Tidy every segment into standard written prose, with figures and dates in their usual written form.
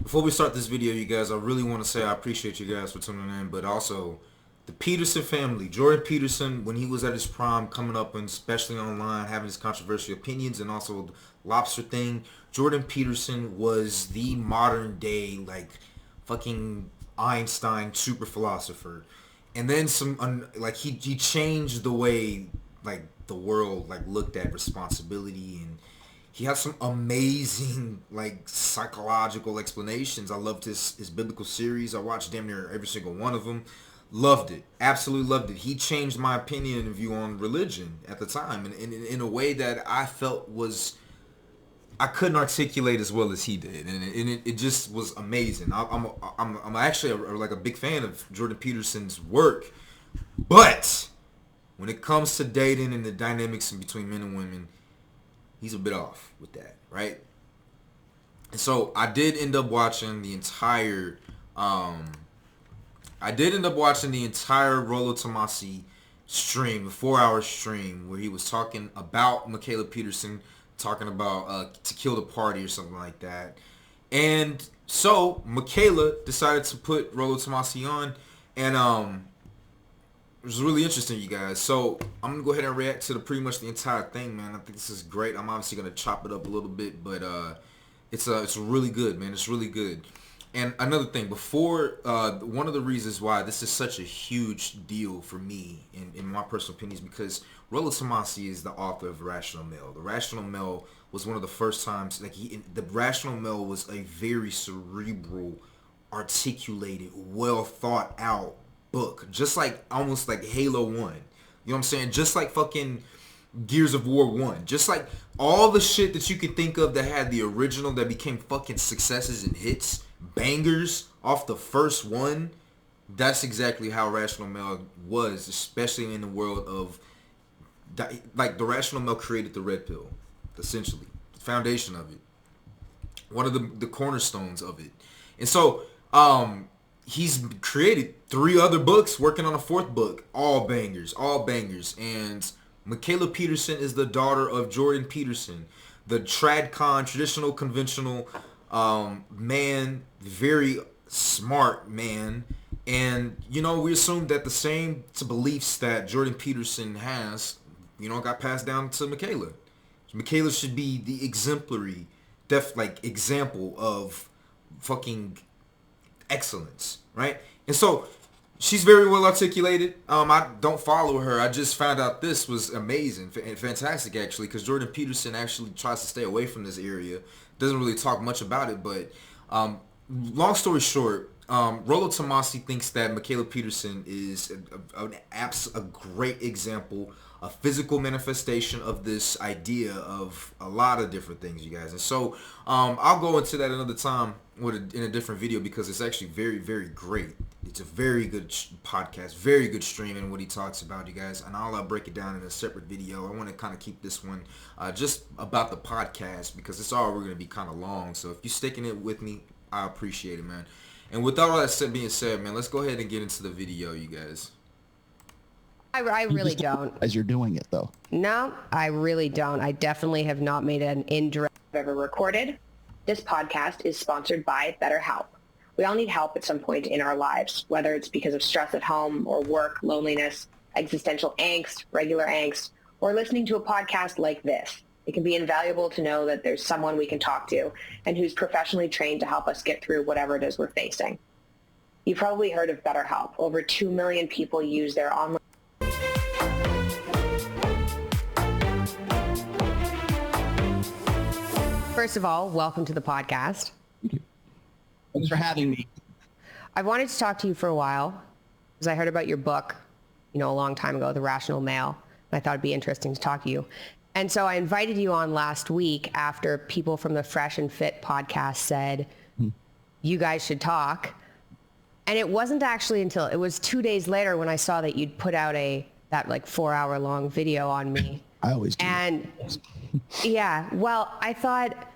Before we start this video, you guys, I really want to say I appreciate you guys for tuning in, but also the Peterson family. Jordan Peterson, when he was at his prime, coming up and especially online, having his controversial opinions and also the lobster thing, Jordan Peterson was the modern day, like, fucking Einstein super philosopher. And then he changed the way, like, the world, like, looked at responsibility, and he has some amazing, like, psychological explanations. I loved his biblical series. I watched damn near every single one of them. Loved it. Absolutely loved it. He changed my opinion and view on religion at the time, and in a way that I felt I couldn't articulate as well as he did, and it just was amazing. I'm actually like a big fan of Jordan Peterson's work, but when it comes to dating and the dynamics in between men and women, he's a bit off with that, right? And so I did end up watching the entire Rollo Tomassi stream, a 4-hour stream, where he was talking about Mikhaila Peterson, talking about to kill the party or something like that. And so Mikhaila decided to put Rollo Tomassi on, and it was really interesting, you guys. So I'm gonna go ahead and react to pretty much the entire thing, man. I think this is great. I'm obviously gonna chop it up a little bit, but it's really good, man. It's really good. And another thing, before one of the reasons why this is such a huge deal for me, in my personal opinion, is because Rollo Tomassi is the author of Rational Male. The Rational Male was one of the first times, like, the Rational Male was a very cerebral, articulated, well thought out book, just like almost like Halo 1. You know what I'm saying? Just like fucking Gears of War 1. Just like all the shit that you could think of that had the original that became fucking successes and hits, bangers off the first one. That's exactly how Rational Male was, especially in the world of, like, the Rational Male created the red pill, essentially. The foundation of it. One of the cornerstones of it. And so, he's created 3 other books, working on a 4th book. All bangers. And Mikhaila Peterson is the daughter of Jordan Peterson, the tradcon, traditional, conventional man, very smart man. And, you know, we assume that the same beliefs that Jordan Peterson has, you know, got passed down to Mikhaila. Mikhaila should be the exemplary, example of fucking excellence, right? And so she's very well articulated. I don't follow her. I just found out this was amazing and fantastic, actually, because Jordan Peterson actually tries to stay away from this area. Doesn't really talk much about it, but long story short, Rollo Tomassi thinks that Mikhaila Peterson is a great example, a physical manifestation of this idea of a lot of different things, you guys. And so I'll go into that another time in a different video, because it's actually very, very great. It's a very good podcast, very good stream in what he talks about, you guys. And I'll break it down in a separate video. I want to kind of keep this one just about the podcast, because it's all we're going to be kind of long. So if you're sticking it with me, I appreciate it, man. And with all that being said, man, let's go ahead and get into the video, you guys. I really don't. As you're doing it, though. No, I really don't. I definitely have not made an indirect ever recorded. This podcast is sponsored by BetterHelp. We all need help at some point in our lives, whether it's because of stress at home or work, loneliness, existential angst, regular angst, or listening to a podcast like this. It can be invaluable to know that there's someone we can talk to and who's professionally trained to help us get through whatever it is we're facing. You've probably heard of BetterHelp. Over 2 million people use their online. First of all, welcome to the podcast. Thank you. Thanks for having me. I wanted to talk to you for a while because I heard about your book, a long time ago, The Rational Male, and I thought it'd be interesting to talk to you. And so I invited you on last week after people from the Fresh and Fit podcast said, you guys should talk. And it wasn't actually until it was 2 days later when I saw that you'd put out that 4-hour long video on me. I always do. And yeah, well, I thought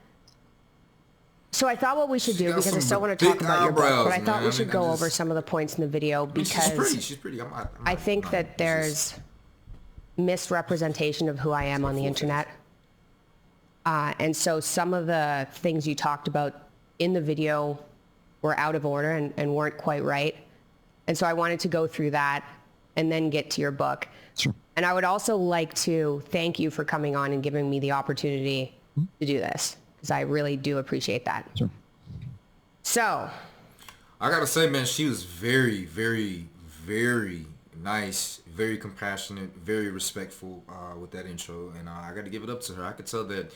what we should do, because I still want to talk about your book, but I thought we should go over some of the points in the video, because she's pretty. I think that there's misrepresentation of who I am on the internet. And so some of the things you talked about in the video were out of order and weren't quite right. And so I wanted to go through that and then get to your book. Sure. And I would also like to thank you for coming on and giving me the opportunity to do this, because I really do appreciate that. Sure. So, I gotta say, man, she was very, very, very nice, very compassionate, very respectful with that intro, and I got to give it up to her. I could tell that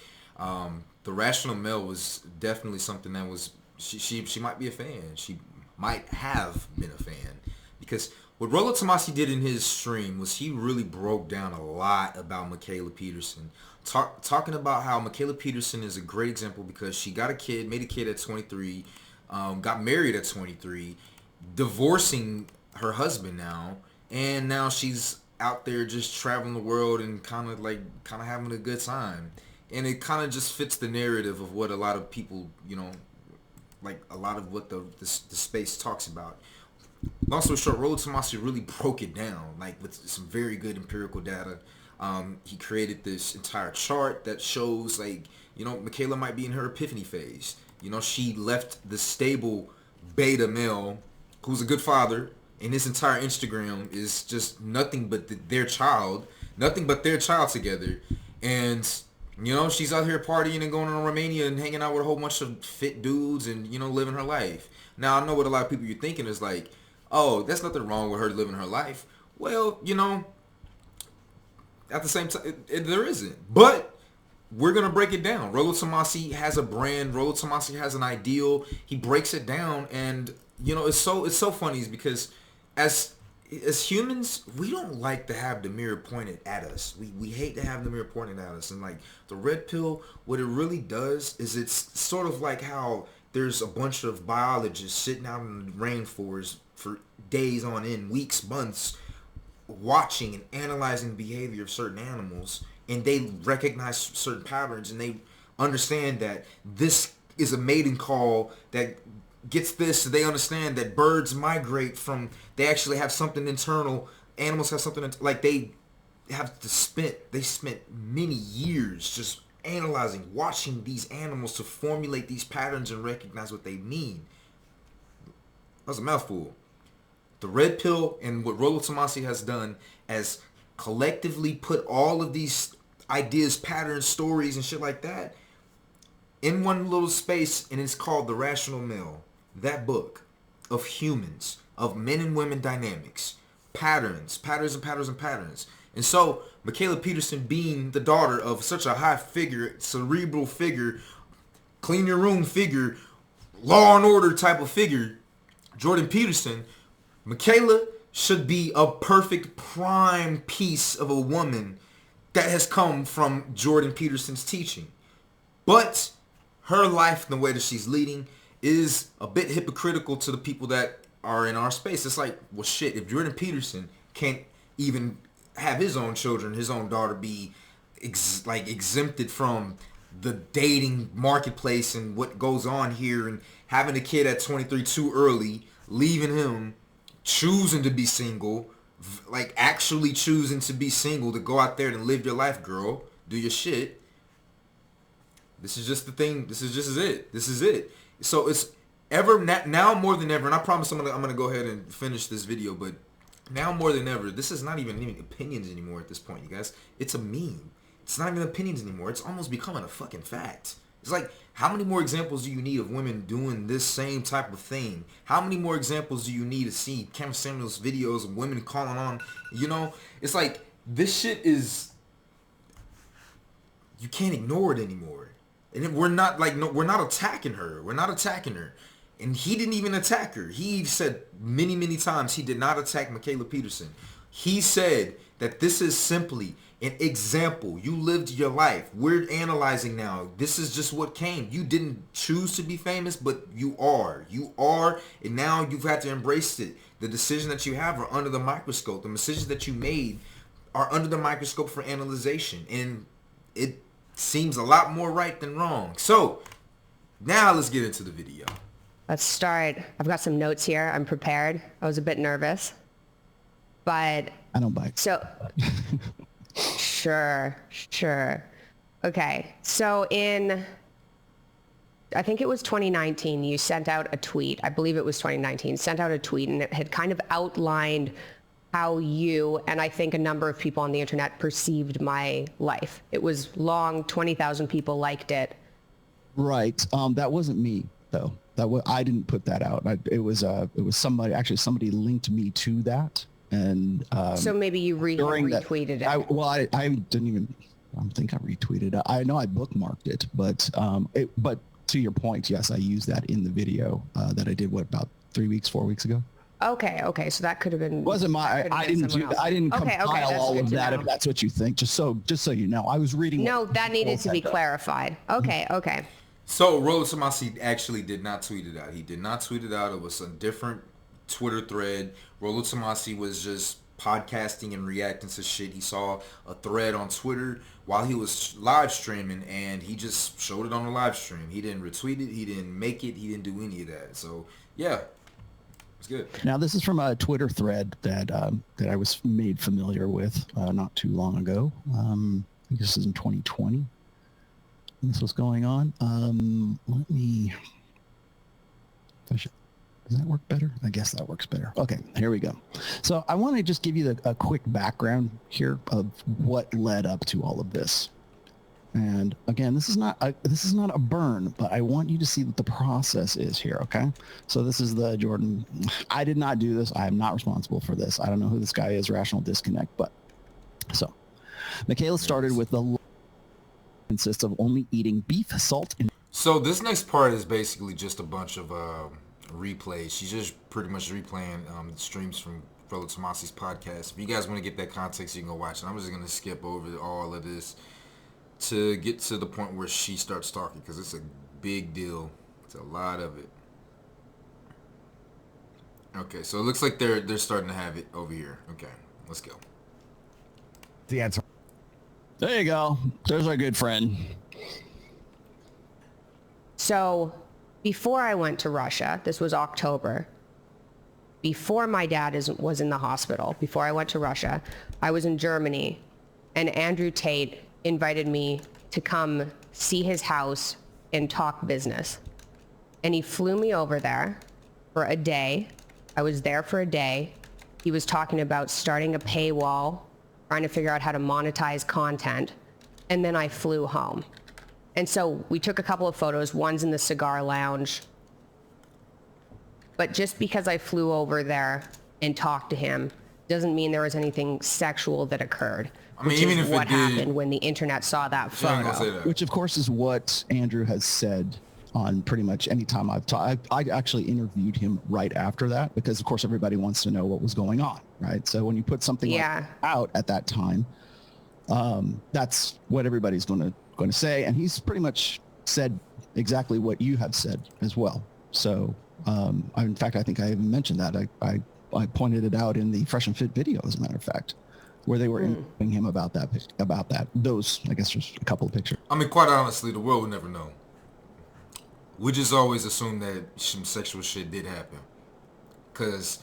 the Rational Male was definitely something that was she might be a fan. She might have been a fan, because what Rollo Tomassi did in his stream was he really broke down a lot about Mikhaila Peterson, talking about how Mikhaila Peterson is a great example because she got a kid, made a kid at 23, got married at 23, divorcing her husband now, and now she's out there just traveling the world and kind of having a good time. And it kind of just fits the narrative of what a lot of people, like a lot of what the space talks about. Long story short, Rollo Tomassi really broke it down, like with some very good empirical data. He created this entire chart that shows, like, Mikhaila might be in her Epiphany Phase. She left the stable beta male who's a good father, and his entire Instagram is just nothing but their child together. And, she's out here partying and going to Romania and hanging out with a whole bunch of fit dudes and, living her life. Now, I know what a lot of people you're thinking is like, oh, there's nothing wrong with her living her life. Well, at the same time, there isn't. But we're going to break it down. Rollo Tomassi has a brand. Rollo Tomassi has an ideal. He breaks it down. And, it's so funny because as humans, we don't like to have the mirror pointed at us. We hate to have the mirror pointed at us. And, like, the red pill, what it really does is it's sort of like how there's a bunch of biologists sitting out in the rainforest for days on end, weeks, months, watching and analyzing the behavior of certain animals, and they recognize certain patterns, and they understand that this is a mating call that gets this. So they understand that birds migrate from, they actually have something internal. Animals have something, like they spent many years just analyzing, watching these animals to formulate these patterns and recognize what they mean. That was a mouthful. The red pill and what Rollo Tomassi has done as collectively put all of these ideas, patterns, stories, and shit like that in one little space, and it's called The Rational Male. That book of humans, of men and women dynamics, patterns. And so, Mikhaila Peterson, being the daughter of such a high figure, cerebral figure, clean your room figure, law and order type of figure, Jordan Peterson, Mikhaila should be a perfect prime piece of a woman that has come from Jordan Peterson's teaching. But her life and the way that she's leading is a bit hypocritical to the people that are in our space. It's like, well, shit, if Jordan Peterson can't even have his own children, his own daughter be exempted from the dating marketplace and what goes on here, and having a kid at 23 too early, leaving him, choosing to be single, like actually choosing to be single, to go out there and live your life, girl, do your shit. This is just the thing. This is it. So it's now more than ever, and I promise I'm gonna go ahead and finish this video, but now more than ever, this is not even opinions anymore at this point, you guys. It's a meme. It's not even opinions anymore. It's almost becoming a fucking fact. It's like, how many more examples do you need of women doing this same type of thing? How many more examples do you need to see Cameron Samuel's videos of women calling on? It's like, this shit is, you can't ignore it anymore. And we're not attacking her. We're not attacking her. And he didn't even attack her. He said many, many times he did not attack Mikhaila Peterson. He said that this is simply an example. You lived your life. We're analyzing now. This is just what came. You didn't choose to be famous, but you are. You are, and now you've had to embrace it. The decisions that you have are under the microscope. The decisions that you made are under the microscope for analyzation. And it seems a lot more right than wrong. So, now let's get into the video. Let's start. I've got some notes here. I'm prepared. I was a bit nervous, but I don't bite. So, sure. Okay. So I think it was 2019, you sent out a tweet. I believe it was 2019, sent out a tweet, and it had kind of outlined how you and I think a number of people on the internet perceived my life. It was long, 20,000 people liked it. Right. That wasn't me though. I didn't put that out. It was somebody, actually somebody linked me to that. And so maybe you retweeted it. I didn't even, I think I retweeted it. I know I bookmarked it, but to your point, yes, I used that in the video that I did, about 4 weeks ago. Okay. So that could have been. Wasn't my. I didn't compile all of that. If that's what you think, just so you know, I was reading. No, that needed to be clarified. Okay. So Rollo Tomassi actually did not tweet it out. He did not tweet it out. It was a different Twitter thread. Rollo Tomassi was just podcasting and reacting to shit. He saw a thread on Twitter while he was live streaming, and he just showed it on the live stream. He didn't retweet it. He didn't make it. He didn't do any of that. So yeah. It's good. Now, this is from a Twitter thread that I was made familiar with not too long ago. I think this is in 2020. This was going on. Let me... Does that work better? I guess that works better. Okay, here we go. So I want to just give you a quick background here of what led up to all of this. And again, this is not a burn, but I want you to see what the process is here, okay? So this is the Jordan. I did not do this. I am not responsible for this. I don't know who this guy is, Rational Disconnect, but so Mikhaila started with the consists of only eating beef, salt, and... So this next part is basically just a bunch of replays. She's just pretty much replaying streams from Rollo Tomassi's podcast. If you guys want to get that context, you can go watch it. I'm just going to skip over all of this to get to the point where she starts talking, because it's a big deal. It's a lot of it. Okay, so it looks like they're starting to have it over here. Okay, let's go. The answer. There you go. There's our good friend. So before I went to Russia, this was October, before my dad was in the hospital, before I went to Russia, I was in Germany, and Andrew Tate invited me to come see his house and talk business. And he flew me over there for a day. I was there for a day. He was talking about starting a paywall, trying to figure out how to monetize content. And then I flew home. And so we took a couple of photos. One's in the cigar lounge. But just because I flew over there and talked to him doesn't mean there was anything sexual that occurred. I mean, even if what it did, happened when the internet saw that photo. Which, of course, is what Andrew has said on pretty much any time I've talked. I actually interviewed him right after that because, of course, everybody wants to know what was going on, right? So when you put something like that out at that time, that's what everybody's going to say. And he's pretty much said exactly what you have said as well. So, in fact, I think I even mentioned that. I pointed it out in the Fresh and Fit video, as a matter of fact, where they were interviewing him about that. Those, I guess, just a couple of pictures. I mean, quite honestly, the world would never know. We just always assume that some sexual shit did happen, because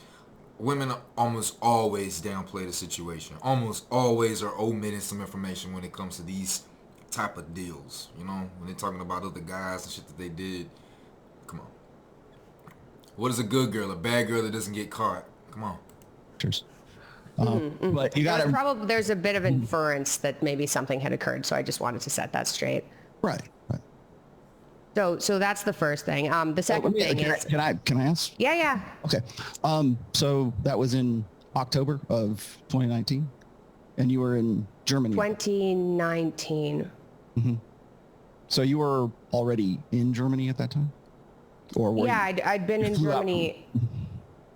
women almost always downplay the situation. Almost always are omitting some information when it comes to these type of deals. You know, when they're talking about other guys and shit that they did. Come on. What is a good girl? A bad girl that doesn't get caught? Come on. Cheers. But you got to... There's a bit of inference that maybe something had occurred, so I just wanted to set that straight. Right. So that's the first thing. The second thing is... Can I ask? Yeah. Okay. So that was in October of 2019, and you were in Germany. 2019. Mm-hmm. So you were already in Germany at that time? Or were I'd been in Germany.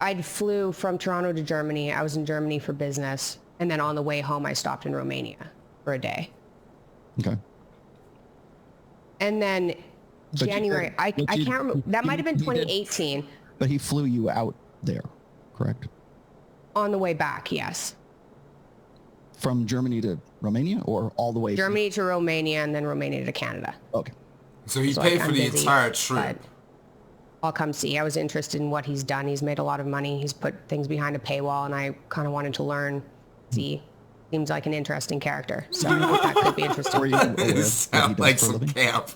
I'd flew from Toronto to Germany. I was in Germany for business. And then on the way home, I stopped in Romania for a day. Okay. And then January, I can't remember. That might have been 2018. But he flew you out there, correct? On the way back, yes. From Germany to Romania, or all the way? Germany to Romania, and then Romania to Canada. Okay. So he paid for the entire trip. I'll come see. I was interested in what he's done. He's made a lot of money. He's put things behind a paywall, and I kind of wanted to learn, see. seems like an interesting character. So that could be interesting. Were you aware It of what he sounds does like for a some living? camp.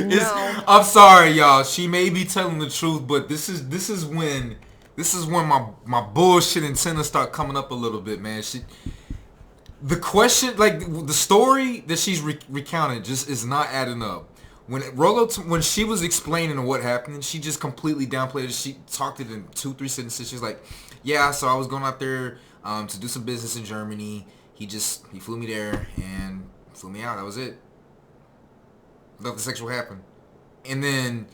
No. I'm sorry, y'all. She may be telling the truth, but this is when my bullshit antenna start coming up a little bit, man. The question, like the story that she's recounted, just is not adding up. When she was explaining what happened, she just completely downplayed it. She talked it in 2-3 sentences. She's like, "Yeah, so I was going out there to do some business in Germany. He flew me there and flew me out. That was it. Nothing sexual happened." And then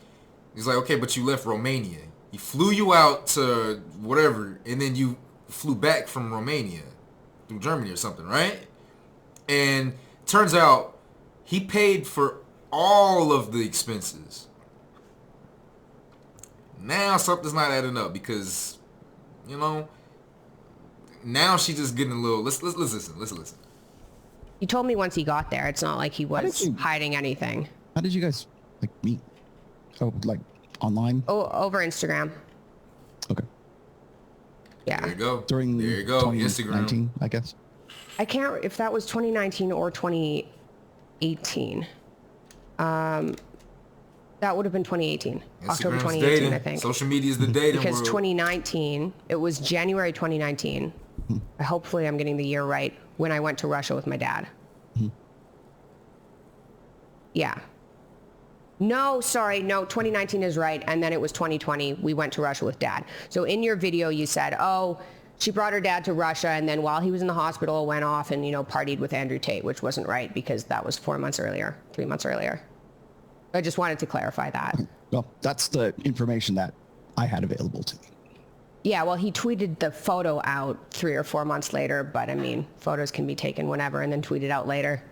he's like, "Okay, but you left Romania. He flew you out to whatever, and then you flew back from Romania through Germany or something, right?" And turns out he paid for all of the expenses. Now something's not adding up because, now she's just getting a little. Let's listen. Let's listen. He told me once he got there, it's not like he was you- hiding anything. How did you guys meet? Oh, online? Oh, over Instagram. Okay. Yeah. There you go. During there you go. 2019, Instagram. I guess. I can't if that was 2019 or 2018. That would have been 2018. October Instagram's 2018, dating. I think. Social media is the dating Because world. 2019, it was January 2019. Hopefully I'm getting the year right, when I went to Russia with my dad. Yeah. No, sorry. No, 2019 is right. And then it was 2020. We went to Russia with dad. So in your video, you said, oh, she brought her dad to Russia. And then while he was in the hospital, went off and, partied with Andrew Tate, which wasn't right because that was 3 months earlier. I just wanted to clarify that. Well, that's the information that I had available to me. Yeah, well, he tweeted the photo out 3 or 4 months later, but I mean, photos can be taken whenever and then tweeted out later.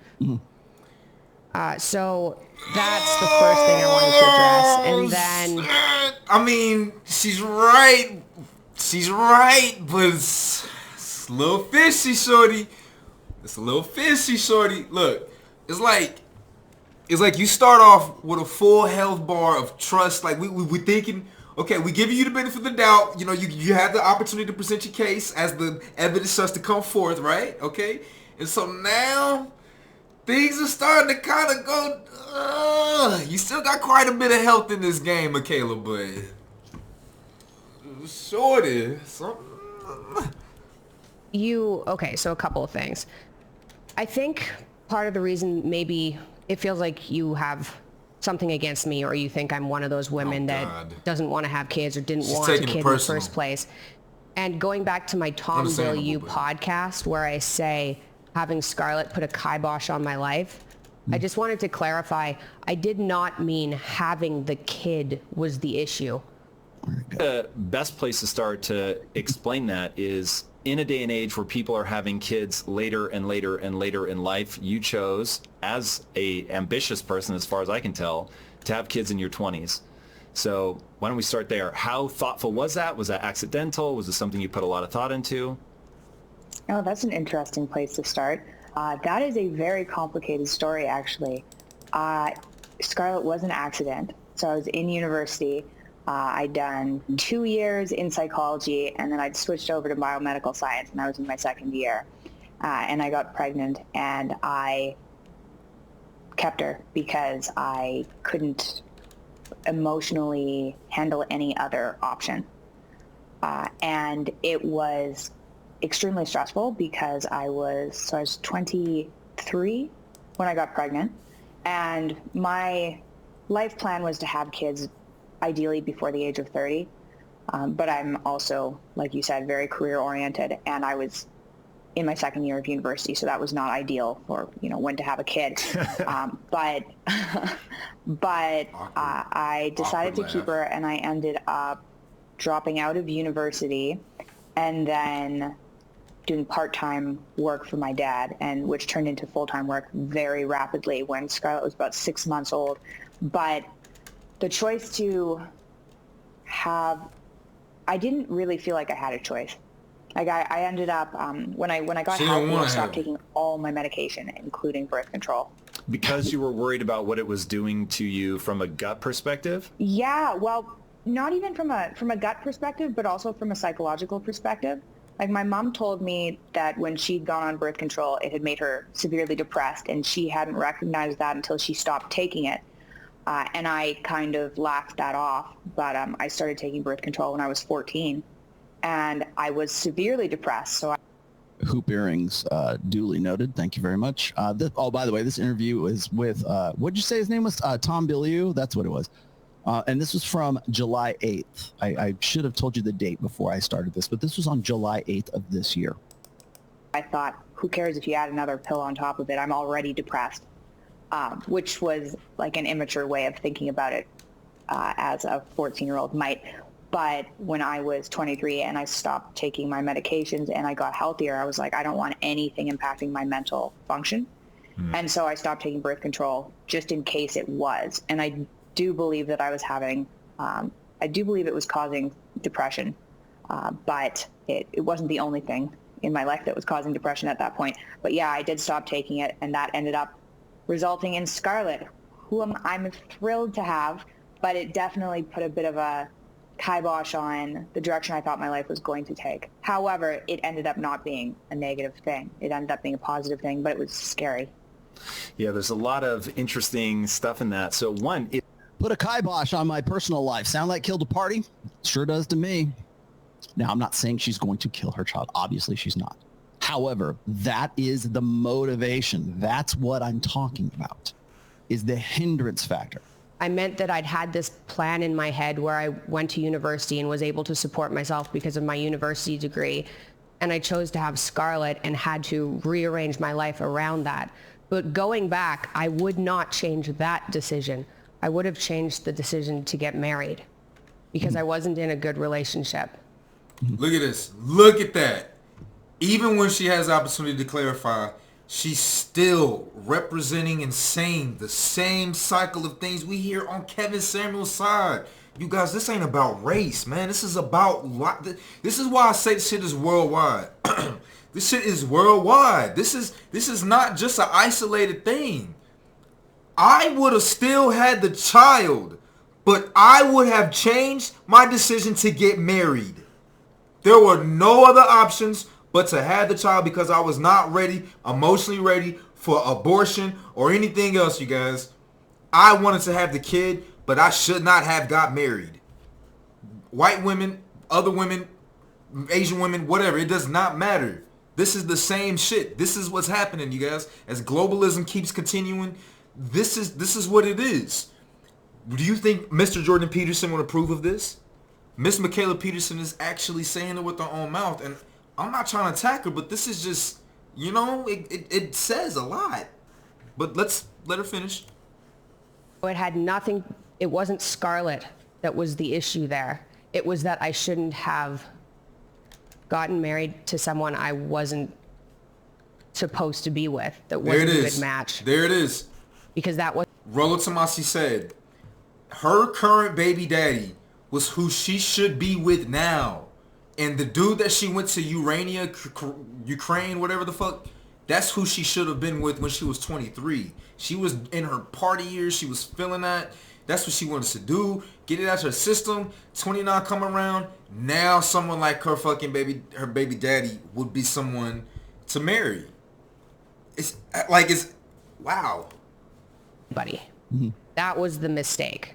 So that's the first thing I wanted to address. And then... I mean, she's right. She's right, but it's a little fishy, shorty. It's a little fishy, shorty. Look, it's like you start off with a full health bar of trust. Like we're thinking, okay, we give you the benefit of the doubt. You have the opportunity to present your case as the evidence starts to come forth, right? Okay, and so now things are starting to kind of go. You still got quite a bit of health in this game, Mikhaila, but shorty, something. Okay, so a couple of things. I think part of the reason maybe it feels like you have something against me, or you think I'm one of those women that doesn't want to have kids or didn't want a kid in the first place. And going back to my Tom Will You podcast where I say having Scarlett put a kibosh on my life, I just wanted to clarify, I did not mean having the kid was the issue. The best place to start to explain that is in a day and age where people are having kids later and later and later in life, you chose, as a ambitious person as far as I can tell, to have kids in your 20s. So why don't we start there? How thoughtful was that? Was that accidental? Was it something you put a lot of thought into? Oh, that's an interesting place to start. That is a very complicated story, actually. Scarlett was an accident. So I was in university. I'd done 2 years in psychology, and then I'd switched over to biomedical science, and I was in my second year. And I got pregnant, and I kept her because I couldn't emotionally handle any other option. And it was extremely stressful because I was 23 when I got pregnant, and my life plan was to have kids ideally before the age of 30. But I'm also, like you said, very career oriented, and I was in my second year of university, so that was not ideal for, when to have a kid. But I decided to keep her, and I ended up dropping out of university and then doing part-time work for my dad, and which turned into full-time work very rapidly when Scarlett was about 6 months old. But the choice to I didn't really feel like I had a choice. Like I ended up, when I got healthy, I stopped taking all my medication, including birth control. Because you were worried about what it was doing to you from a gut perspective? Yeah, well, not even from a gut perspective, but also from a psychological perspective. Like, my mom told me that when she'd gone on birth control, it had made her severely depressed, and she hadn't recognized that until she stopped taking it. And I kind of laughed that off, but I started taking birth control when I was 14, and I was severely depressed. So Hoop earrings, duly noted. Thank you very much. By the way, this interview is with, what'd you say his name was? Tom Bilyeu? That's what it was. And this was from July 8th. I should have told you the date before I started this, but this was on July 8th of this year. I thought, who cares if you add another pill on top of it? I'm already depressed, which was like an immature way of thinking about it, as a 14-year-old might. But when I was 23 and I stopped taking my medications and I got healthier, I was like, I don't want anything impacting my mental function. And so I stopped taking birth control just in case it was. And I do believe that I was having, I do believe it was causing depression, but it wasn't the only thing in my life that was causing depression at that point. But yeah, I did stop taking it, and that ended up resulting in Scarlett, who I'm thrilled to have, but it definitely put a bit of a kibosh on the direction I thought my life was going to take. However, it ended up not being a negative thing. It ended up being a positive thing, but it was scary. Yeah, there's a lot of interesting stuff in that. So one, Put a kibosh on my personal life. Sound like killed a party? Sure does to me. Now, I'm not saying she's going to kill her child. Obviously, she's not. However, that is the motivation. That's what I'm talking about, is the hindrance factor. I meant that I'd had this plan in my head where I went to university and was able to support myself because of my university degree. And I chose to have Scarlett and had to rearrange my life around that. But going back, I would not change that decision. I would have changed the decision to get married because I wasn't in a good relationship. Look at this. Look at that. Even when she has the opportunity to clarify, she's still representing and saying the same cycle of things we hear on Kevin Samuel's side. You guys, this ain't about race, man. This is about... This is why I say this shit is worldwide. This shit is worldwide. This is not just an isolated thing. I would have still had the child, but I would have changed my decision to get married. There were no other options but to have the child because I was not ready, emotionally ready for abortion or anything else, you guys. I wanted to have the kid, but I should not have got married. White women, other women, Asian women, whatever, it does not matter. This is the same shit. This is what's happening, you guys. As globalism keeps continuing, this is what it is. Do you think Mr. Jordan Peterson would approve of this? Miss Mikhaila Peterson is actually saying it with her own mouth, and I'm not trying to attack her, but this is just, you know, it says a lot. But let's let her finish. It had nothing, it wasn't Scarlett that was the issue there. It was that I shouldn't have gotten married to someone I wasn't supposed to be with, that wasn't a good match. There it is. Because that was... Rollo Tomassi said her current baby daddy was who she should be with now. And the dude that she went to Ukraine, whatever the fuck, that's who she should have been with when she was 23. She was in her party years. She was feeling that. That's what she wanted to do. Get it out her system. 29 come around. Now someone like her fucking her baby daddy would be someone to marry. It's wow. Buddy. That was the mistake.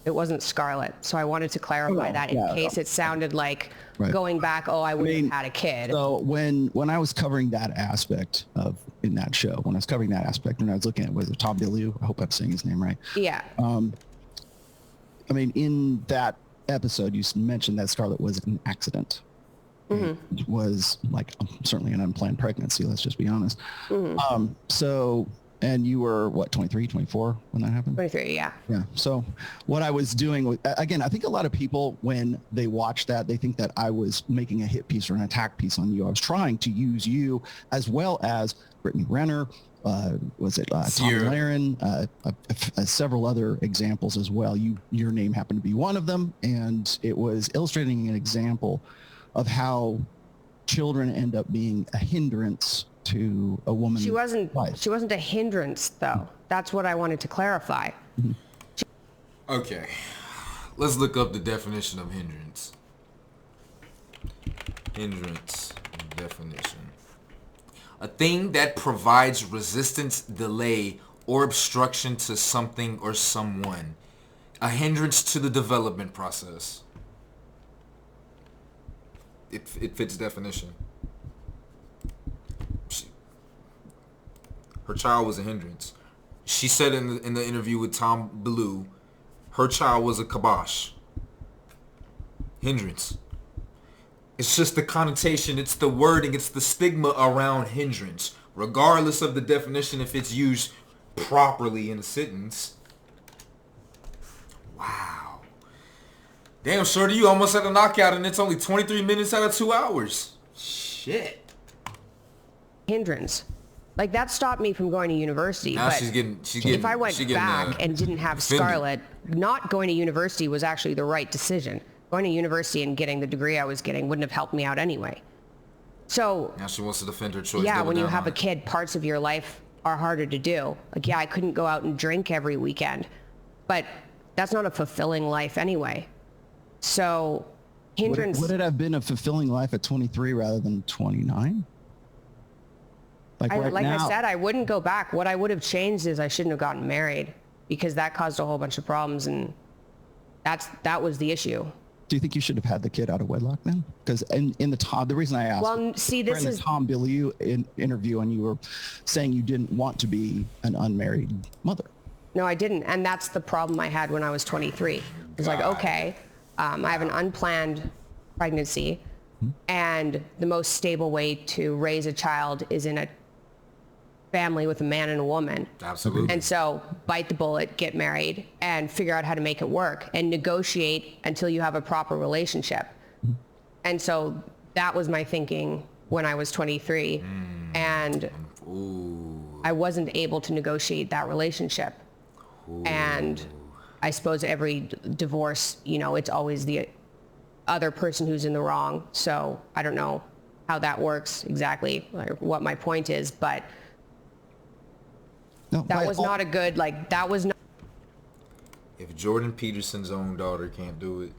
It wasn't Scarlett. So I wanted to clarify that in case it sounded like going back, I would have had a kid. So when I was covering that aspect in that show, when I was covering that aspect and I was looking at, was it Tom Bilyeu? I hope I'm saying his name right. Yeah. I mean, in that episode, you mentioned that Scarlett was an accident. Mm-hmm. It was like certainly an unplanned pregnancy, let's just be honest. Mm-hmm. And you were, what, 23, 24 when that happened? 23, yeah. Yeah. So what I was doing, again, I think a lot of people, when they watch that, they think that I was making a hit piece or an attack piece on you. I was trying to use you as well as Brittany Renner, Tom Laren, several other examples as well. Your name happened to be one of them, and it was illustrating an example of how children end up being a hindrance to a woman's life. She wasn't a hindrance, though. That's what I wanted to clarify. Mm-hmm. Okay. Let's look up the definition of hindrance. Hindrance. Definition. A thing that provides resistance, delay, or obstruction to something or someone. A hindrance to the development process. It fits definition. Her child was a hindrance. She said in the interview with Tom Ballou, her child was a kibosh. Hindrance. It's just the connotation, it's the wording, it's the stigma around hindrance. Regardless of the definition, if it's used properly in a sentence. Wow. Damn, Shorty, you almost had a knockout and it's only 23 minutes out of 2 hours. Shit. Hindrance. Like, that stopped me from going to university. Now but she's getting if I went back and didn't have offended. Scarlett, not going to university was actually the right decision. Going to university and getting the degree I was getting wouldn't have helped me out anyway. So now she wants to defend her choice. yeah, when you down have on a kid, parts of your life are harder to do. Like, yeah, I couldn't go out and drink every weekend, but that's not a fulfilling life anyway. So hindrance. Would it have been a fulfilling life at 23 rather than 29? Like I said, I wouldn't go back. What I would have changed is I shouldn't have gotten married, because that caused a whole bunch of problems, and that was the issue. Do you think you should have had the kid out of wedlock then? Because the reason I asked. Well, see, this in the is Tom Ballou interview, and you were saying you didn't want to be an unmarried mother. No, I didn't, and that's the problem I had when I was 23. It was like, okay, I have an unplanned pregnancy, and the most stable way to raise a child is in a family with a man and a woman. Absolutely. And so bite the bullet, get married, and figure out how to make it work, and negotiate until you have a proper relationship. And so that was my thinking when I was 23, and I wasn't able to negotiate that relationship. And I suppose every divorce, it's always the other person who's in the wrong. So I don't know how that works exactly, or what my point is, but that was not a good, that was not. If Jordan Peterson's own daughter can't do it.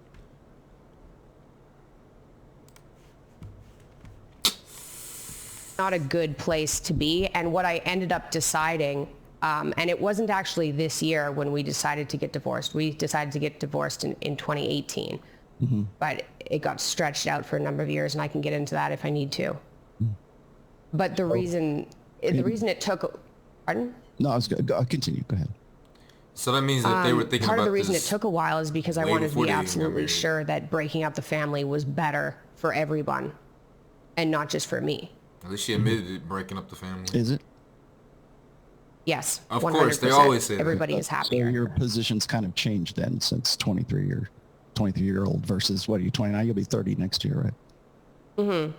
Not a good place to be. And what I ended up deciding, and it wasn't actually this year when we decided to get divorced. We decided to get divorced in 2018. But it got stretched out for a number of years, and I can get into that if I need to. But the reason it took, pardon? No, I was good. Continue. Go ahead. So that means that they were thinking part about of the reason it this took a while is because I way wanted to before be they got absolutely married. sure that breaking up the family was better for everyone, and not just for me. At least she admitted it, breaking up the family. Is it? Yes, Of course, they 100%. always say that. Everybody is So happier. your position's kind of changed then since 23-year-old versus, what are you, 29? You'll be 30 next year, right?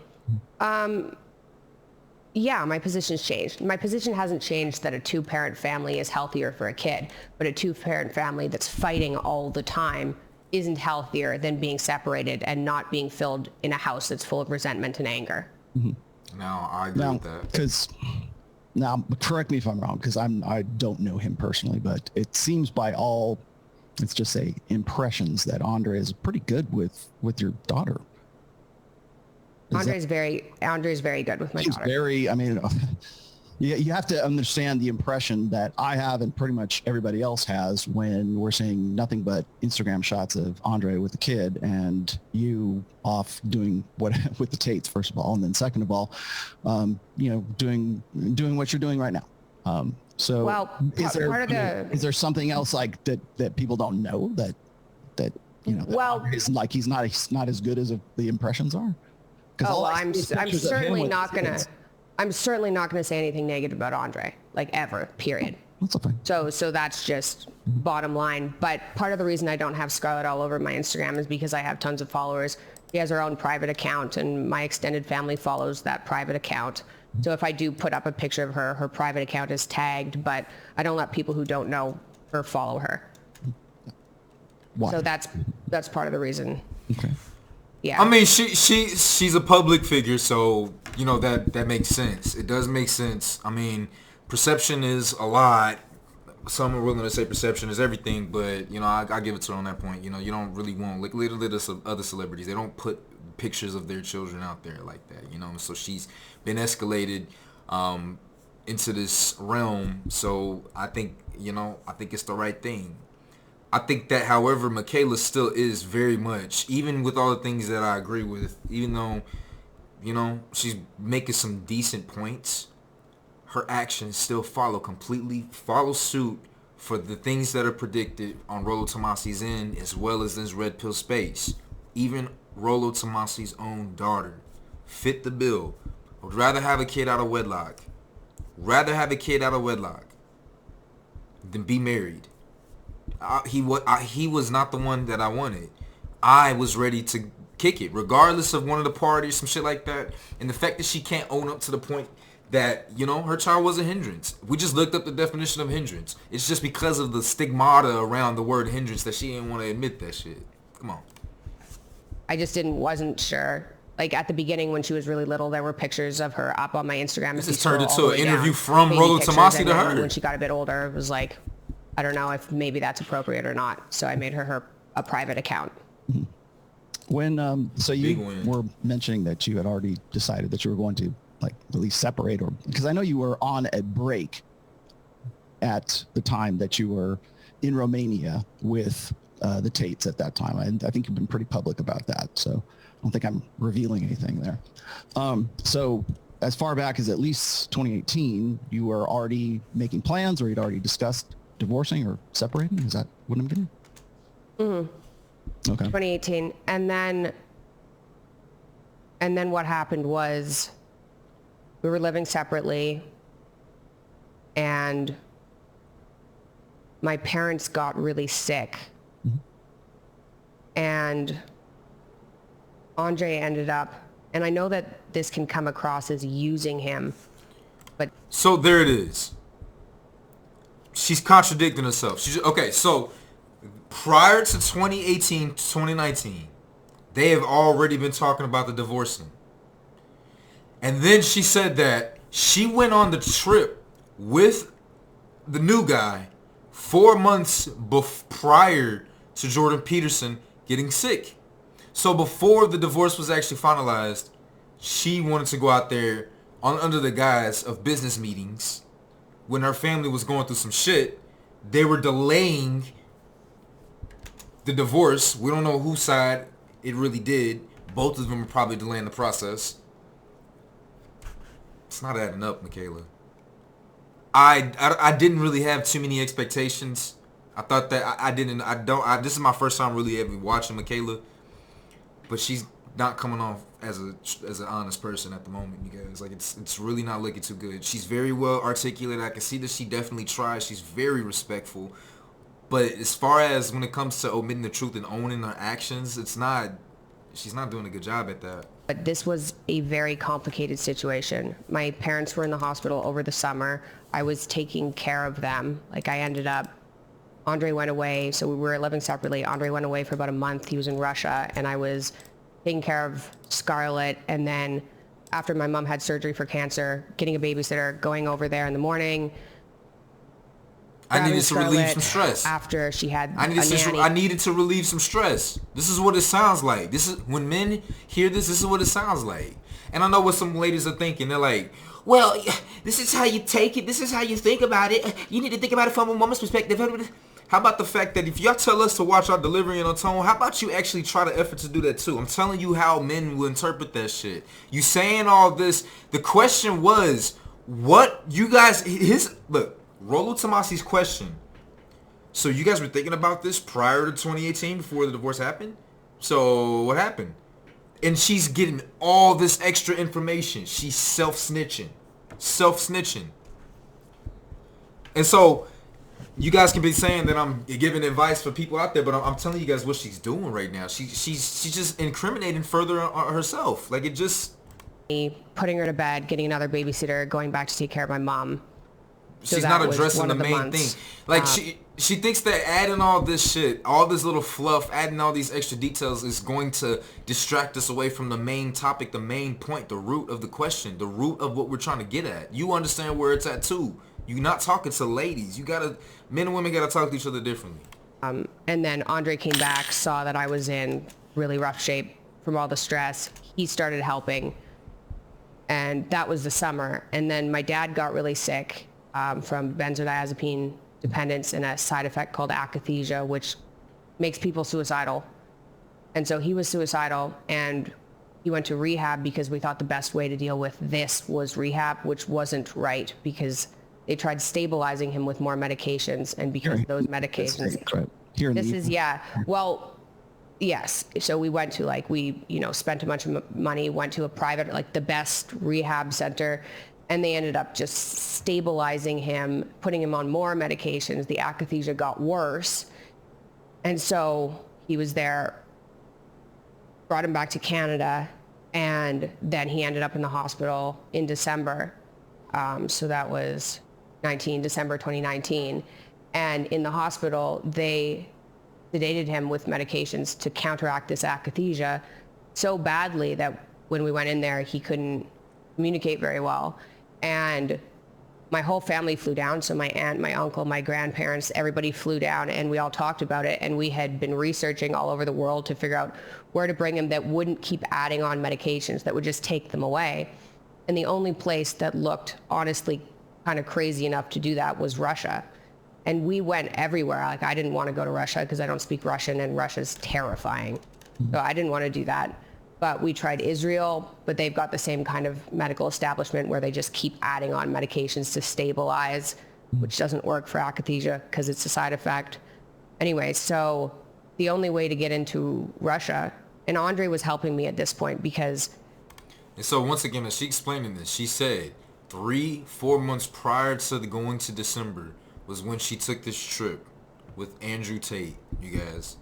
Yeah, my position's changed. My position hasn't changed that a two-parent family is healthier for a kid, but a two-parent family that's fighting all the time isn't healthier than being separated and not being filled in a house that's full of resentment and anger. Now, I agree with that. Now, correct me if I'm wrong, because I don't know him personally, but it seems by all, let's just say, impressions that Andre is pretty good with your daughter. Andre's very good with my He's daughter. very, I mean, you have to understand the impression that I have and pretty much everybody else has when we're seeing nothing but Instagram shots of Andre with the kid and you off doing what with the Tates, first of all, and then second of all, doing what you're doing right now. Well, is there something else like that people don't know that Well, is like he's not as good as the impressions are? I'm certainly not gonna say anything negative about Andre, like, ever, period. That's okay. So that's just bottom line. But part of the reason I don't have Scarlett all over my Instagram is because I have tons of followers. She has her own private account, and my extended family follows that private account. So if I do put up a picture of her, her private account is tagged, but I don't let people who don't know her follow her. Why? So that's part of the reason. Okay. Yeah. I mean, she's a public figure, so that makes sense. It does make sense. I mean, perception is a lot. some are willing to say perception is everything, but you know, I give it to her on that point. You know, you don't really want like literally the other celebrities. They don't put pictures of their children out there like that. You know, so she's been escalated into this realm. So I think, you know, I think it's the right thing. I think that, however, Mikhaila still is very much, even with all the things that I agree with, even though, you know, she's making some decent points, her actions still follow suit for the things that are predicted on Rollo Tomassi's end, as well as this red pill space. Even Rollo Tomassi's own daughter fit the bill. Would rather have a kid out of wedlock. Than be married. He was not the one that I wanted. I was ready to kick it, regardless of one of the parties, some shit like that. And the fact that she can't own up to the point that, you know, her child was a hindrance. We just looked up the definition of hindrance. It's just because of the stigmata around the word hindrance that she didn't want to admit that shit. Come on. I just wasn't sure. Like at the beginning when she was really little, there were pictures of her up on my Instagram. This has turned into an interview from Rollo Tomassi to her. When she got a bit older, it was like, I don't know if maybe that's appropriate or not. So I made her a private account. When so you were mentioning that you had already decided that you were going to like at least separate, or because I know you were on a break at the time that you were in Romania with the Tates at that time. I think you've been pretty public about that, so I don't think I'm revealing anything there. So as far back as at least 2018, you were already making plans, or you'd already discussed divorcing or separating? Is that what I'm getting? Mm-hmm. Okay. 2018, and then what happened was we were living separately, and my parents got really sick, and Andre ended up, and I know that this can come across as using him, but so there it is. She's contradicting herself. So prior to 2018 to 2019, they have already been talking about the divorcing. And then she said that she went on the trip with the new guy 4 months prior to Jordan Peterson getting sick. So before the divorce was actually finalized, she wanted to go out there under the guise of business meetings. When her family was going through some shit, they were delaying the divorce. We don't know whose side it really did. Both of them are probably delaying the process. It's not adding up, Mikhaila. I didn't really have too many expectations. I thought that this is my first time really ever watching Mikhaila, but she's not coming off as an honest person at the moment, you guys. Like it's really not looking too good. She's very well articulate. I can see that she definitely tries. She's very respectful. But as far as when it comes to omitting the truth and owning her actions, she's not doing a good job at that. But this was a very complicated situation. My parents were in the hospital over the summer. I was taking care of them. Like Andre went away, so we were living separately. Andre went away for about a month. He was in Russia, and I was taking care of Scarlett. And then after my mom had surgery for cancer, getting a babysitter, going over there in the morning. I needed to relieve some stress. After she had I needed to relieve some stress. This is what it sounds like. This is when men hear this is what it sounds like. And I know what some ladies are thinking. They're like, well, this is how you take it. This is how you think about it. You need to think about it from a woman's perspective. How about the fact that if y'all tell us to watch our delivery and our tone, how about you actually try the effort to do that too? I'm telling you how men will interpret that shit. You saying all this. The question was, what you guys, look, Rollo Tomassi's question. So you guys were thinking about this prior to 2018 before the divorce happened? So what happened? And she's getting all this extra information. She's self-snitching. And so you guys can be saying that I'm giving advice for people out there, but I'm telling you guys what she's doing right now. She's just incriminating further on herself. Like it just... Putting her to bed, getting another babysitter, going back to take care of my mom. She's not addressing the main thing. Like she thinks that adding all this shit, all this little fluff, adding all these extra details is going to distract us away from the main topic, the main point, the root of the question, the root of what we're trying to get at. You understand where it's at too. You're not talking to ladies. Men and women gotta talk to each other differently. And then Andre came back, saw that I was in really rough shape from all the stress. He started helping, and that was the summer. And then my dad got really sick from benzodiazepine dependence and a side effect called akathisia, which makes people suicidal. And so he was suicidal, and he went to rehab because we thought the best way to deal with this was rehab, which wasn't right because they tried stabilizing him with more medications, and because of those medications, yes. So we went to spent a bunch of money, went to a private, the best rehab center, and they ended up just stabilizing him, putting him on more medications. The akathisia got worse, and so he was there, brought him back to Canada, and then he ended up in the hospital in December. So that was December 2019. And in the hospital, they sedated him with medications to counteract this akathisia so badly that when we went in there, he couldn't communicate very well. And my whole family flew down. So my aunt, my uncle, my grandparents, everybody flew down, and we all talked about it. And we had been researching all over the world to figure out where to bring him that wouldn't keep adding on medications, that would just take them away. And the only place that looked honestly kind of crazy enough to do that was Russia. And we went everywhere. I didn't want to go to Russia because I don't speak Russian, and Russia's terrifying. So I didn't want to do that. But we tried Israel, but they've got the same kind of medical establishment where they just keep adding on medications to stabilize, which doesn't work for akathisia because it's a side effect. Anyway, so the only way to get into Russia, and Andre was helping me at this point because... And so once again, as she explaining this, she said 3-4 months prior to the going to December was when she took this trip with Andrew Tate, you guys.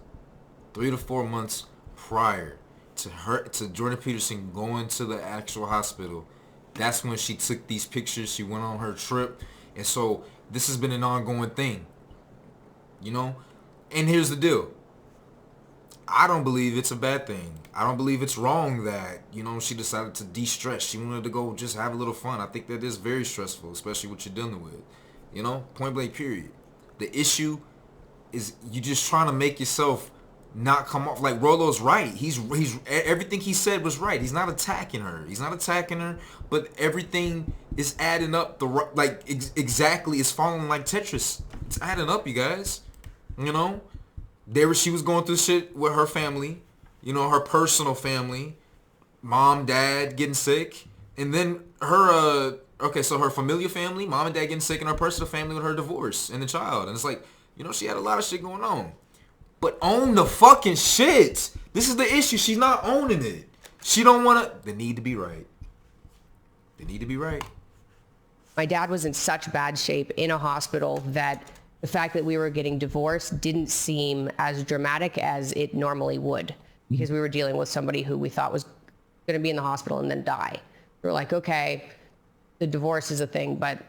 3 to 4 months prior to Jordan Peterson going to the actual hospital. That's when she took these pictures. She went on her trip. And so this has been an ongoing thing, and here's the deal. I don't believe it's a bad thing. I don't believe it's wrong that, she decided to de-stress. She wanted to go just have a little fun. I think that is very stressful, especially what you're dealing with, point blank period. The issue is you just trying to make yourself not come off. Like Rollo's right. He's everything he said was right. He's not attacking her. But everything is adding up. Exactly. It's falling like Tetris. It's adding up, you guys. She was going through shit with her family. Her personal family, mom, dad getting sick, and then her. So her familial family, mom and dad getting sick, and her personal family with her divorce and the child. And it's she had a lot of shit going on. But own the fucking shit. This is the issue. She's not owning it. She don't want to. They need to be right. My dad was in such bad shape in a hospital that the fact that we were getting divorced didn't seem as dramatic as it normally would, because we were dealing with somebody who we thought was going to be in the hospital and then die. We were like, okay, the divorce is a thing, but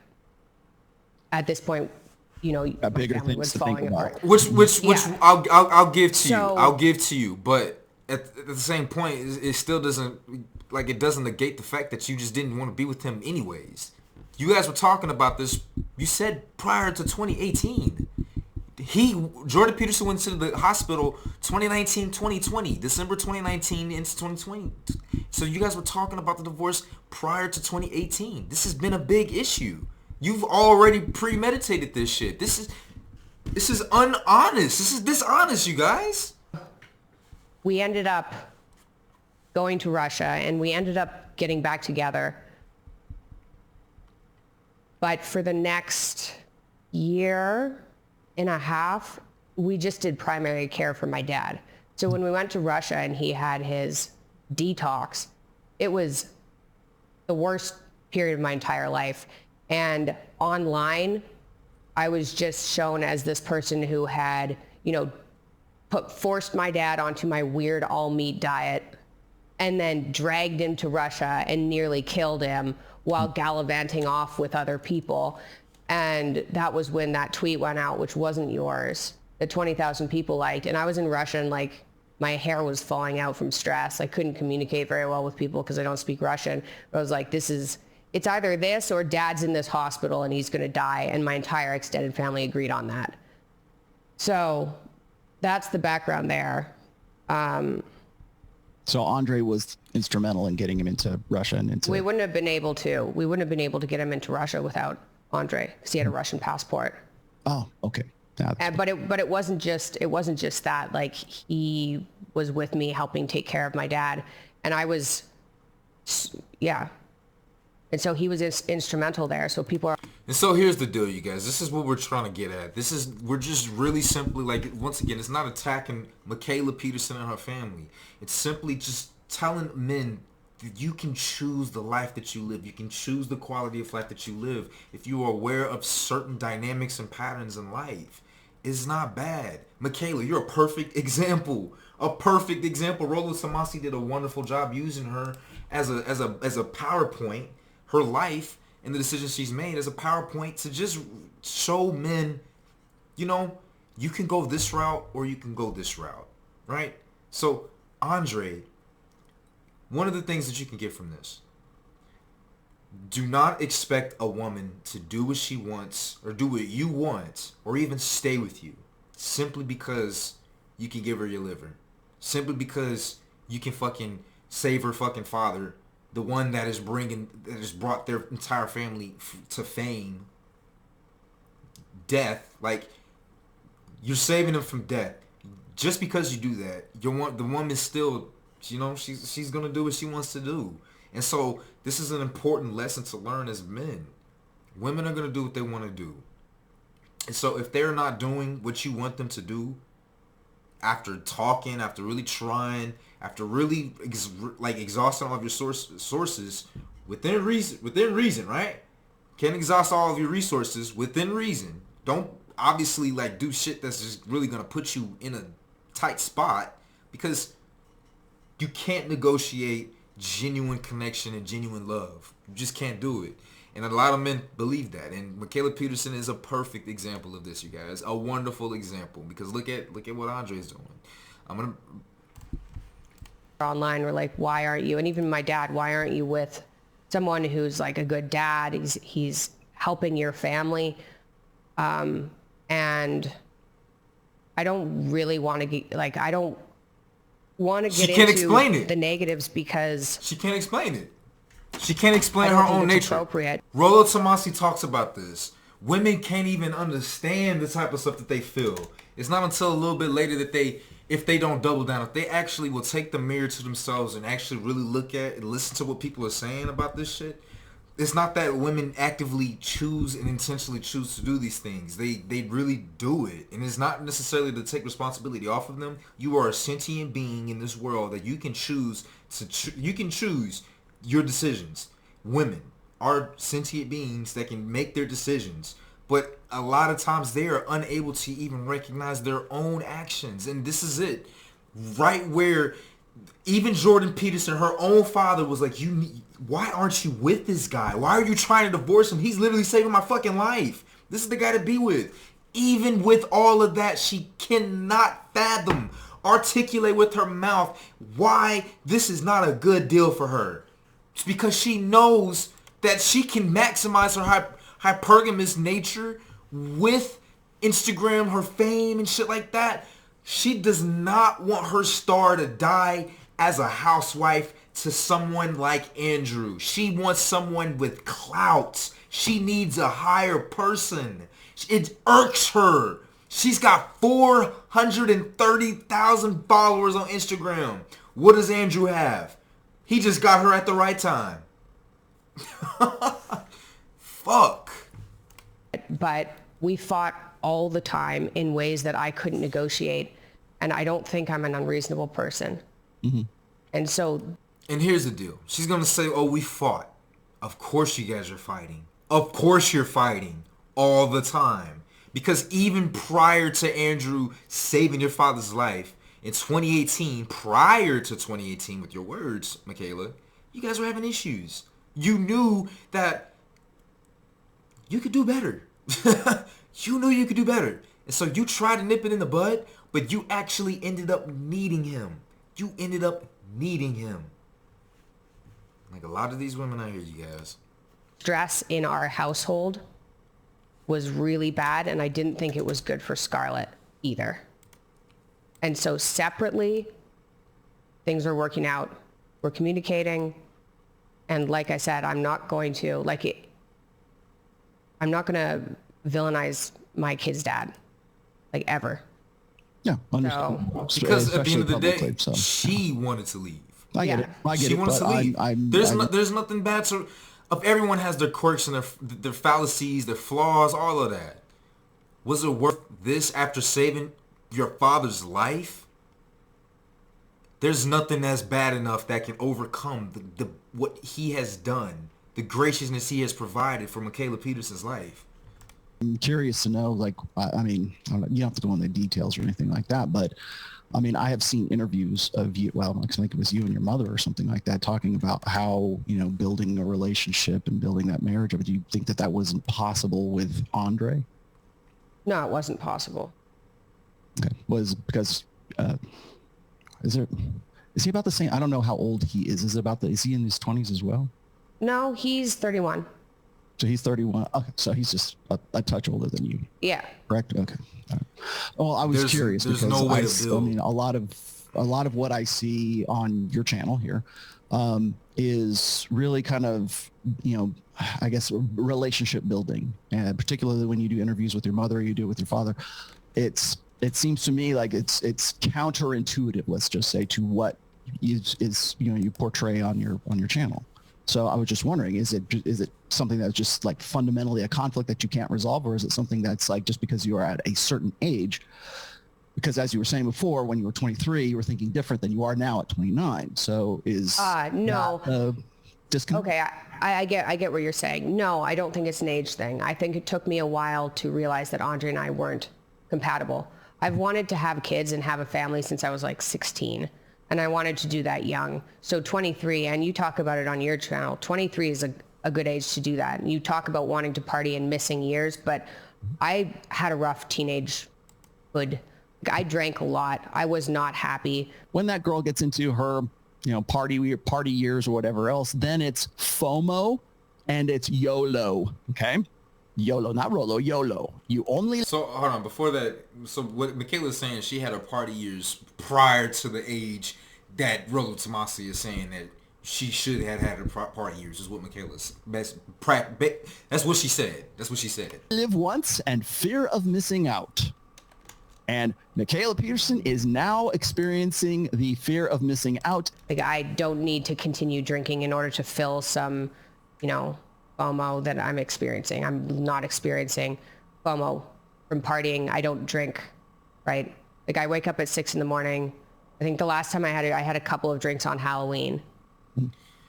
at this point, a bigger thing was falling apart. Which I'll give to you. I'll give to you, but at the same point, it still doesn't negate the fact that you just didn't want to be with him anyways. You guys were talking about this. You said prior to 2018. Jordan Peterson went to the hospital 2019, 2020, December 2019 into 2020. So you guys were talking about the divorce prior to 2018. This has been a big issue. You've already premeditated this shit. This is unhonest. This is dishonest, you guys. We ended up going to Russia, and we ended up getting back together. But for the next year and a half, we just did primary care for my dad. So when we went to Russia and he had his detox, it was the worst period of my entire life. And online, I was just shown as this person who had, forced my dad onto my weird all meat diet and then dragged him to Russia and nearly killed him while gallivanting off with other people. And that was when that tweet went out, which wasn't yours, that 20,000 people liked. And I was in Russia, and my hair was falling out from stress. I couldn't communicate very well with people because I don't speak Russian. But I was like, it's it's either this or dad's in this hospital and he's going to die. And my entire extended family agreed on that. So that's the background there. So Andre was instrumental in getting him into Russia and into... We wouldn't have been able to get him into Russia without Andre, because he had a Russian passport. Oh, okay. But it wasn't just that. Like, he was with me helping take care of my dad, and I was, yeah. And so he was instrumental there. So people are. And so here's the deal, you guys. This is what we're trying to get at. We're just really simply, like, once again, it's not attacking Mikhaila Peterson and her family. It's simply just telling men that you can choose the life that you live. You can choose the quality of life that you live if you are aware of certain dynamics and patterns in life. It's not bad. Mikhaila, you're a perfect example. A perfect example. Rollo Tomassi did a wonderful job using her as a PowerPoint, her life and the decisions she's made as a PowerPoint to just show men, you know, you can go this route or you can go this route, right? So, Andre, one of the things that you can get from this, do not expect a woman to do what she wants or do what you want or even stay with you simply because you can give her your liver. Simply because you can fucking save her fucking father, the one that has brought their entire family to fame, death. Like, you're saving them from death. Just because you do that, the woman still, you know, she's gonna do what she wants to do. And so this is an important lesson to learn as men. Women are gonna do what they want to do. And so if they're not doing what you want them to do, after talking, after really trying, after really exhausting all of your sources within reason, right? Can't exhaust all of your resources within reason. Don't obviously like do shit that's just really gonna put you in a tight spot, because you can't negotiate genuine connection and genuine love. You just can't do it. And a lot of men believe that. And Mikhaila Peterson is a perfect example of this, you guys. A wonderful example. Because look at what Andre's doing. I'm gonna online were like, why aren't you? And even my dad, why aren't you with someone who's like a good dad? He's helping your family. And I don't really want to get, like, I don't want to get into the negatives because she can't explain it. She can't explain her own nature. Appropriate. Rollo Tomassi talks about this. Women can't even understand the type of stuff that they feel. It's not until a little bit later that if they don't double down, if they actually will take the mirror to themselves and actually really look at and listen to what people are saying about this shit. It's not that women actively choose and intentionally choose to do these things. They really do it. And it's not necessarily to take responsibility off of them. You are a sentient being in this world that you can choose you can choose your decisions. Women are sentient beings that can make their decisions. But a lot of times they are unable to even recognize their own actions. And this is it. Right where even Jordan Peterson, her own father, was like, why aren't you with this guy? Why are you trying to divorce him? He's literally saving my fucking life. This is the guy to be with. Even with all of that, she cannot fathom, articulate with her mouth why this is not a good deal for her. It's because she knows that she can maximize her hypergamous nature with Instagram, her fame and shit like that. She does not want her star to die as a housewife to someone like Andrew. She wants someone with clout. She needs a higher person. It irks her. She's got 430,000 followers on Instagram. What does Andrew have? He just got her at the right time. Fuck. But we fought all the time in ways that I couldn't negotiate. And I don't think I'm an unreasonable person. Mm-hmm. And so... And here's the deal. She's going to say, oh, we fought. Of course you guys are fighting. Of course you're fighting all the time. Because even prior to Andrew saving your father's life in 2018, prior to 2018 with your words, Mikhaila, you guys were having issues. You knew that you could do better. You knew you could do better. And so you tried to nip it in the bud, but you actually ended up needing him. You ended up needing him. Like a lot of these women out here, you guys. stress in our household was really bad, and I didn't think it was good for Scarlett either. And so separately, things are working out. We're communicating. And like I said, I'm not going to villainize my kid's dad, like, ever. Yeah, understand. Because at the end of the day, so. she wanted to leave. I get it. She wants to leave. There's nothing bad. So, everyone has their quirks and their fallacies, their flaws, all of that. Was it worth this after saving your father's life? There's nothing that's bad enough that can overcome the what he has done, the graciousness he has provided for Mikhaila Peterson's life. I'm curious to know, like, I mean, I don't know, you don't have to go into the details or anything like that, but I mean, I have seen interviews of you, well, I think it was you and your mother or something like that, talking about how, you know, building a relationship and building that marriage. But do you think that wasn't possible with Andre? No, it wasn't possible. Okay. Was because, is he about the same? I don't know how old he is. Is he in his 20s as well? No, he's 31. So he's 31. Okay, so he's just a touch older than you. Yeah. Correct. Okay. Well, I was curious because no way to build. I mean, a lot of what I see on your channel here is really kind of, you know, I guess relationship building, and particularly when you do interviews with your mother, or you do it with your father. It seems to me like it's counterintuitive, let's just say, to what is you know, you portray on your channel. So I was just wondering, is it something that's just like fundamentally a conflict that you can't resolve, or is it something that's like just because you are at a certain age? Because as you were saying before, when you were 23, you were thinking different than you are now at 29. So is no disconnect? Okay, I get what you're saying. No, I don't think it's an age thing. I think it took me a while to realize that Andre and I weren't compatible. I've wanted to have kids and have a family since I was like 16. And I wanted to do that young. So 23, and you talk about it on your channel, 23 is a good age to do that. And you talk about wanting to party and missing years, but I had a rough teenagehood. I drank a lot. I was not happy. When that girl gets into her, you know, party years or whatever else, then it's FOMO and it's YOLO, okay? YOLO, not Rollo, YOLO. You only... So, hold on, before that, so what Mikhaila's saying, she had her party years prior to the age that Rollo Tomassi is saying that she should have had her party years, is what Mikhaila's that's what she said. That's what she said. Live once and fear of missing out. And Mikhaila Peterson is now experiencing the fear of missing out. Like, I don't need to continue drinking in order to fill some, you know, FOMO that I'm experiencing. I'm not experiencing FOMO from partying. I don't drink, right? Like, I wake up at 6 a.m. I think the last time I had a couple of drinks on Halloween.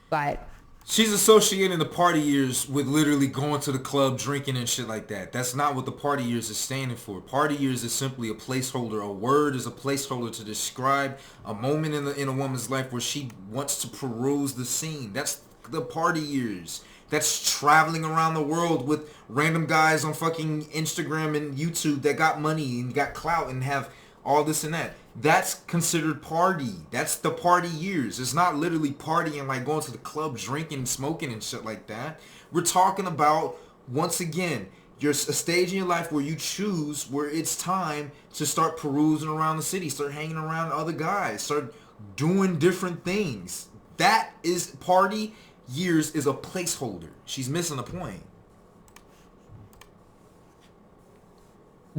But she's associating the party years with literally going to the club, drinking and shit like that. That's not what the party years is standing for. Party years is simply a placeholder. A word is a placeholder to describe a moment in a woman's life where she wants to peruse the scene. That's the party years. That's traveling around the world with random guys on fucking Instagram and YouTube that got money and got clout and have all this and that. That's considered party. That's the party years. It's not literally partying like going to the club, drinking, smoking and shit like that. We're talking about, once again, you're a stage in your life where you choose where it's time to start perusing around the city, start hanging around other guys, start doing different things. That is party. Years is a placeholder. She's missing the point.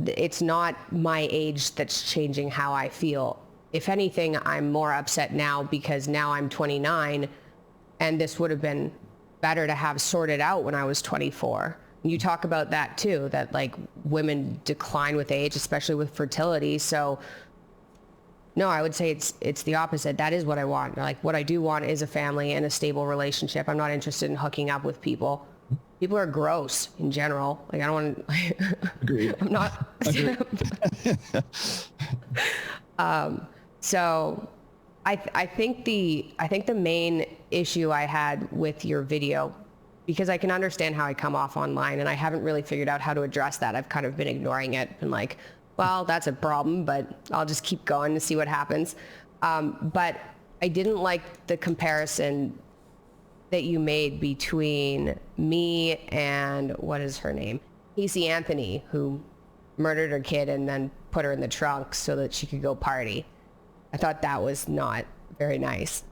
It's not my age that's changing how I feel. If anything, I'm more upset now because now I'm 29, and this would have been better to have sorted out when I was 24. You talk about that too, that like women decline with age, especially with fertility. So no, I would say it's the opposite. That is what I want. Like, what I do want is a family and a stable relationship. I'm not interested in hooking up with people. People are gross in general. Like, I don't want to... Agreed. I'm not... So I think the main issue I had with your video, because I can understand how I come off online, and I haven't really figured out how to address that. I've kind of been ignoring it and like, well, that's a problem, but I'll just keep going to see what happens. But I didn't like the comparison that you made between me and, what is her name? Casey Anthony, who murdered her kid and then put her in the trunk so that she could go party. I thought that was not very nice.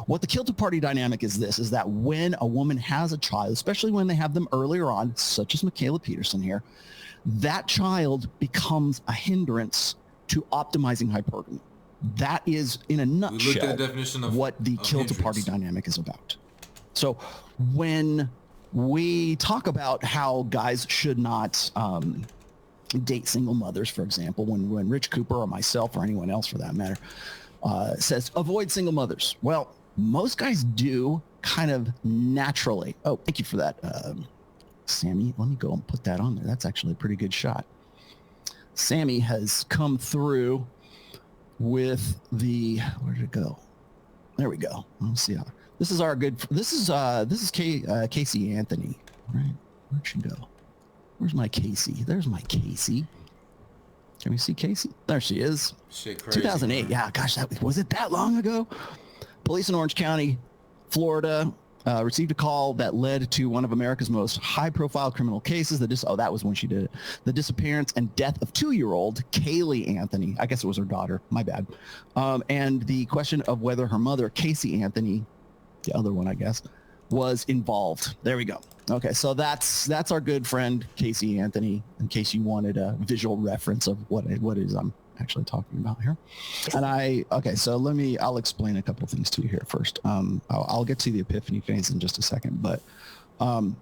What the kill to party dynamic is this, is that when a woman has a child, especially when they have them earlier on, such as Mikhaila Peterson here, that child becomes a hindrance to optimizing hypergamy. That is, in a nutshell, at the definition of what the kill to party dynamic is about. So when we talk about how guys should not date single mothers, for example, when Rich Cooper or myself or anyone else for that matter says avoid single mothers. Well, most guys do kind of naturally. Oh, thank you for that, Sammy. Let me go and put that on there. That's actually a pretty good shot. Sammy has come through with the, where did it go? There we go. Let's see how. This is our good. This is Casey Anthony, right? Where'd she go? Where's my Casey? There's my Casey. Can we see Casey? There she is. Shit, crazy. 2008. Yeah, gosh, was it that long ago? Police in Orange County, Florida, received a call that led to one of America's most high-profile criminal cases. That was when she did it. The disappearance and death of 2-year-old Kaylee Anthony. I guess it was her daughter. My bad. And the question of whether her mother, Casey Anthony, the other one, I guess, was involved. There we go. Okay, so that's our good friend Casey Anthony, in case you wanted a visual reference of what it is I'm actually talking about here. And so I'll explain a couple of things to you here first. I'll get to the Epiphany Phase in just a second, but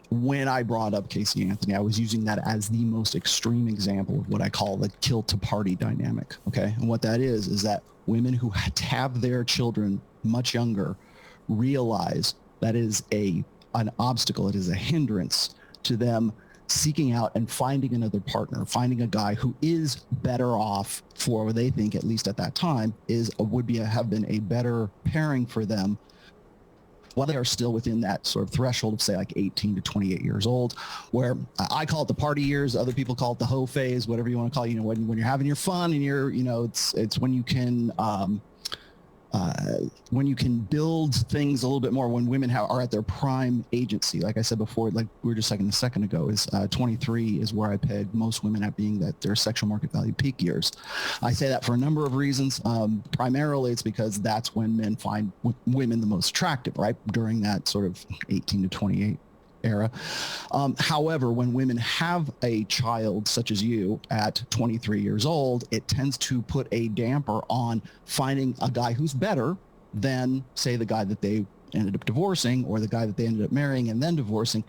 when I brought up Casey Anthony, I was using that as the most extreme example of what I call the kill to party dynamic. Okay, and what that is that women who have their children much younger realize that is an obstacle, it is a hindrance to them seeking out and finding another partner, finding a guy who is better off for what they think, at least at that time, have been a better pairing for them while they are still within that sort of threshold of, say, like 18 to 28 years old, where I call it the party years, other people call it the hoe phase, whatever you want to call it, when you're having your fun and you're, it's when you can build things a little bit more, when women are at their prime agency. Like I said before, like we were just a second ago, is 23 is where I peg most women at being that their sexual market value peak years. I say that for a number of reasons. Primarily, it's because that's when men find women the most attractive, right? During that sort of 18 to 28 era. However, when women have a child such as you at 23 years old, it tends to put a damper on finding a guy who's better than, say, the guy that they ended up divorcing or the guy that they ended up marrying and then divorcing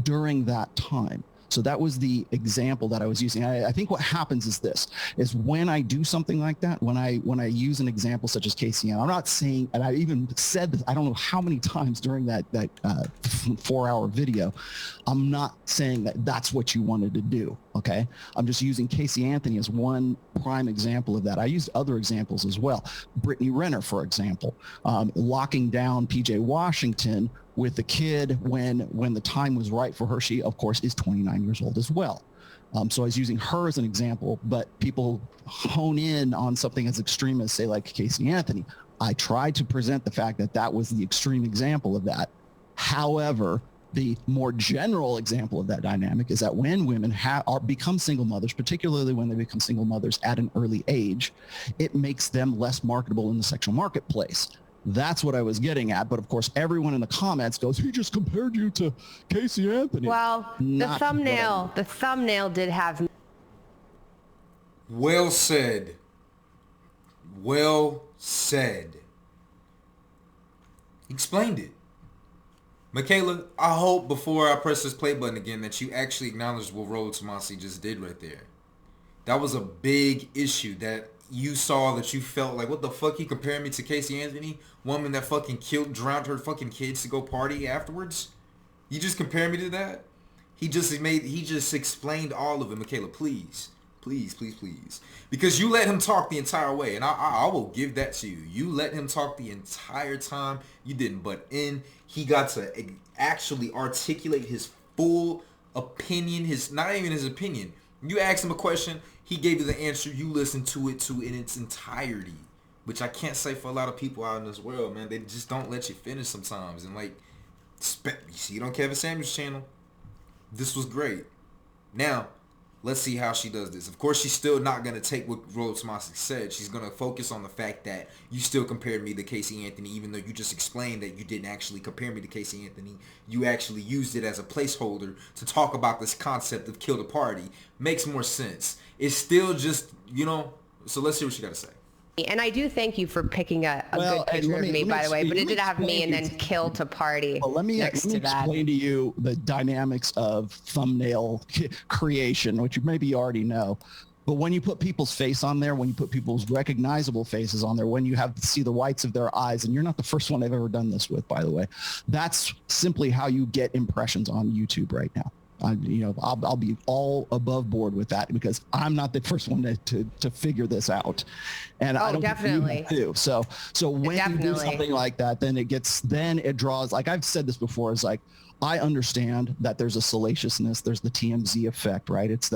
during that time. So that was the example that I was using. I think what happens is when I do something like that, when I use an example such as Casey, I'm not saying, and I even said this, I don't know how many times during that 4-hour video, I'm not saying that that's what you wanted to do. Okay. I'm just using Casey Anthony as one prime example of that. I used other examples as well. Brittany Renner, for example, locking down PJ Washington with the kid when the time was right for her. She, of course, is 29 years old as well. So I was using her as an example, but people hone in on something as extreme as, say, like Casey Anthony. I tried to present the fact that was the extreme example of that. However, the more general example of that dynamic is that when women become single mothers, particularly when they become single mothers at an early age, it makes them less marketable in the sexual marketplace. That's what I was getting at. But of course, everyone in the comments goes, he just compared you to Casey Anthony. Well, the thumbnail did have. Well said. Well said. Explained it. Mikhaila, I hope before I press this play button again that you actually acknowledge what Rollo Tomassi just did right there. That was a big issue that you saw, that you felt like, what the fuck, he comparing me to Casey Anthony? Woman that fucking drowned her fucking kids to go party afterwards? You just compare me to that? He just explained all of it. Mikhaila, please. Please, please, please. Because you let him talk the entire way, and I will give that to you. You let him talk the entire time. You didn't butt in. He got to actually articulate his full opinion, not even his opinion. You asked him a question, he gave you the answer. You listened to it in its entirety, which I can't say for a lot of people out in this world, man. They just don't let you finish sometimes. And like, You see it on Kevin Samuels' channel. This was great. Now, let's see how she does this. Of course, she's still not going to take what Rollo Tomassi said. She's going to focus on the fact that you still compared me to Casey Anthony, even though you just explained that you didn't actually compare me to Casey Anthony. You actually used it as a placeholder to talk about this concept of kill the party. Makes more sense. It's still just, so let's see what she got to say. And I do thank you for picking a good picture of me, by the way, but it did have me and then kill to party well, let me explain to you the dynamics of thumbnail creation, which you maybe already know. But when you put people's face on there, when you put people's recognizable faces on there, when you have to see the whites of their eyes, and you're not the first one I've ever done this with, by the way, that's simply how you get impressions on YouTube right now. I'll be all above board with that because I'm not the first one to figure this out, and I don't definitely do. So when you do something like that, then it draws. Like I've said this before, is like I understand that there's a salaciousness, there's the TMZ effect, right? It's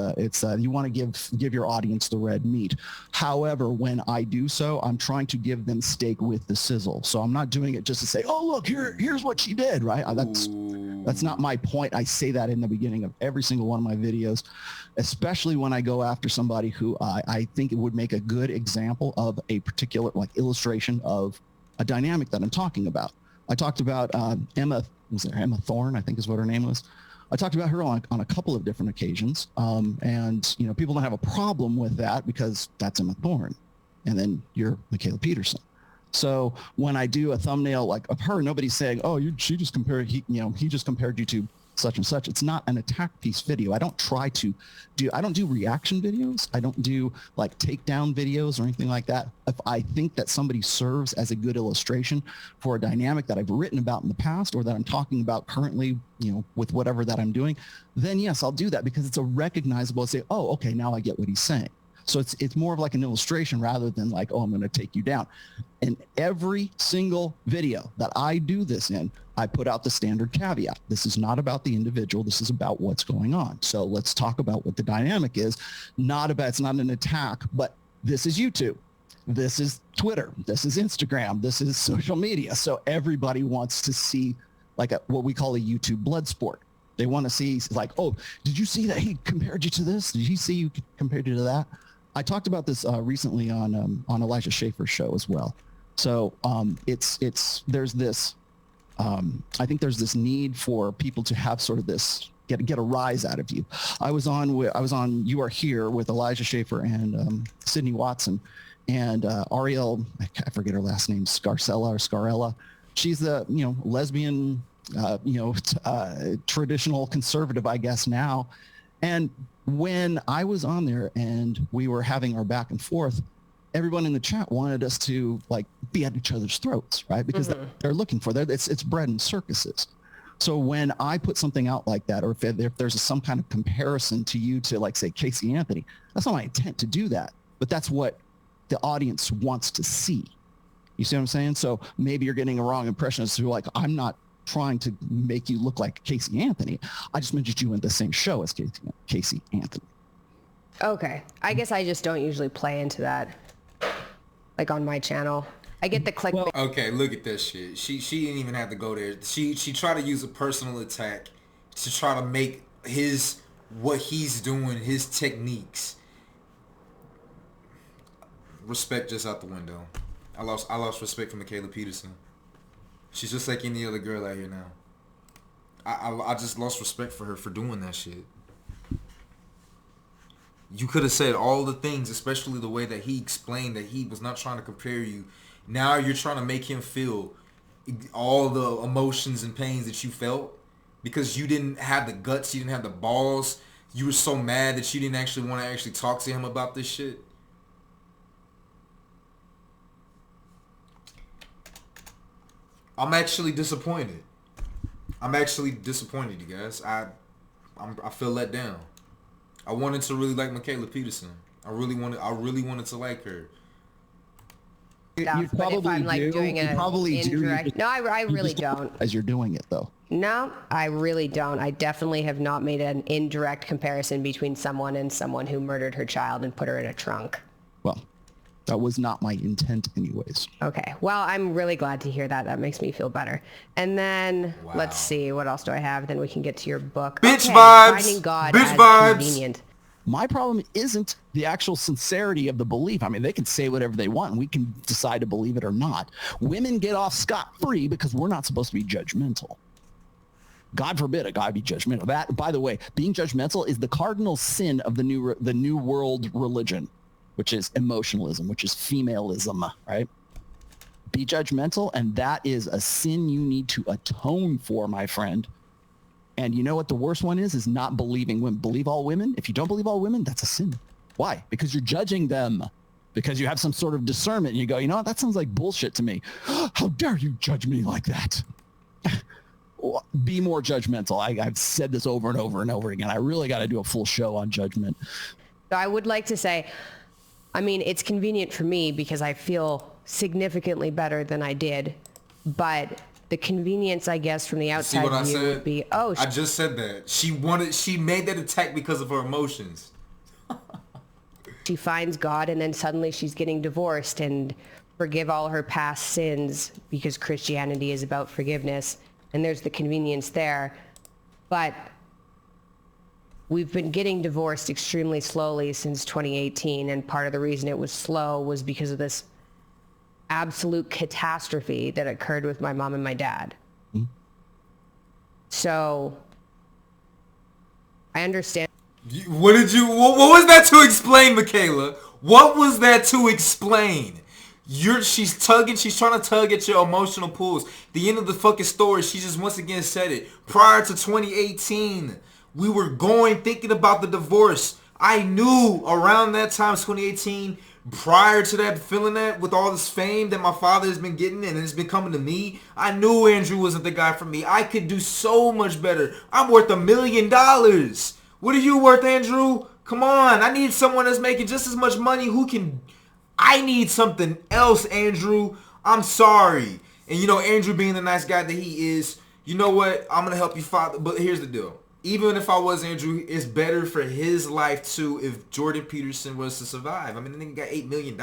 you want to give your audience the red meat. However, when I do so, I'm trying to give them steak with the sizzle. So I'm not doing it just to say, oh look, here's what she did, right? That's not my point. I say that in the beginning of every single one of my videos, especially when I go after somebody who I think it would make a good example of a particular illustration of a dynamic that I'm talking about. I talked about Emma Thorne, I think is what her name was. I talked about her on a couple of different occasions. And people don't have a problem with that because that's Emma Thorne. And then you're Mikhaila Peterson. So when I do a thumbnail like of her, nobody's saying, oh, he just compared you to such and such. It's not an attack piece video. I don't do reaction videos. I don't do takedown videos or anything like that. If I think that somebody serves as a good illustration for a dynamic that I've written about in the past or that I'm talking about currently, with whatever that I'm doing, then yes, I'll do that because it's a recognizable, say, oh, okay, now I get what he's saying. So it's more of like an illustration rather than like, oh, I'm going to take you down. In every single video that I do this in, I put out the standard caveat. This is not about the individual. This is about what's going on. So let's talk about what the dynamic is. It's not an attack, but this is YouTube. This is Twitter. This is Instagram. This is social media. So everybody wants to see what we call a YouTube blood sport. They want to see oh, did you see that he compared you to this? Did he see you compared you to that? I talked about this recently on Elijah Schaefer's show as well. So there's this, I think there's this need for people to have sort of this get a rise out of you. I was on You Are Here with Elijah Schaefer and Sydney Watson and Ariel, I forget her last name, Scarella. She's the lesbian, traditional conservative, I guess now, and when I was on there and we were having our back and forth, everyone in the chat wanted us to be at each other's throats, right? Because they're looking for that. It's bred in circuses. So when I put something out like that, or if there's some kind of comparison to you to say Casey Anthony, that's not my intent to do that, but that's what the audience wants to see. You see what I'm saying? So maybe you're getting a wrong impression as to I'm not trying to make you look like Casey Anthony. I just mentioned you in the same show as Casey Anthony. Okay. I guess I just don't usually play into that, on my channel. I get the clickbait. Well, okay, look at that shit. She didn't even have to go there. She tried to use a personal attack to try to make what he's doing, his techniques. Respect just out the window. I lost respect for Mikhaila Peterson. She's just like any other girl out here now. I just lost respect for her for doing that shit. You could have said all the things, especially the way that he explained that he was not trying to compare you. Now you're trying to make him feel all the emotions and pains that you felt because you didn't have the guts, you didn't have the balls. You were so mad that you didn't actually want to actually talk to him about this shit. I'm actually disappointed. You guys. I feel let down. I wanted to really like Mikhaila Peterson. I really wanted to like her. You probably do. Doing you probably do. No, I really don't. As you're doing it, though. No, I really don't. I definitely have not made an indirect comparison between someone and someone who murdered her child and put her in a trunk. Well, That was not my intent anyways. Okay. Well, I'm really glad to hear that. That makes me feel better. And then let's see, what else do I have? Then we can get to your book. Bitch vibes. Finding God Bitch as vibes. convenient. My problem isn't the actual sincerity of the belief. I mean, they can say whatever they want and we can decide to believe it or not. Women get off scot-free because we're not supposed to be judgmental. God forbid a guy be judgmental. That, by the way, being judgmental is the cardinal sin of the new world religion, which is emotionalism, which is femalism, right? Be judgmental, and that is a sin you need to atone for, my friend. And you know what the worst one is not believing women. Believe all women? If you don't believe all women, that's a sin. Why? Because you're judging them. Because you have some sort of discernment, and you go, you know what? That sounds like bullshit to me. How dare you judge me like that? Be more judgmental. I've said this over and over and over again. I really got to do a full show on judgment. So I would like to say, I mean, it's convenient for me because I feel significantly better than I did, but the convenience, I guess, from the outside view would be, I just said that. She made that attack because of her emotions. She finds God and then suddenly she's getting divorced and forgive all her past sins because Christianity is about forgiveness, and there's the convenience there. But we've been getting divorced extremely slowly since 2018, and part of the reason it was slow was because of this absolute catastrophe that occurred with my mom and my dad. Mm-hmm. So I understand. What was that to explain, Mikhaila? What was that to explain? She's trying to tug at your emotional pulls. The end of the fucking story, she just once again said it. Prior to 2018, we were thinking about the divorce. I knew around that time, 2018, prior to that, feeling that with all this fame that my father has been getting and it's been coming to me, I knew Andrew wasn't the guy for me. I could do so much better. I'm worth $1 million. What are you worth, Andrew? Come on. I need someone that's making just as much money I need something else, Andrew. I'm sorry. And Andrew being the nice guy that he is, you know what? I'm going to help you, father. But here's the deal. Even if I was Andrew, it's better for his life too if Jordan Peterson was to survive. I mean, the nigga got $8 million.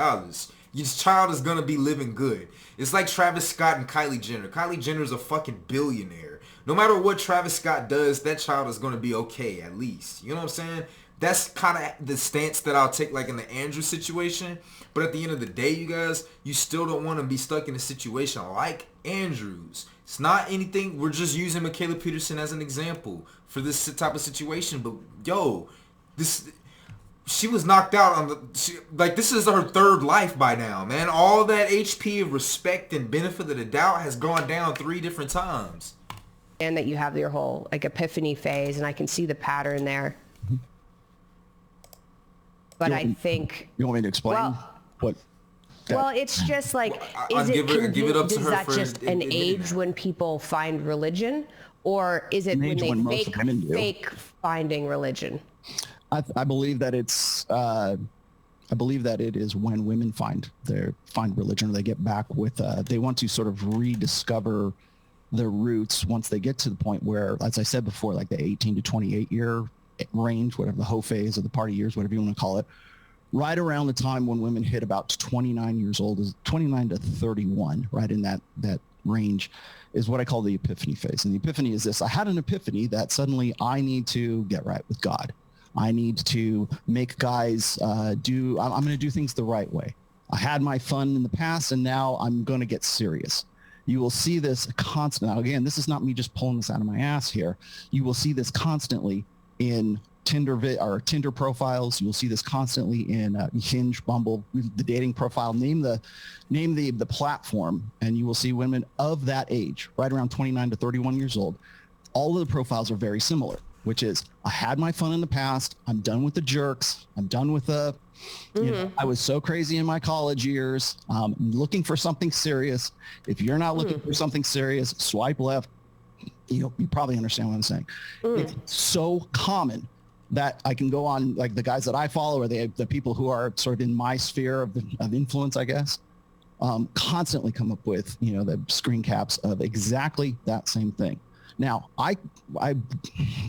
His child is going to be living good. It's like Travis Scott and Kylie Jenner. Kylie Jenner is a fucking billionaire. No matter what Travis Scott does, that child is going to be okay at least. You know what I'm saying? That's kind of the stance that I'll take like in the Andrew situation. But at the end of the day, you guys, you still don't want to be stuck in a situation like Andrew's. It's not anything. We're just using Mikhaila Peterson as an example for this type of situation. But she was knocked out on this is her third life by now, man. All that HP of respect and benefit of the doubt has gone down 3 different times. And that you have your whole Epiphany Phase, and I can see the pattern there. But I think you want me to explain what? Well, it's just like, is that just an age when people find religion, or is it when they fake finding religion? I believe that it's. I believe that it is when women find religion, or they get back with. They want to sort of rediscover their roots once they get to the point where, as I said before, like the 18 to 28 year range, whatever the hoe phase or the party years, whatever you want to call it. Right around the time when women hit about 29 years old, is 29 to 31, right in that range, is what I call the epiphany phase. And the epiphany is this: I had an epiphany that suddenly I need to get right with God. I need to make guys I'm going to do things the right way. I had my fun in the past, and now I'm going to get serious. You will see this constant. Now, again, this is not me just pulling this out of my ass here. You will see this constantly in Tinder profiles. You'll see this constantly in Hinge, Bumble, the dating profile. Name the platform, and you will see women of that age, right around 29 to 31 years old. All of the profiles are very similar, which is, I had my fun in the past. I'm done with the jerks. I'm done with the, I was so crazy in my college years. I'm looking for something serious. If you're not looking for something serious, swipe left. You probably understand what I'm saying. It's so common that I can go on, like the guys that I follow, or the people who are sort of in my sphere of influence, I guess, constantly come up with, the screen caps of exactly that same thing. Now, I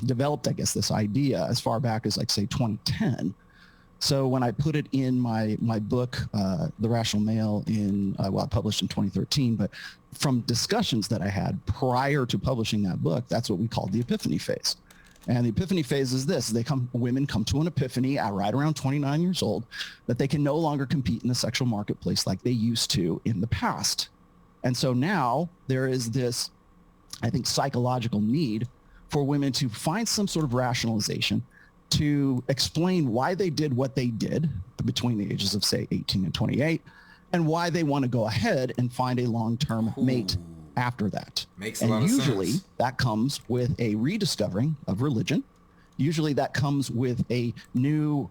developed, I guess, this idea as far back as, like, say, 2010, So when I put it in my book, The Rational Male, I published in 2013, but from discussions that I had prior to publishing that book, that's what we called the Epiphany Phase. And the Epiphany Phase is this: women come to an epiphany at right around 29 years old that they can no longer compete in the sexual marketplace like they used to in the past. And so now there is this, I think, psychological need for women to find some sort of rationalization to explain why they did what they did between the ages of, say, 18 and 28, and why they want to go ahead and find a long-term mate after that. Makes a lot of sense. And usually that comes with a rediscovering of religion. Usually that comes with a new,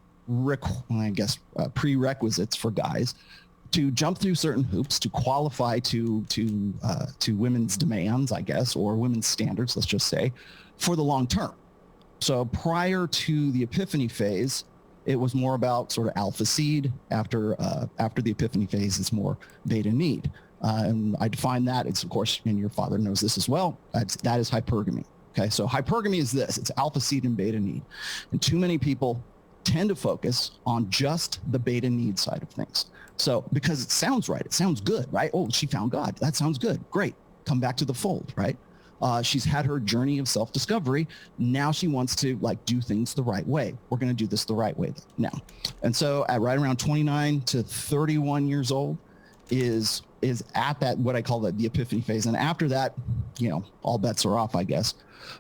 prerequisites for guys to jump through certain hoops to qualify to women's demands, I guess, or women's standards, let's just say, for the long term. So prior to the Epiphany Phase, it was more about sort of alpha seed. After the Epiphany Phase, it's more beta need. And I define that, it's, of course, and your father knows this as well, that is hypergamy. Okay, so hypergamy is this: it's alpha seed and beta need. And too many people tend to focus on just the beta need side of things. So because it sounds right, it sounds good, right? Oh, she found God. That sounds good. Great. Come back to the fold, right? She's had her journey of self-discovery. Now she wants to do things the right way. We're going to do this the right way now. And so at right around 29 to 31 years old is at that, what I call the Epiphany Phase. And after that, all bets are off, I guess.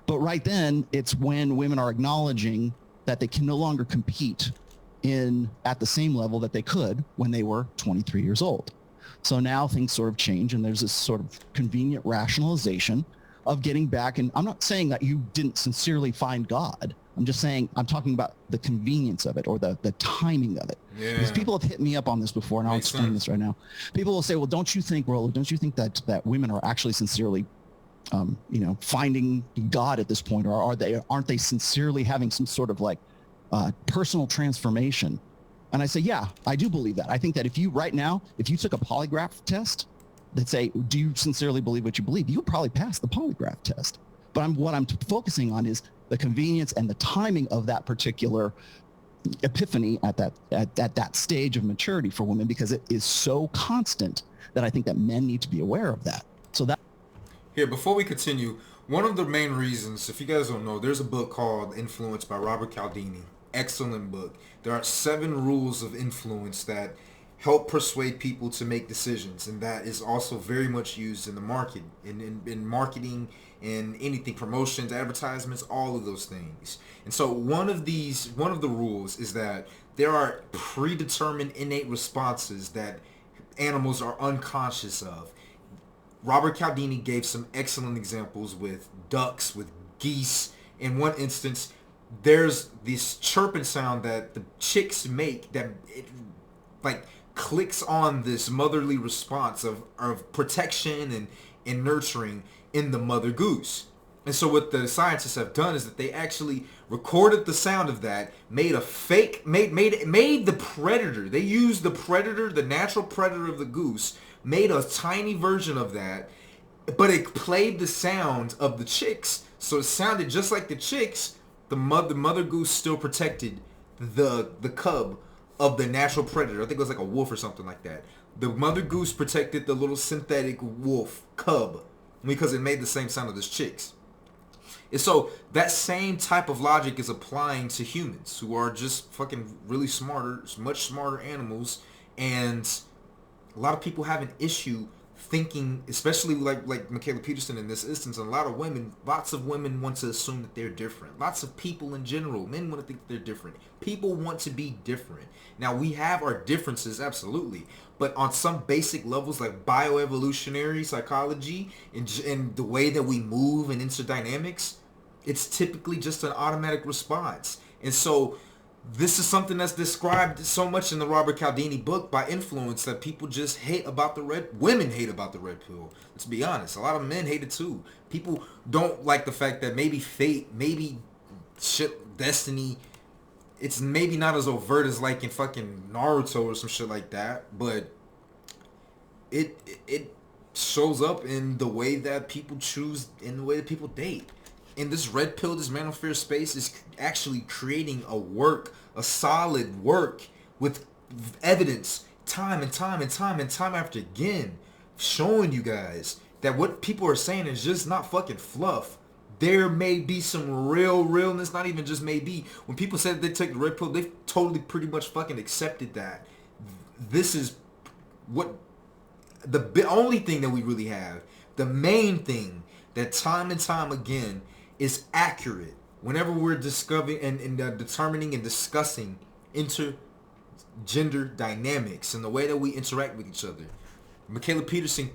But right then, it's when women are acknowledging that they can no longer compete at the same level that they could when they were 23 years old. So now things sort of change, and there's this sort of convenient rationalization of getting back. And I'm not saying that you didn't sincerely find God. I'm just saying, I'm talking about the convenience of it, or the timing of it. Yeah. Because people have hit me up on this before, and I'll explain this right now. People will say, well, don't you think, Rollo, that women are actually sincerely finding God at this point, or aren't they sincerely having some sort of personal transformation? And I say, yeah, I do believe that. I think that if you took a polygraph test that say, do you sincerely believe what you believe, you would probably pass the polygraph test. But what I'm focusing on is the convenience and the timing of that particular epiphany at that stage of maturity for women, because it is so constant that I think that men need to be aware of that. So that. Here, before we continue, one of the main reasons, if you guys don't know, there's a book called Influence by Robert Cialdini. Excellent book. There are 7 rules of influence that help persuade people to make decisions, and that is also very much used in the market, in marketing, in anything, promotions, advertisements, all of those things. And so one of the rules is that there are predetermined innate responses that animals are unconscious of. Robert Cialdini gave some excellent examples with ducks, with geese. In one instance, there's this chirping sound that the chicks make that it clicks on this motherly response of protection and nurturing in the mother goose. And so what the scientists have done is that they actually recorded the sound of that, made the predator. They used the predator, the natural predator of the goose, made a tiny version of that, but it played the sound of the chicks. So it sounded just like the chicks. The mother goose still protected the cub of the natural predator. I think it was like a wolf or something like that. The mother goose protected the little synthetic wolf cub because it made the same sound of the chicks. And so that same type of logic is applying to humans who are just fucking really much smarter animals. And a lot of people have an issue thinking, especially like Mikhaila Peterson in this instance, and lots of women want to assume that they're different. Lots of people in general, men want to think they're different. People want to be different. Now, we have our differences, absolutely, but on some basic levels like bioevolutionary psychology and the way that we move and interdynamics, it's typically just an automatic response. And so this is something that's described so much in the Robert Cialdini book by Influence that people just women hate about the red pill. Let's be honest. A lot of men hate it too. People don't like the fact that maybe fate, maybe shit, destiny, it's maybe not as overt as like in fucking Naruto or some shit like that, but it shows up in the way that people choose, in the way that people date. in this red pill, this manosphere space is actually creating a solid work with evidence, time after again, showing you guys that what people are saying is just not fucking fluff. There may be some realness, not even just maybe. When people said they took the red pill, they totally pretty much fucking accepted that. This is what the only thing that we really have, the main thing that time and time again is accurate whenever we're discovering and determining and discussing intergender dynamics and the way that we interact with each other. Mikhaila Peterson,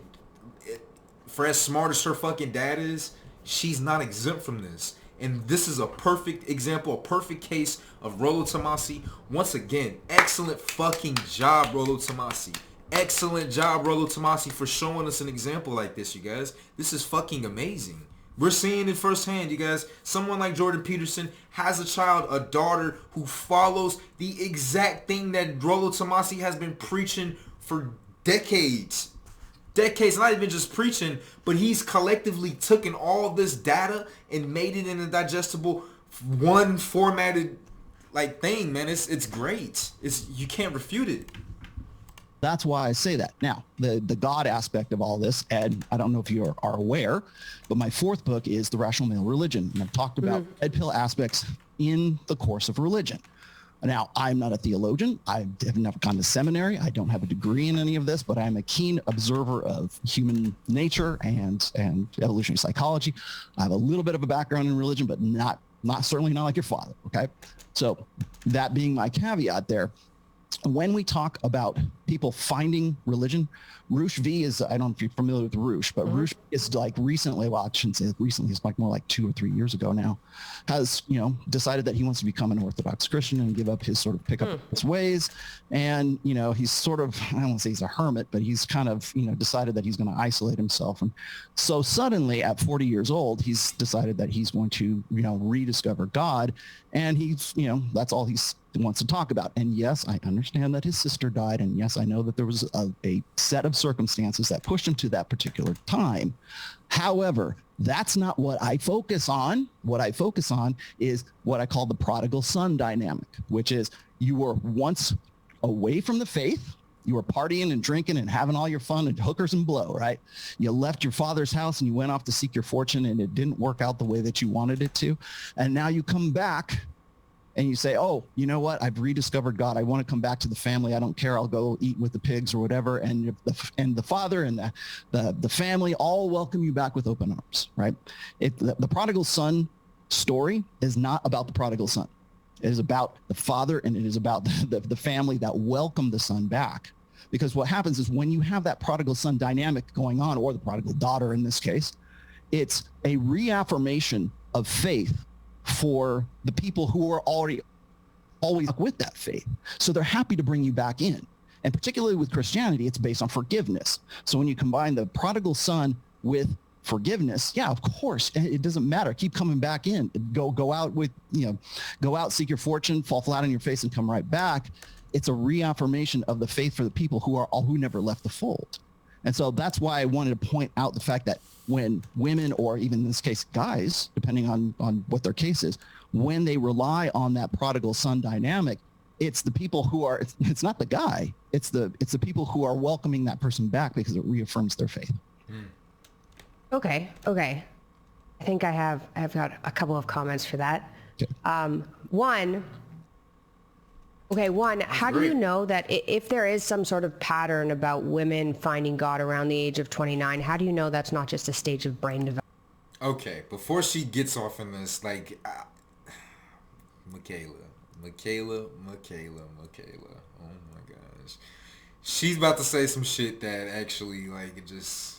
for as smart as her fucking dad is, she's not exempt from this. And this is a perfect example, a perfect case of Rollo Tomassi. Once again, excellent fucking job, Rollo Tomassi. Excellent job, Rollo Tomassi, for showing us an example like this, you guys. This is fucking amazing. We're seeing it firsthand, you guys. Someone like Jordan Peterson has a child, a daughter, who follows the exact thing that Rollo Tomassi has been preaching for decades. Not even just preaching, but he's collectively taken all this data and made it in a digestible, one formatted like thing, man. It's great. You can't refute it. That's why I say that. Now, the God aspect of all this, and I don't know if you are aware, but my fourth book is The Rational Male Religion, and I've talked about red pill aspects in the course of religion. Now, I'm not a theologian. I have never gone to seminary. I don't have a degree in any of this, but I'm a keen observer of human nature and evolutionary psychology. I have a little bit of a background in religion, but not certainly not like your father, okay? So that being my caveat there, when we talk about people finding religion, Roosh V is, I don't know if you're familiar with Roosh, but Roosh is like recently, well, I shouldn't say recently, it's like more like 2 or 3 years ago now, has, decided that he wants to become an Orthodox Christian and give up his sort of pick up his ways. And, he's sort of, I don't want to say he's a hermit, but he's kind of, decided that he's going to isolate himself. And so suddenly at 40 years old, he's decided that he's going to, rediscover God. And he's, that's all he wants to talk about. And yes, I understand that his sister died. And yes, I know that there was a set of circumstances that pushed him to that particular time. However, that's not what I focus on. What I focus on is what I call the prodigal son dynamic, which is you were once away from the faith. You were partying and drinking and having all your fun and hookers and blow, right? You left your father's house and you went off to seek your fortune and it didn't work out the way that you wanted it to. And now you come back and you say, oh, you know what? I've rediscovered God. I want to come back to the family. I don't care. I'll go eat with the pigs or whatever. And the father and the family all welcome you back with open arms, right? The prodigal son story is not about the prodigal son. It is about the father and it is about the family that welcomed the son back. Because what happens is when you have that prodigal son dynamic going on, or the prodigal daughter in this case, it's a reaffirmation of faith for the people who are always with that faith. So they're happy to bring you back in. And particularly with Christianity, it's based on forgiveness. So when you combine the prodigal son with forgiveness, yeah, of course, it doesn't matter. Keep coming back in. Go out with, go out, seek your fortune, fall flat on your face and come right back. It's a reaffirmation of the faith for the people who never left the fold. And so that's why I wanted to point out the fact that when women, or even in this case, guys, depending on what their case is, when they rely on that prodigal son dynamic, it's the people who are, it's not the guy, it's the people who are welcoming that person back because it reaffirms their faith. Okay. I think I've got a couple of comments for that. Okay. One, how do you know that if there is some sort of pattern about women finding God around the age of 29, how do you know that's not just a stage of brain development? Okay, before she gets off in this, like, Mikhaila. Oh my gosh. She's about to say some shit that actually, like, it just,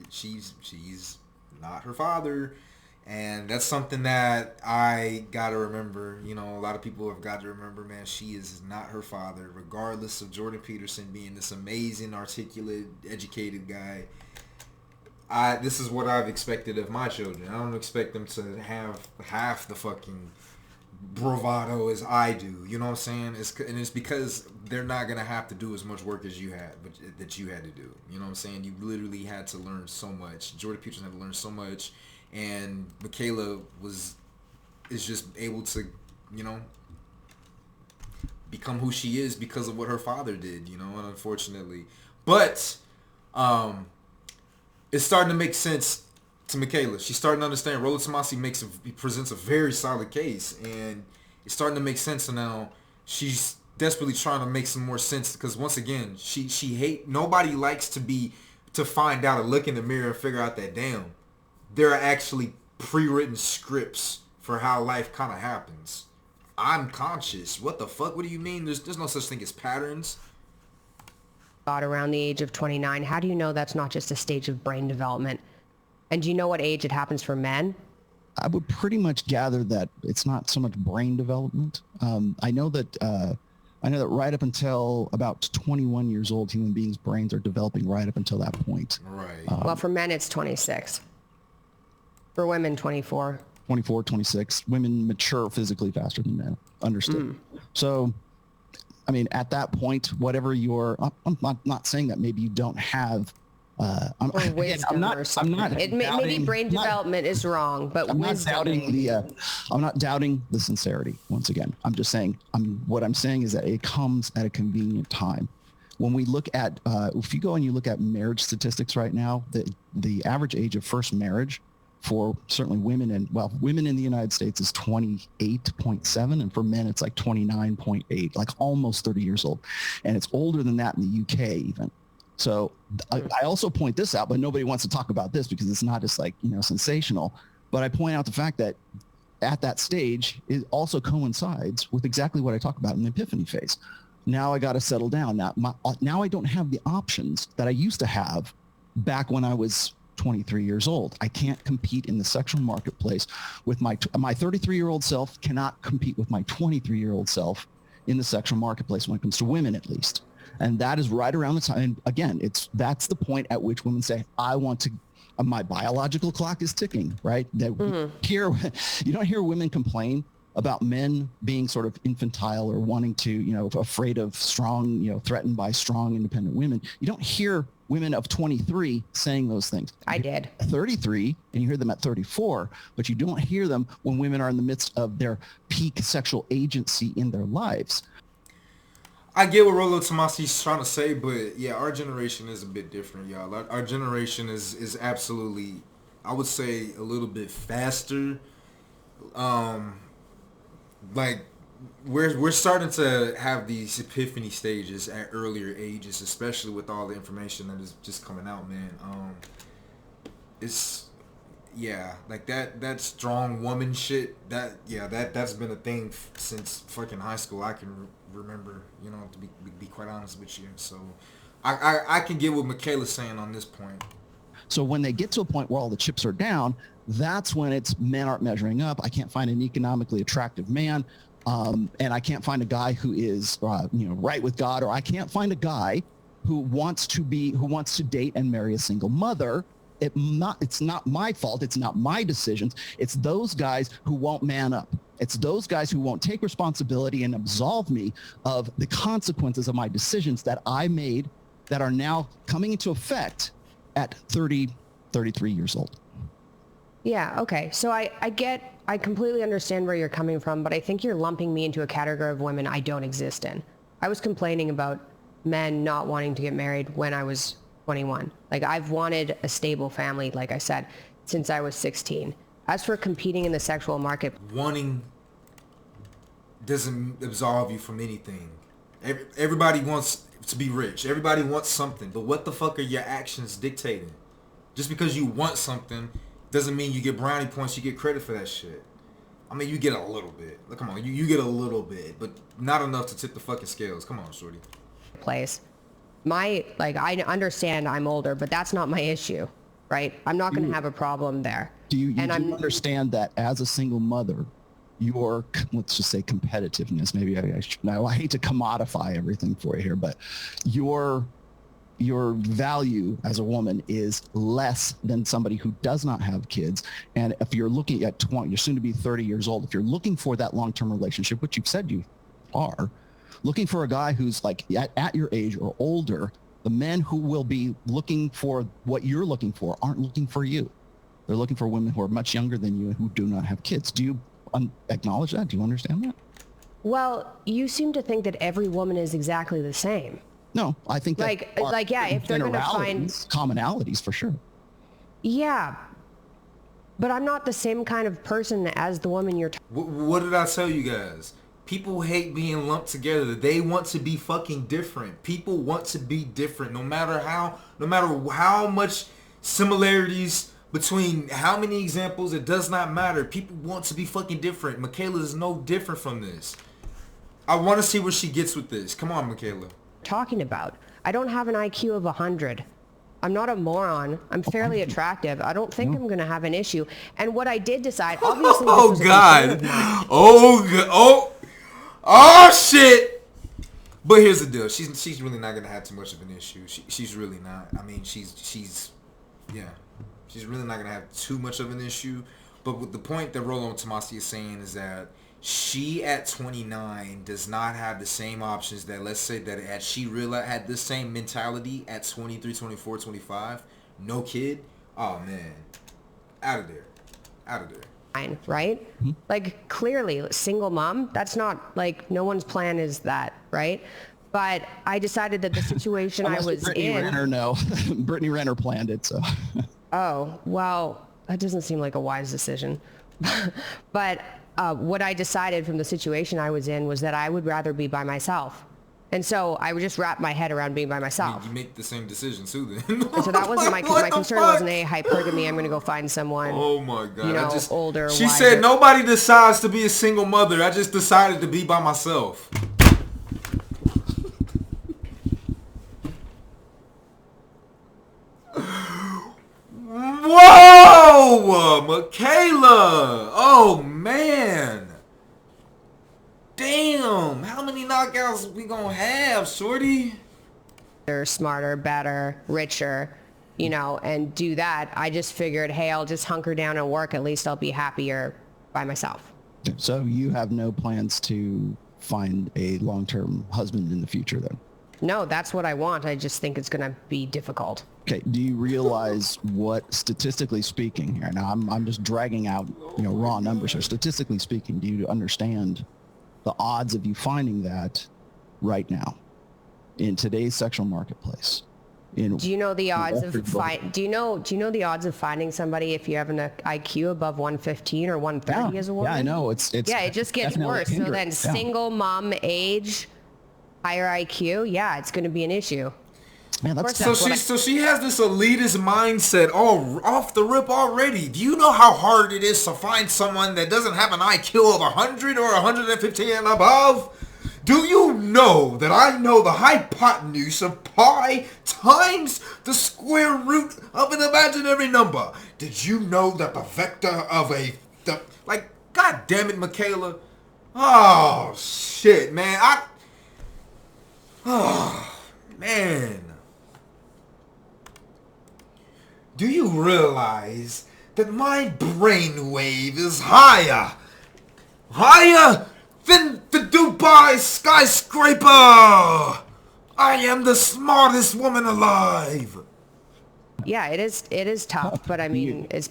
she's not her father. And that's something that I got to remember. A lot of people have got to remember, man, she is not her father. Regardless of Jordan Peterson being this amazing, articulate, educated guy, this is what I've expected of my children. I don't expect them to have half the fucking bravado as I do. You know what I'm saying? It's because they're not gonna have to do as much work as you had, but that you had to do. You know what I'm saying? You literally had to learn so much. Jordan Peterson had to learn so much, and Mikhaila is just able to, you know, become who she is because of what her father did. You know, and unfortunately, but it's starting to make sense to Mikhaila. She's starting to understand. Rollo Tomassi presents a very solid case, and it's starting to make sense. And now she's desperately trying to make some more sense, because once again, nobody likes to find out and look in the mirror and figure out that, damn, there are actually pre-written scripts for how life kind of happens. I'm conscious. What the fuck? What do you mean? There's no such thing as patterns. Around the age of 29, how do you know that's not just a stage of brain development? And do you know what age it happens for men? I would pretty much gather that it's not so much brain development. I know that right up until about 21 years old, human beings' brains are developing right up until that point. Right. Well, for men, it's 26. For women, 24. 24, 26. Women mature physically faster than men. Understood. So, I mean, at that point, whatever I'm not saying that maybe you don't have. I'm not. Maybe brain development is wrong, but I'm not doubting the sincerity. Once again, I'm just saying. What I'm saying is that it comes at a convenient time. When we look at, if you go and you look at marriage statistics right now, the average age of first marriage for certainly women in the United States is 28.7, and for men it's like 29.8, like almost 30 years old, and it's older than that in the UK even. So I also point this out, but nobody wants to talk about this because it's not just like, you know, sensational. But I point out the fact that at that stage, it also coincides with exactly what I talk about in the Epiphany Phase. Now I got to settle down. Now I don't have the options that I used to have back when I was 23 years old. I can't compete in the sexual marketplace with my 33-year-old self cannot compete with my 23-year-old self in the sexual marketplace when it comes to women, at least. And that is right around the time. And again, that's the point at which women say, I want to, my biological clock is ticking, right? You don't hear women complain about men being sort of infantile or wanting to, you know, afraid of strong, you know, threatened by strong, independent women. You don't hear women of 23 saying those things. I did. 33, and you hear them at 34, but you don't hear them when women are in the midst of their peak sexual agency in their lives. I get what Rollo Tomassi's trying to say, but yeah, our generation is a bit different, y'all. Our generation is absolutely, I would say, a little bit faster. Like we're starting to have these epiphany stages at earlier ages, especially with all the information that is just coming out, man. It's like that strong woman shit. That's been a thing since fucking high school. I can remember, you know, to be quite honest with you. So I can get what Mikhaila's saying on this point. So when they get to a point where all the chips are down, that's when it's men aren't measuring up. I can't find an economically attractive man, and I can't find a guy who is right with God, or I can't find a guy who wants to date and marry a single mother. It's not my fault. It's not my decisions. It's those guys who won't man up. It's those guys who won't take responsibility and absolve me of the consequences of my decisions that I made that are now coming into effect at 30, 33 years old. Yeah, okay. So I completely understand where you're coming from, but I think you're lumping me into a category of women I don't exist in. I was complaining about men not wanting to get married when I was 21. Like, I've wanted a stable family, like I said, since I was 16. As for competing in the sexual market, wanting doesn't absolve you from anything. Everybody wants to be rich. Everybody wants something. But what the fuck are your actions dictating? Just because you want something doesn't mean you get brownie points, you get credit for that shit. I mean, you get a little bit. Look, come on, you get a little bit, but not enough to tip the fucking scales. Come on, shorty. Place. I understand I'm older, but that's not my issue, right? I'm not going to have a problem there. Do you understand that as a single mother, your, let's just say, competitiveness, maybe I hate to commodify everything for you here, but your your value as a woman is less than somebody who does not have kids. And if you're looking at 20, you're soon to be 30 years old, if you're looking for that long-term relationship, which you've said you are, looking for a guy who's like at your age or older, the men who will be looking for what you're looking for aren't looking for you. They're looking for women who are much younger than you and who do not have kids. Do you acknowledge that? Do you understand that? Well, you seem to think that every woman is exactly the same. No, I think that yeah, if they're going to find commonalities for sure. Yeah, but I'm not the same kind of person as the woman you're talking. What did I tell you guys? People hate being lumped together. They want to be fucking different. People want to be different, no matter how much similarities between how many examples. It does not matter. People want to be fucking different. Mikhaila is no different from this. I want to see where she gets with this. Come on, Mikhaila. Talking about. I don't have an IQ of 100. I'm not a moron. I'm fairly attractive. I don't think I'm going to have an issue. And what I did decide, obviously, oh God, oh shit. But here's the deal. She's really not going to have too much of an issue. She's really not. I mean, she's really not going to have too much of an issue. But with the point that Rollo Tomassi is saying is that she at 29 does not have the same options that, let's say that had she had this same mentality at 23, 24, 25, no kid, oh man, out of there. Right? Mm-hmm. Like, clearly, single mom, that's not, like, no one's plan is that, right? But I decided that the situation I was Brittany in... Renner, no. Brittany Renner planned it, so... Oh, well, that doesn't seem like a wise decision. But what I decided from the situation I was in was that I would rather be by myself. And so I would just wrap my head around being by myself. You make the same decision too then. And so that wasn't my concern wasn't hypergamy. I'm going to go find someone. Oh my God. You know, older, She wiser. said nobody decides to be a single mother. I just decided to be by myself. Whoa! Mikhaila! Oh man! Damn! How many knockouts we gonna have, shorty? They're smarter, better, richer, you know, and do that. I just figured, hey, I'll just hunker down and work. At least I'll be happier by myself. So you have no plans to find a long-term husband in the future then? No, that's what I want. I just think it's going to be difficult. Okay. Do you realize what, statistically speaking, here now I'm just dragging out, raw numbers here. Statistically speaking, do you understand the odds of you finding that right now in today's sexual marketplace? Do you know the odds of do you know the odds of finding somebody if you have an IQ above 115 or 130 as a woman? Yeah, I know. It's it just gets worse. So then single mom age, higher IQ, it's going to be an issue. Man, so she has this elitist mindset all off the rip already. Do you know how hard it is to find someone that doesn't have an IQ of 100 or 115 and above? Do you know that I know the hypotenuse of pi times the square root of an imaginary number? Did you know that the vector of God damn it, Mikhaila. Oh, shit, man. Oh, man. Do you realize that my brainwave is higher than the Dubai skyscraper? I am the smartest woman alive. Yeah, it is tough, but I mean, it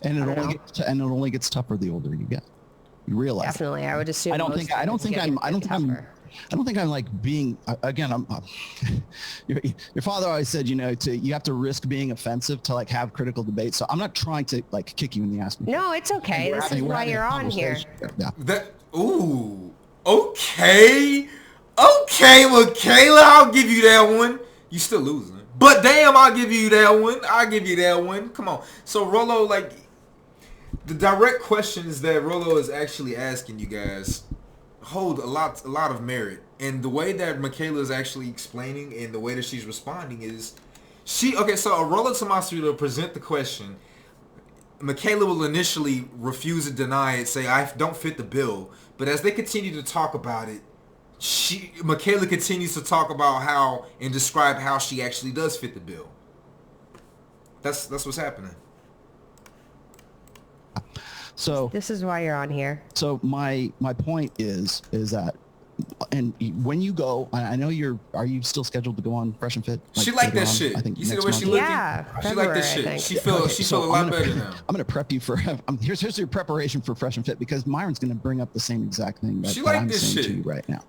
only gets tougher the older you get. You realize. Definitely, I would assume. I don't think I'm like being, again, your father always said, you have to risk being offensive to like have critical debate. So I'm not trying to like kick you in the ass. No, it's okay. This is why you're on here. Yeah. Okay, Mikhaila, I'll give you that one. You still losing. But damn, I'll give you that one. Come on. So Rollo, the direct questions that Rollo is actually asking you guys hold a lot of merit, and the way that Mikhaila is actually explaining and the way that she's responding is so Rollo Tomassi will present the question. Mikhaila will initially refuse and deny it, say I don't fit the bill, but as they continue to talk about it, Mikhaila continues to talk about how and describe how she actually does fit the bill. That's what's happening. So this is why you're on here. So my point is that, and when you go, I know are you still scheduled to go on Fresh and Fit? She like that shit. I think you see the way she looking? Yeah, she like that shit. She feel a lot better now. I'm gonna prep you for. Here's your preparation for Fresh and Fit, because Myron's gonna bring up the same exact thing that I'm saying to you right now.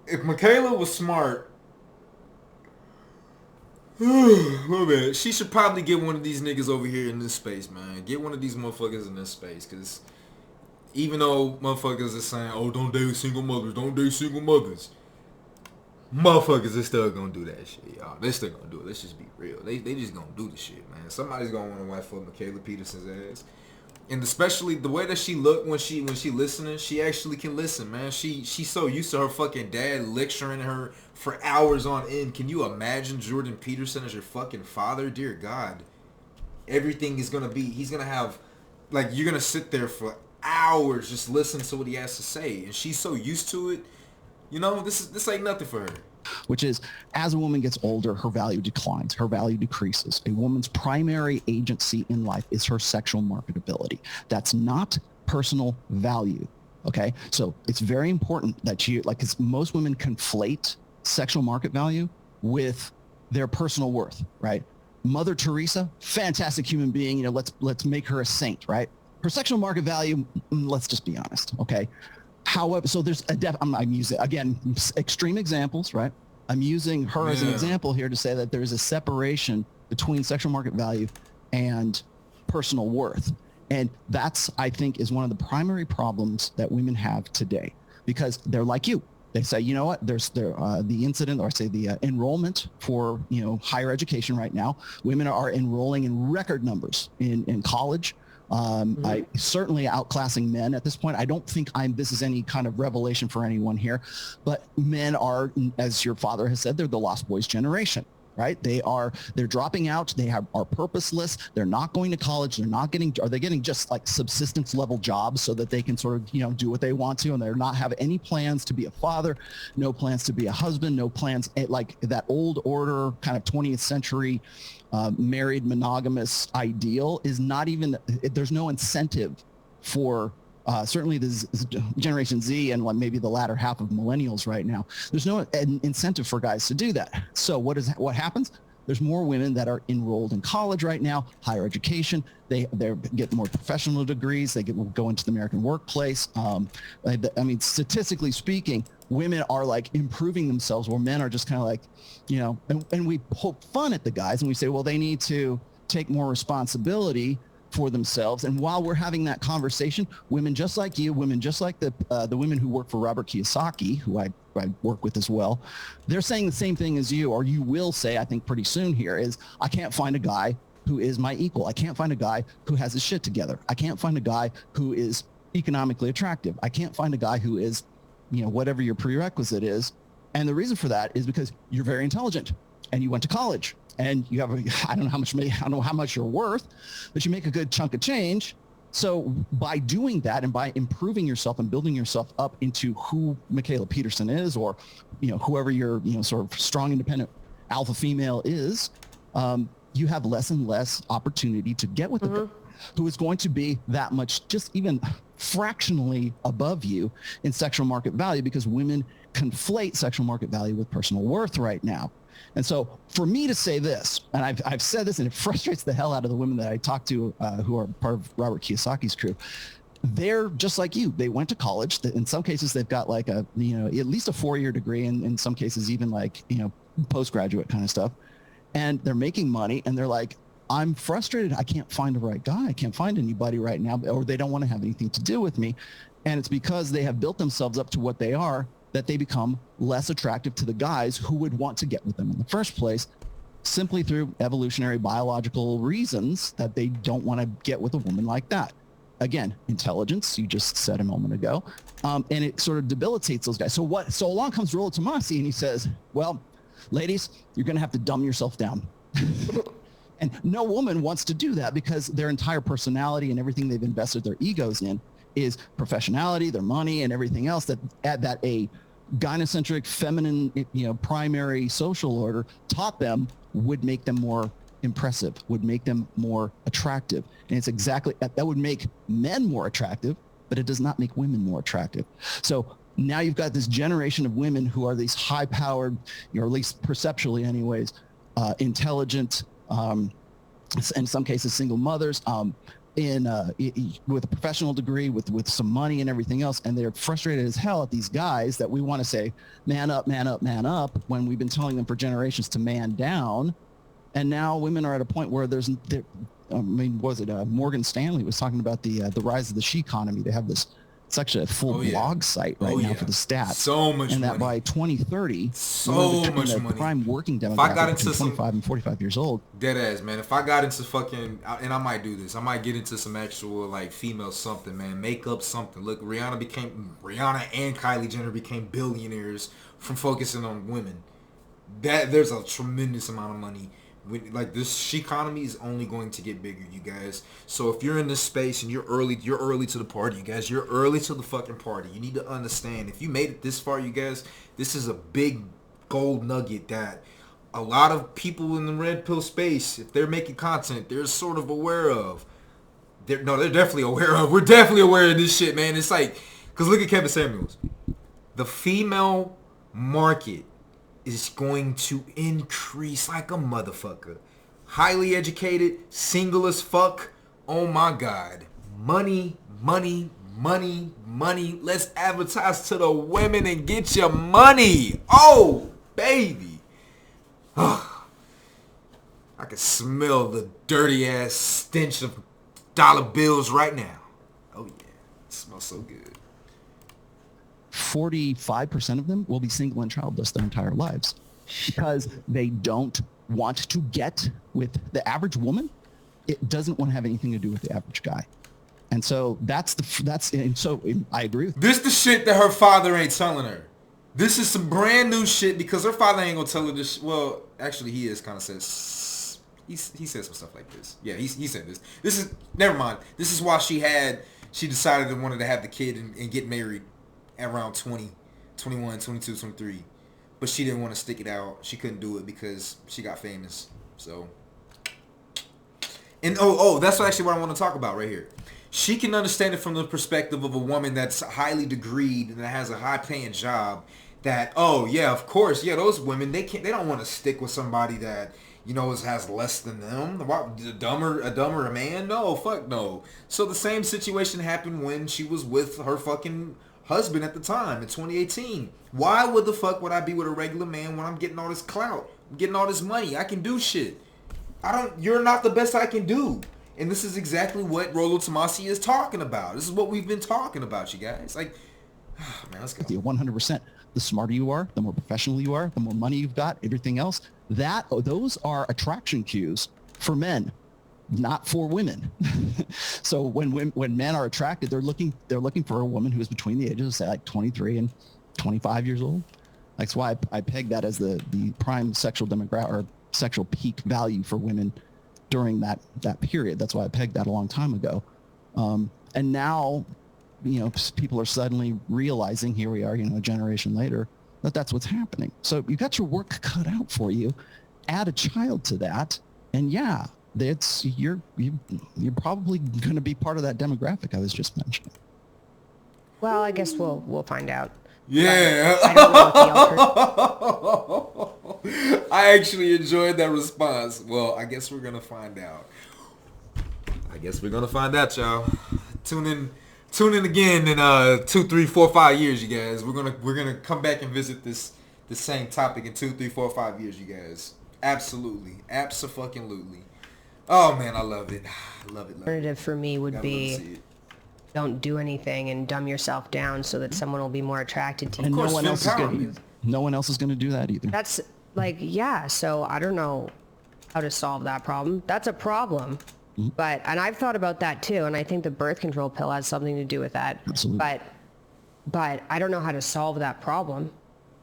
If Mikhaila was smart, man, she should probably get one of these niggas over here in this space, man. Get one of these motherfuckers in this space, because even though motherfuckers are saying, oh, don't date single mothers, motherfuckers are still gonna do that shit, y'all. They still gonna do it. Let's just be real. They just gonna do the shit, man. Somebody's gonna want to wife for Mikhaila Peterson's ass. And especially the way that she look when she listening, she actually can listen, man. She's so used to her fucking dad lecturing her for hours on end. Can you imagine Jordan Peterson as your fucking father? Dear God. Everything is gonna be, he's gonna have, like, you're gonna sit there for hours just listening to what he has to say. And she's so used to it. You know, this ain't nothing for her. Which is, as a woman gets older, her value declines, her value decreases. A woman's primary agency in life is her sexual marketability. That's not personal value, okay? So it's very important that you, like, because most women conflate sexual market value with their personal worth, right? Mother Teresa, fantastic human being, you know, let's make her a saint, right? Her sexual market value, let's just be honest, okay? However, so there's I'm using, again, extreme examples, right? I'm using her as an example here to say that there's a separation between sexual market value and personal worth. And that's, I think, is one of the primary problems that women have today, because they're like you. They say, you know what, there's the incident, or I say the enrollment for, you know, higher education right now. Women are enrolling in record numbers in college. I certainly outclassing men at this point. I don't think this is any kind of revelation for anyone here, but men are, as your father has said, they're the lost boys generation, right? They're dropping out. They are purposeless. They're not going to college. Are they getting just like subsistence level jobs so that they can sort of, you know, do what they want to, and they're not have any plans to be a father, no plans to be a husband, no plans, like that old order kind of 20th century married monogamous ideal is not even, there's no incentive for certainly this Generation Z and maybe the latter half of millennials right now. There's no incentive for guys to do that. So what happens? There's more women that are enrolled in college right now, higher education. They get more professional degrees. They go into the American workplace. I mean, statistically speaking, women are like improving themselves, where men are just kind of like, you know, and we poke fun at the guys and we say, well, they need to take more responsibility for themselves. And while we're having that conversation, women just like you, women just like the women who work for Robert Kiyosaki, who I work with as well, they're saying the same thing as you, or you will say, I think pretty soon here, is I can't find a guy who is my equal. I can't find a guy who has his shit together. I can't find a guy who is economically attractive. I can't find a guy who is, you know, whatever your prerequisite is. And the reason for that is because you're very intelligent and you went to college and you have I don't know how much you're worth, but you make a good chunk of change. So by doing that and by improving yourself and building yourself up into who Mikhaila Peterson is, or, you know, whoever your, you know, sort of strong, independent alpha female is, you have less and less opportunity to get with a girl who is going to be that much, just even fractionally above you in sexual market value, because women conflate sexual market value with personal worth right now. And so for me to say this, and I've said this, and it frustrates the hell out of the women that I talk to who are part of Robert Kiyosaki's crew, they're just like you. They went to college. In some cases, they've got like a, you know, at least a 4-year degree, and in some cases even like, you know, postgraduate kind of stuff. And they're making money, and they're like, I'm frustrated. I can't find the right guy. I can't find anybody right now, or they don't want to have anything to do with me. And it's because they have built themselves up to what they are that they become less attractive to the guys who would want to get with them in the first place, simply through evolutionary biological reasons that they don't want to get with a woman like that. Again, intelligence, you just said a moment ago, and it sort of debilitates those guys. So along comes Rollo Tomassi, and he says, well, ladies, you're going to have to dumb yourself down. And no woman wants to do that, because their entire personality and everything they've invested their egos in is professionality, their money, and everything else that a gynocentric, feminine, primary social order taught them would make them more impressive, would make them more attractive. And it's exactly that would make men more attractive, but it does not make women more attractive. So now you've got this generation of women who are these high-powered, or at least perceptually anyways, intelligent, in some cases single mothers, with a professional degree, with some money and everything else, and they're frustrated as hell at these guys that we want to say, man up, man up, man up, when we've been telling them for generations to man down. And now women are at a point where Morgan Stanley was talking about the rise of the she economy. They have this, it's actually a full blog site right now for the stats. So much money. And that by 2030, so much money. Prime working demographic between 25 and 45 years old. Dead ass, man. If I got into fucking, and I might do this, I might get into some actual like female something, man. Makeup something. Look, Rihanna and Kylie Jenner became billionaires from focusing on women. There's a tremendous amount of money. Like this she economy is only going to get bigger, you guys. So if you're in this space and you're early to the party, you guys. You're early to the fucking party. You need to understand, if you made it this far, you guys, this is a big gold nugget that a lot of people in the red pill space, if they're making content, they're sort of aware of. They're definitely aware of. We're definitely aware of this shit, man. It's like, because look at Kevin Samuels. The female market is going to increase like a motherfucker. Highly educated, single as fuck. Oh my God. Money, money, money, money. Let's advertise to the women and get your money. Oh, baby. I can smell the dirty ass stench of dollar bills right now. Oh yeah. It smells so good. 45% of them will be single and childless their entire lives because they don't want to get with the average woman. It doesn't want to have anything to do with the average guy. And so I agree with this. The shit that her father ain't telling her. This is some brand new shit because her father ain't gonna tell her this. Well, actually he is kind of says, he said some stuff like this. Yeah, he said this. This is, never mind. This is why she decided to wanted to have the kid and get married at around 20, 21, 22, 23. But she didn't want to stick it out. She couldn't do it because she got famous. So, and that's actually what I want to talk about right here. She can understand it from the perspective of a woman that's highly degreed and that has a high paying job. That, oh yeah, of course, yeah, those women, they don't want to stick with somebody that, has less than them. A dumber man? No, fuck no. So the same situation happened when she was with her fucking husband at the time in 2018. Why would the fuck would I be with a regular man when I'm getting all this clout? I'm getting all this money. I can do shit. You're not the best I can do. And this is exactly what Rollo Tomassi is talking about. This is what we've been talking about, you guys. Like, man, let's go. 100%. The smarter you are, the more professional you are, the more money you've got, everything else. Those are attraction cues for men, not for women. So when men are attracted, they're looking for a woman who is between the ages of, say, like 23 and 25 years old. That's why I peg that as the prime sexual demographic or sexual peak value for women during that period. That's why I pegged that a long time ago. And now, people are suddenly realizing, here we are, a generation later, that's what's happening. So you got your work cut out for you. Add a child to that, and yeah, you're probably going to be part of that demographic I was just mentioning. Well, I guess we'll find out. Yeah. I don't know what the I actually enjoyed that response. Well, I guess we're going to find out. Y'all. Tune in again in 2, 3, 4, 5 years, you guys. We're gonna come back and visit the same topic in 2, 3, 4, 5 years, you guys. Absolutely. Abso-fucking-lutely. Oh man, I love it. alternative for me would be don't do anything and dumb yourself down so that someone will be more attracted to you. And no one else is going to do that either. That's like, yeah, so I don't know how to solve that problem. That's a problem. Mm-hmm. And I've thought about that too, and I think the birth control pill has something to do with that. Absolutely. But I don't know how to solve that problem.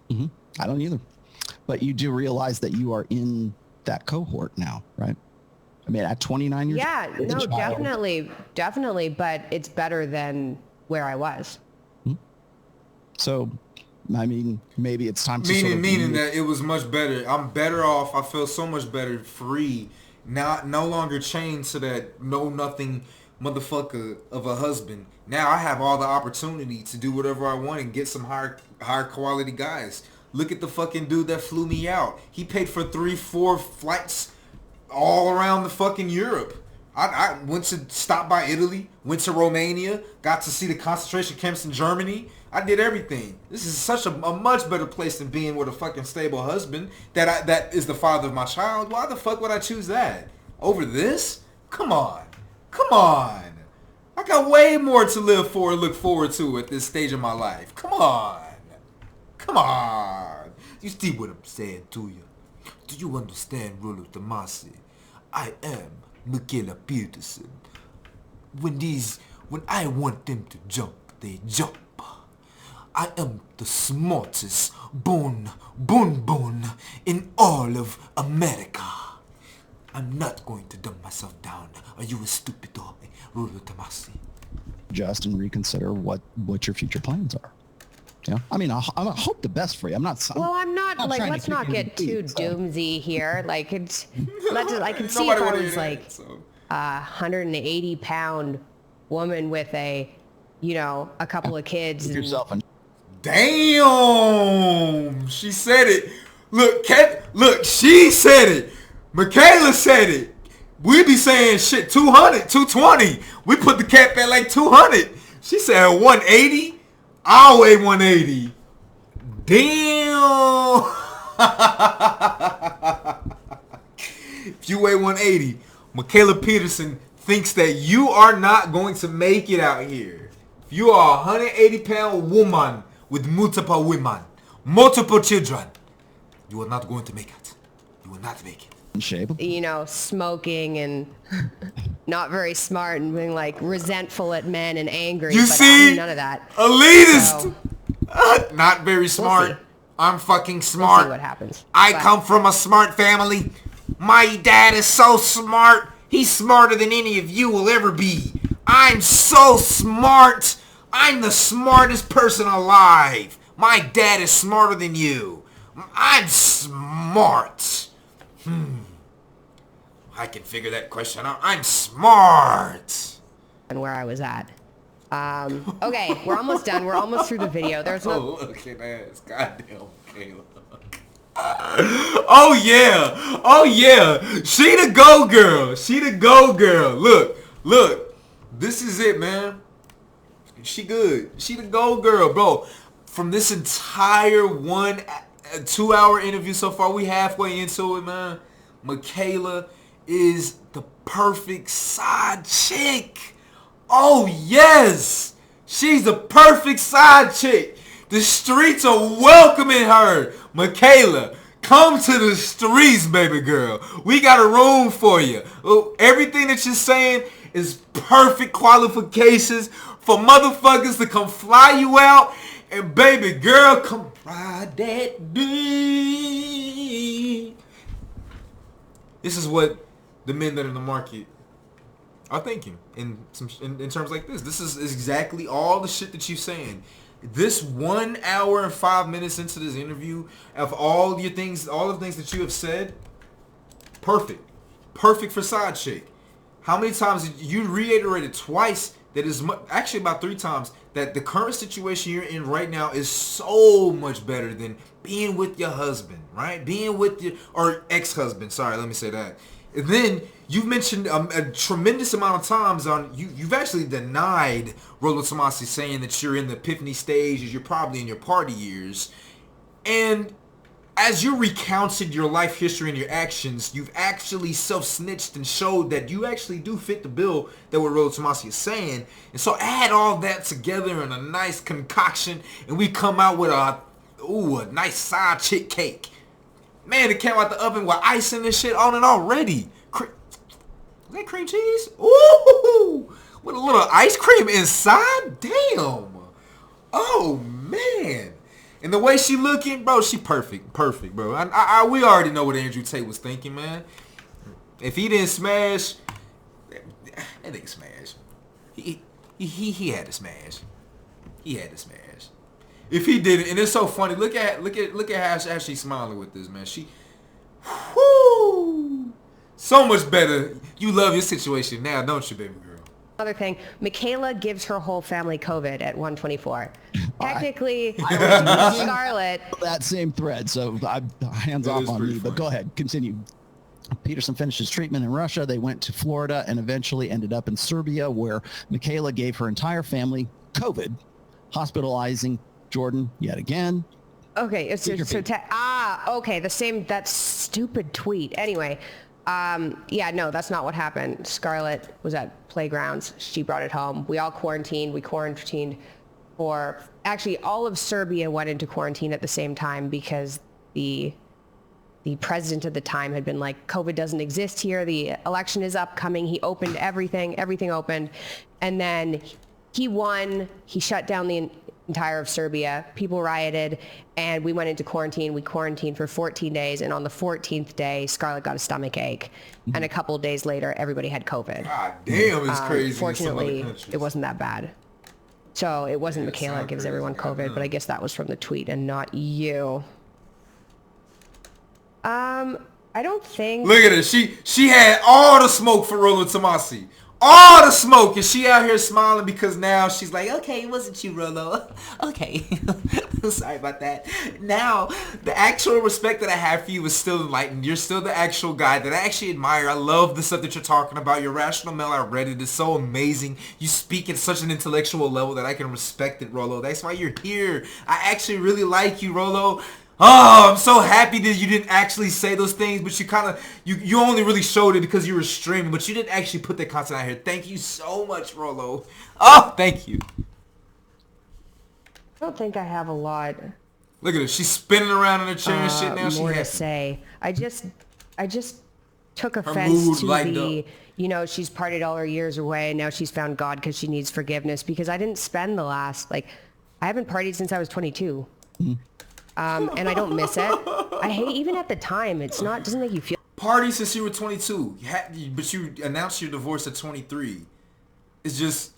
Mm-hmm. I don't either. But you do realize that you are in that cohort now, right? I mean, at 29 years old. Yeah, no, definitely. But it's better than where I was. So, I mean, maybe it's time to meaning that it was much better. I'm better off. I feel so much better, free, no longer chained to that know nothing motherfucker of a husband. Now I have all the opportunity to do whatever I want and get some higher quality guys. Look at the fucking dude that flew me out. He paid for 3-4 flights all around the fucking Europe. I went to stop by Italy, went to Romania, got to see the concentration camps in Germany. I did everything. This is such a much better place than being with a fucking stable husband that is the father of my child. Why the fuck would I choose that over this? Come on. I got way more to live for and look forward to at this stage of my life. Come on. You see what I'm saying to you? Do you understand, Rollo Tomassi? I am Mikhaila Peterson. When I want them to jump, they jump. I am the smartest bone in all of America. I'm not going to dumb myself down. Are you a stupido, Rollo Tomassi? Just and reconsider what your future plans are. Yeah, I mean, I hope the best for you. I'm not. I'm not like, let's not get too doomsy here. Like, it's, I can see if I was like a 180-pound woman with a couple of kids. Damn, she said it. Look, she said it. Mikhaila said it. We be saying shit 200, 220. We put the cap at like 200. She said 180. I'll weigh 180. Damn. If you weigh 180, Mikhaila Peterson thinks that you are not going to make it out here. If you are a 180-pound woman with multiple women, multiple children, you are not going to make it. You will not make it. In shape. Smoking and not very smart and being like resentful at men and angry. You but see? I'm none of that. Elitist. So, not very smart. We'll I'm fucking smart. see what happens. I come from a smart family. My dad is so smart. He's smarter than any of you will ever be. I'm so smart. I'm the smartest person alive. My dad is smarter than you. I'm smart. I can figure that question out. I'm smart. And where I was at. Okay, we're almost done. We're almost through the video. There's no... Oh, look at that. Goddamn Kayla. Oh yeah. She the go girl. Look. This is it, man. She good. She the go girl, bro. From this entire 2-hour interview so far, we halfway into it, man. Mikhaila is the perfect side chick. Oh yes, she's the perfect side chick. The streets are welcoming her. Mikhaila, come to the streets, baby girl. We got a room for you. Everything that you're saying is perfect qualifications for motherfuckers to come fly you out. And baby girl, come ride that dick. This is what the men that are in the market are thinking in terms like this. This is exactly all the shit that you're saying. This 1 hour and 5 minutes into this interview, of all the things that you have said, perfect for side chick. How many times you reiterated twice that is actually about 3 times that the current situation you're in right now is so much better than being with your husband, right? Being with your or ex-husband. Sorry, let me say that. And then you've mentioned a tremendous amount of times on you've actually denied Rollo Tomassi saying that you're in the epiphany stage, as you're probably in your party years. And as you recounted your life history and your actions, you've actually self-snitched and showed that you actually do fit the bill that what Rollo Tomassi is saying. And so add all that together in a nice concoction, and we come out with a nice side chick cake. Man, it came out the oven with icing and shit on it already. Is that cream cheese? Ooh, with a little ice cream inside? Damn. Oh, man. And the way she looking, bro, she perfect, bro. We already know what Andrew Tate was thinking, man. If he didn't smash, that nigga smash. He had to smash. He had to smash. If he did it, and it's so funny. Look at how she's smiling with this, man. She, whoo, so much better. You love your situation now, don't you, baby girl? Another thing, Mikhaila gives her whole family COVID at 124. Technically, Scarlett. That same thread, so hands off on me. Funny. But go ahead, continue. Peterson finished his treatment in Russia. They went to Florida and eventually ended up in Serbia, where Mikhaila gave her entire family COVID, hospitalizing Jordan yet again. Okay, okay, that stupid tweet. Anyway, yeah, no, that's not what happened. Scarlett was at playgrounds. She brought it home. We all quarantined. We quarantined for, actually, all of Serbia went into quarantine at the same time because the president at the time had been like, COVID doesn't exist here. The election is upcoming. He opened everything opened. And then he won. He shut down the entire of Serbia. People rioted, and we went into quarantine. We quarantined for 14 days, and on the 14th day, Scarlett got a stomach ache. And a couple of days later, everybody had COVID. God damn, it's crazy. Fortunately, it wasn't that bad. So it wasn't Yeah, Mikhaila gives everyone COVID, but I guess that was from the tweet and not you. I don't think... Look at her. She had all the smoke for Rollo Tomassi. All the smoke. And she out here smiling because now she's like, okay, it wasn't you, Rollo. Okay. Sorry about that. Now, the actual respect that I have for you is still enlightened. You're still the actual guy that I actually admire. I love the stuff that you're talking about. Your Rational Male, I read it. It's so amazing. You speak at such an intellectual level that I can respect it, Rollo. That's why you're here. I actually really like you, Rollo. Oh, I'm so happy that you didn't actually say those things, but you kind of, you only really showed it because you were streaming, but you didn't actually put that content out here. Thank you so much, Rollo. Oh, thank you. I don't think I have a lot. Look at her. She's spinning around in her chair and shit now. More to say. I just took offense to the, you know, she's partied all her years away and now she's found God because she needs forgiveness, because I didn't spend the last, I haven't partied since I was 22. And I don't miss it. I hate, even at the time, doesn't make you feel... Party since you were 22, but you announced your divorce at 23. It's just,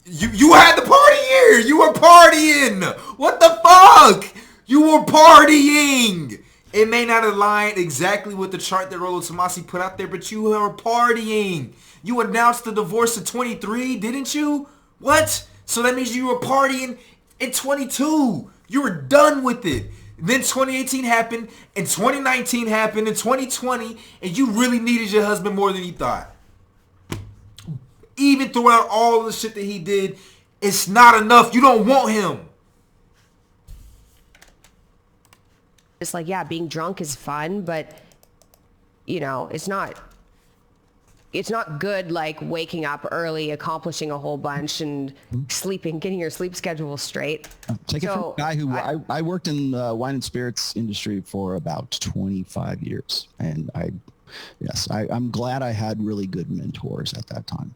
you had the party year. You were partying. What the fuck? You were partying. It may not align exactly with the chart that Rollo Tomassi put out there, but you were partying. You announced the divorce at 23, didn't you? What? So that means you were partying at 22. You were done with it. Then 2018 happened, and 2019 happened, and 2020, and you really needed your husband more than you thought. Even throughout all the shit that he did, it's not enough. You don't want him. It's like, yeah, being drunk is fun, but, you know, it's not good, like, waking up early, accomplishing a whole bunch, and sleeping, getting your sleep schedule straight. Take it from a guy who I worked in the wine and spirits industry for about 25 years, and I'm glad I had really good mentors at that time.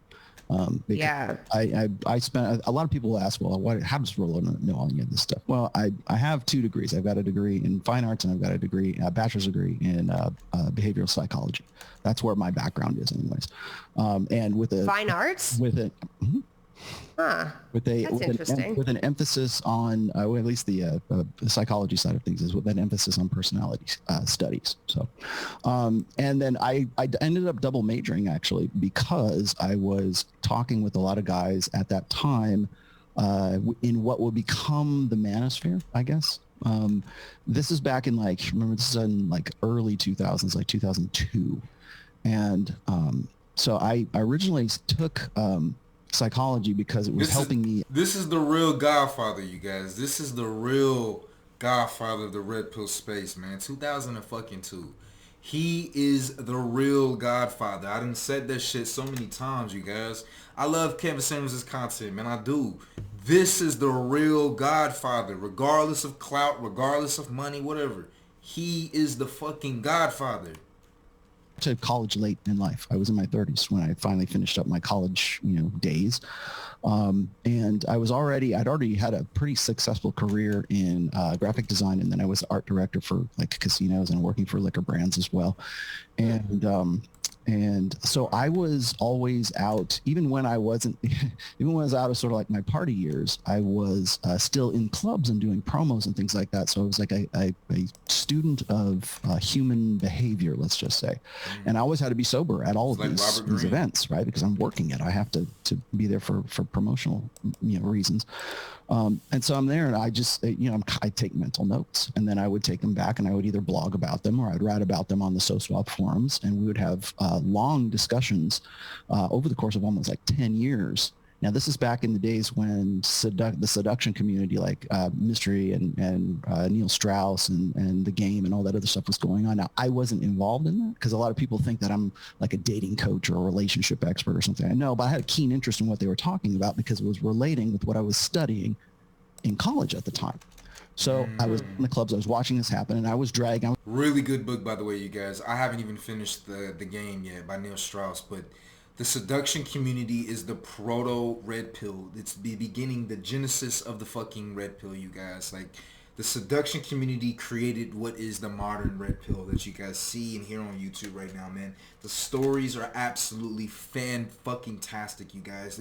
Yeah. I spent, a lot of people ask, well, how does Rollo know any of this stuff? Well, I have 2 degrees. I've got a degree in fine arts, and I've got a bachelor's degree in behavioral psychology. That's where my background is, anyways. And with a fine arts, with it. Mm-hmm. Huh. That's interesting. With an emphasis on, well, at least the psychology side of things is with an emphasis on personality studies. So, and then I ended up double majoring, actually, because I was talking with a lot of guys at that time in what would become the manosphere, I guess. This is back in remember, this is in early 2000s, 2002. And so I originally took psychology because it was helping me. This is the real Godfather, you guys. This is the real Godfather of the red pill space, man. 2002. He is the real Godfather. I done said that shit so many times, you guys. I love Kevin Samuels' content, man. I do. This is the real Godfather, regardless of clout, regardless of money, whatever. He is the fucking Godfather. To college late in life. I was in my 30s when I finally finished up my college, days. And I'd already had a pretty successful career in graphic design. And then I was art director for casinos and working for liquor brands as well. And And so I was always out, even when I wasn't, even when I was out of sort of like my party years, I was still in clubs and doing promos and things like that. So I was like a student of human behavior, let's just say. And I always had to be sober at all of these events, right? Because I'm working it. I have to be there for promotional, reasons. And so I'm there and I just, I take mental notes, and then I would take them back and I would either blog about them or I'd write about them on the SoSwap forums, and we would have long discussions over the course of almost like 10 years. Now, this is back in the days when the seduction community, like Mystery and Neil Strauss and The Game and all that other stuff was going on. Now, I wasn't involved in that because a lot of people think that I'm like a dating coach or a relationship expert or something. I know, but I had a keen interest in what they were talking about because it was relating with what I was studying in college at the time. So I was in the clubs, I was watching this happen, and I was dragging. Really good book, by the way, you guys. I haven't even finished the Game yet by Neil Strauss, but the seduction community is the proto red pill. It's the beginning, the genesis of the fucking red pill, you guys. Like, the seduction community created what is the modern red pill that you guys see and hear on YouTube right now, man. The stories are absolutely fan-fucking-tastic, you guys.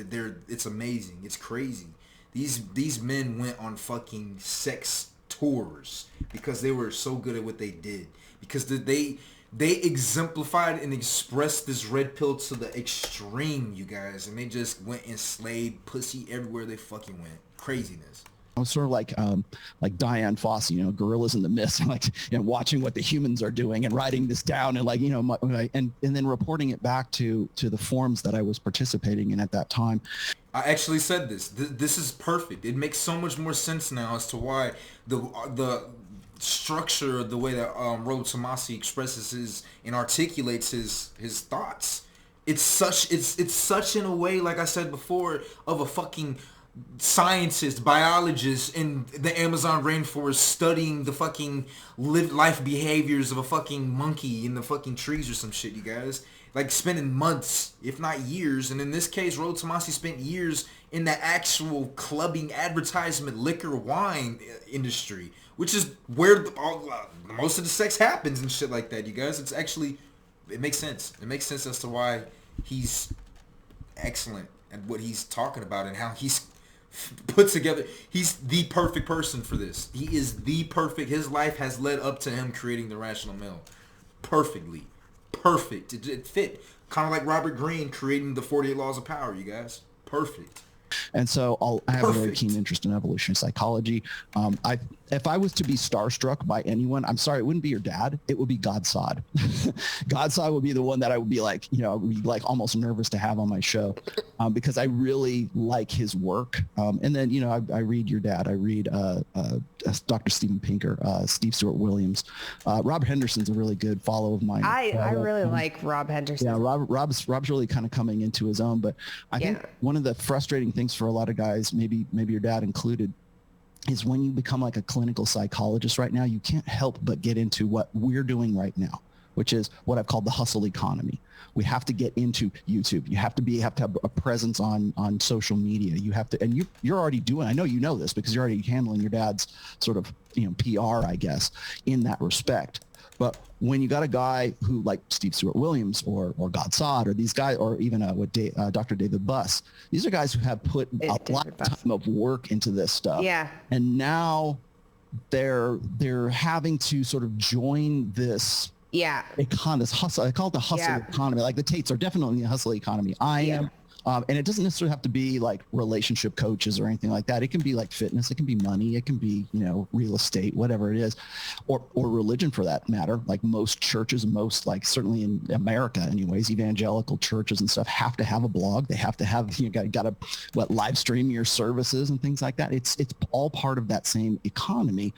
It's amazing. It's crazy. These men went on fucking sex tours because they were so good at what they did. Because they exemplified and expressed this red pill to the extreme, you guys. And they just went and slayed pussy everywhere they fucking went. Craziness. I was sort of like Diane Fossey, Gorillas in the Mist, like watching what the humans are doing and writing this down and and then reporting it back to the forums that I was participating in at that time. I actually said this. This is perfect. It makes so much more sense now as to why the structure, the way that Rollo Tomassi expresses his and articulates his thoughts. It's such in a way, like I said before, of a fucking scientist, biologist in the Amazon rainforest studying the fucking life behaviors of a fucking monkey in the fucking trees or some shit, you guys. Like, spending months, if not years, and in this case, Rollo Tomassi spent years in the actual clubbing, advertisement, liquor, wine industry, which is where most of the sex happens and shit like that, you guys. It makes sense. It makes sense as to why he's excellent at what he's talking about and how he's put together. He's the perfect person for this. He is the perfect. His life has led up to him creating the Rational Male perfectly. Perfect. It fit. Kind of like Robert Greene creating the 48 Laws of Power, you guys. Perfect. And so I have a very keen interest in evolutionary psychology. If I was to be starstruck by anyone, I'm sorry, it wouldn't be your dad. It would be Godsod. Godsod would be the one that I would be like, I would be like almost nervous to have on my show because I really like his work. And then, I read your dad. I read Dr. Steven Pinker, Steve Stewart Williams. Rob Henderson's a really good follow of mine. I really like Rob Henderson. Yeah, Rob's really kind of coming into his own. But I think one of the frustrating things for a lot of guys, maybe your dad included, is when you become like a clinical psychologist right now, you can't help but get into what we're doing right now, which is what I've called the hustle economy. We have to get into YouTube. You have to have a presence on social media. You have to, and you're already doing, I know you know this because you're already handling your dad's sort of, PR, I guess, in that respect. But when you got a guy who, like Steve Stewart Williams or Godsod or these guys, or even Dr. David Buss, these are guys who have put a lot of time of work into this stuff. Yeah. And now they're having to sort of join this. Yeah. This hustle. I call it the hustle economy. Like the Tates are definitely in the hustle economy. I am. And it doesn't necessarily have to be like relationship coaches or anything like that. It can be like fitness. It can be money. It can be, real estate, whatever it is, or religion for that matter. Like most churches, like certainly in America anyways, evangelical churches and stuff have to have a blog. They have to have, got to live stream your services and things like that. It's all part of that same economy.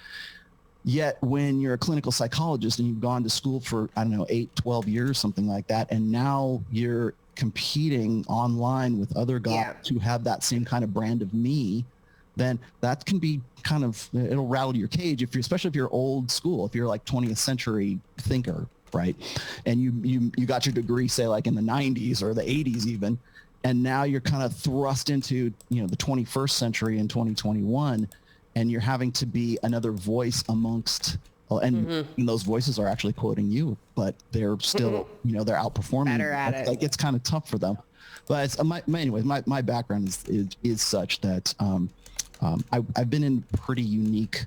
Yet when you're a clinical psychologist and you've gone to school for, 8, 12 years, something like that, and now you're competing online with other guys who have that same kind of brand of me, then that can be kind of, it'll rattle your cage especially if you're old school, if you're like 20th century thinker, right? And you got your degree, say like in the 90s or the 80s even, and now you're kind of thrust into, the 21st century in 2021, and you're having to be another voice amongst and those voices are actually quoting you, but they're still, they're outperforming. Better at it. Like, it's kind of tough for them. But it's, my background is such that I've been in pretty unique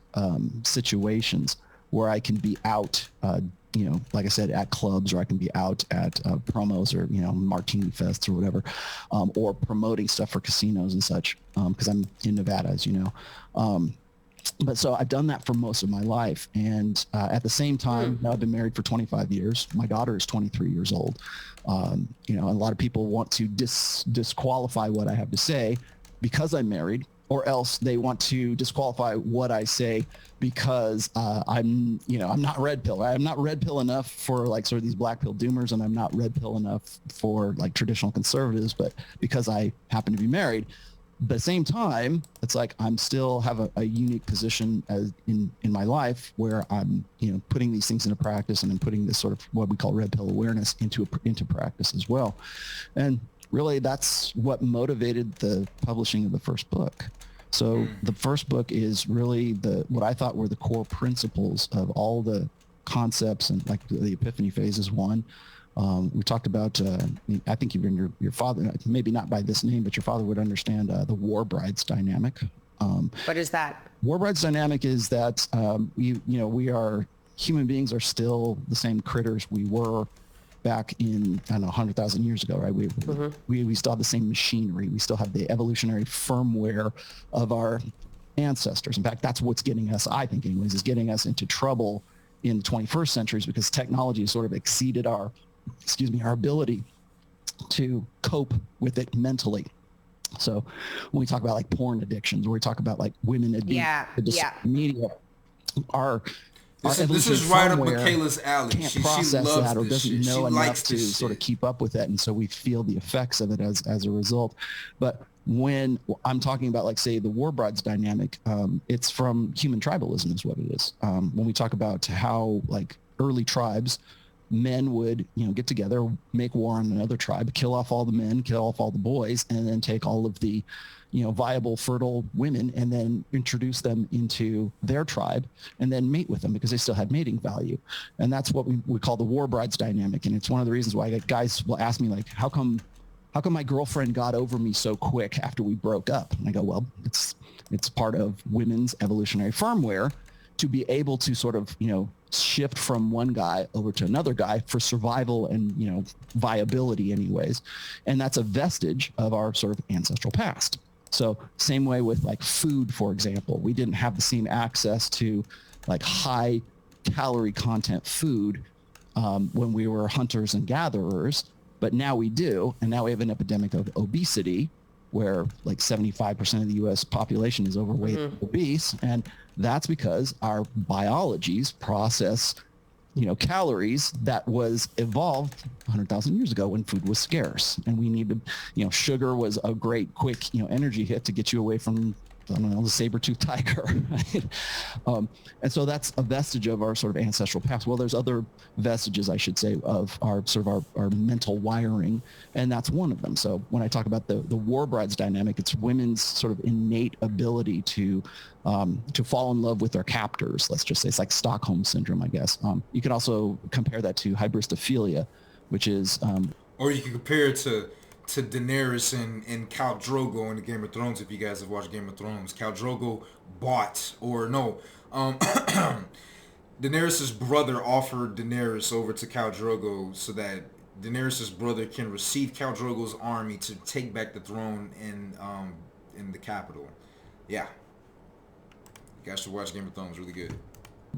situations where I can be out, like I said, at clubs, or I can be out at promos, or, martini fests or whatever, or promoting stuff for casinos and such, because I'm in Nevada, as you know. But so I've done that for most of my life. And at the same time, I've been married for 25 years. My daughter is 23 years old. A lot of people want to disqualify what I have to say because I'm married, or else they want to disqualify what I say because I'm not red pill. I'm not red pill enough for like sort of these black pill doomers, and I'm not red pill enough for like traditional conservatives, but because I happen to be married. But at the same time, it's like I'm still have a unique position as in my life where I'm, putting these things into practice, and then putting this sort of what we call red pill awareness into practice as well. And really, that's what motivated the publishing of the first book. So the first book is really what I thought were the core principles of all the concepts, and like the Epiphany Phase is one. We talked about, I think even your father, maybe not by this name, but your father would understand the war brides dynamic. What is that? War brides dynamic is that, we are, human beings are still the same critters we were back in, 100,000 years ago, right? We still have the same machinery. We still have the evolutionary firmware of our ancestors. In fact, that's what's getting us, I think anyways, is getting us into trouble in the 21st centuries, because technology has sort of exceeded our ability to cope with it mentally. So when we talk about like porn addictions, or we talk about like women addicted to media, this is right up Mikhaila's alley. Can't process that, or doesn't know enough to sort of keep up with it, and so we feel the effects of it as a result. But when I'm talking about, like, say, the war brides dynamic, it's from human tribalism is what it is. When we talk about how, like, early tribes, men would, get together, make war on another tribe, kill off all the men, kill off all the boys, and then take all of the, viable, fertile women, and then introduce them into their tribe, and then mate with them because they still had mating value. And that's what we call the war brides dynamic. And it's one of the reasons why guys will ask me, like, how come my girlfriend got over me so quick after we broke up? And I go, well, it's part of women's evolutionary firmware to be able to sort of, shift from one guy over to another guy for survival and, viability anyways. And that's a vestige of our sort of ancestral past. So same way with like food, for example, we didn't have the same access to like high calorie content food when we were hunters and gatherers, but now we do. And now we have an epidemic of obesity where like 75% of the US population is overweight and obese. And that's because our biologies process, calories that was evolved 100,000 years ago when food was scarce. And we needed, sugar was a great quick, energy hit to get you away from, the saber-toothed tiger. Right? And so that's a vestige of our sort of ancestral past. Well, there's other vestiges, I should say, of our sort of our mental wiring, and that's one of them. So when I talk about the war brides dynamic, it's women's sort of innate ability to fall in love with their captors. Let's just say it's like Stockholm syndrome, I guess. You can also compare that to hybristophilia, which is... or you can compare it to Daenerys and Khal Drogo in the Game of Thrones. If you guys have watched Game of Thrones, Khal Drogo Daenerys' brother offered Daenerys over to Khal Drogo so that Daenerys' brother can receive Khal Drogo's army to take back the throne in the capital. Yeah. You guys should watch Game of Thrones. Really good.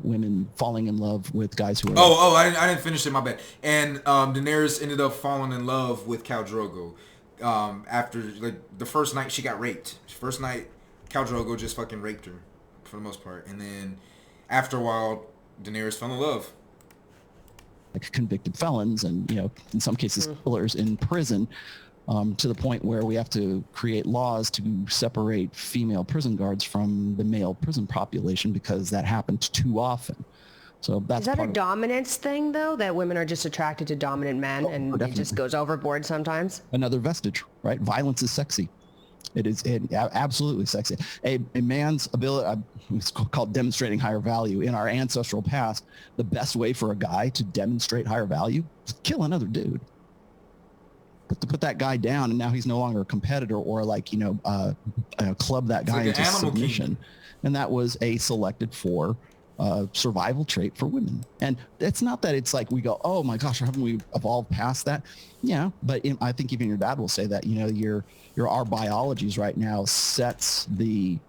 Women falling in love with guys who are... I didn't finish it, my bad. And Daenerys ended up falling in love with Khal Drogo after, like, the first night she got raped. First night, Khal Drogo just fucking raped her for the most part. And then after a while, Daenerys fell in love. Like convicted felons and, in some cases, killers in prison, to the point where we have to create laws to separate female prison guards from the male prison population because that happens too often. So that's... Is that a dominance thing, though, that women are just attracted to dominant men and it just goes overboard sometimes? Another vestige, right? Violence is sexy. Absolutely sexy. A man's ability, it's called demonstrating higher value. In our ancestral past, the best way for a guy to demonstrate higher value is kill another dude. But to put that guy down, and now he's no longer a competitor, or club that guy into submission. And that was a selected for survival trait for women. And it's not that it's like we go, oh my gosh, haven't we evolved past that? Yeah, but I think even your dad will say that, our biologies right now sets the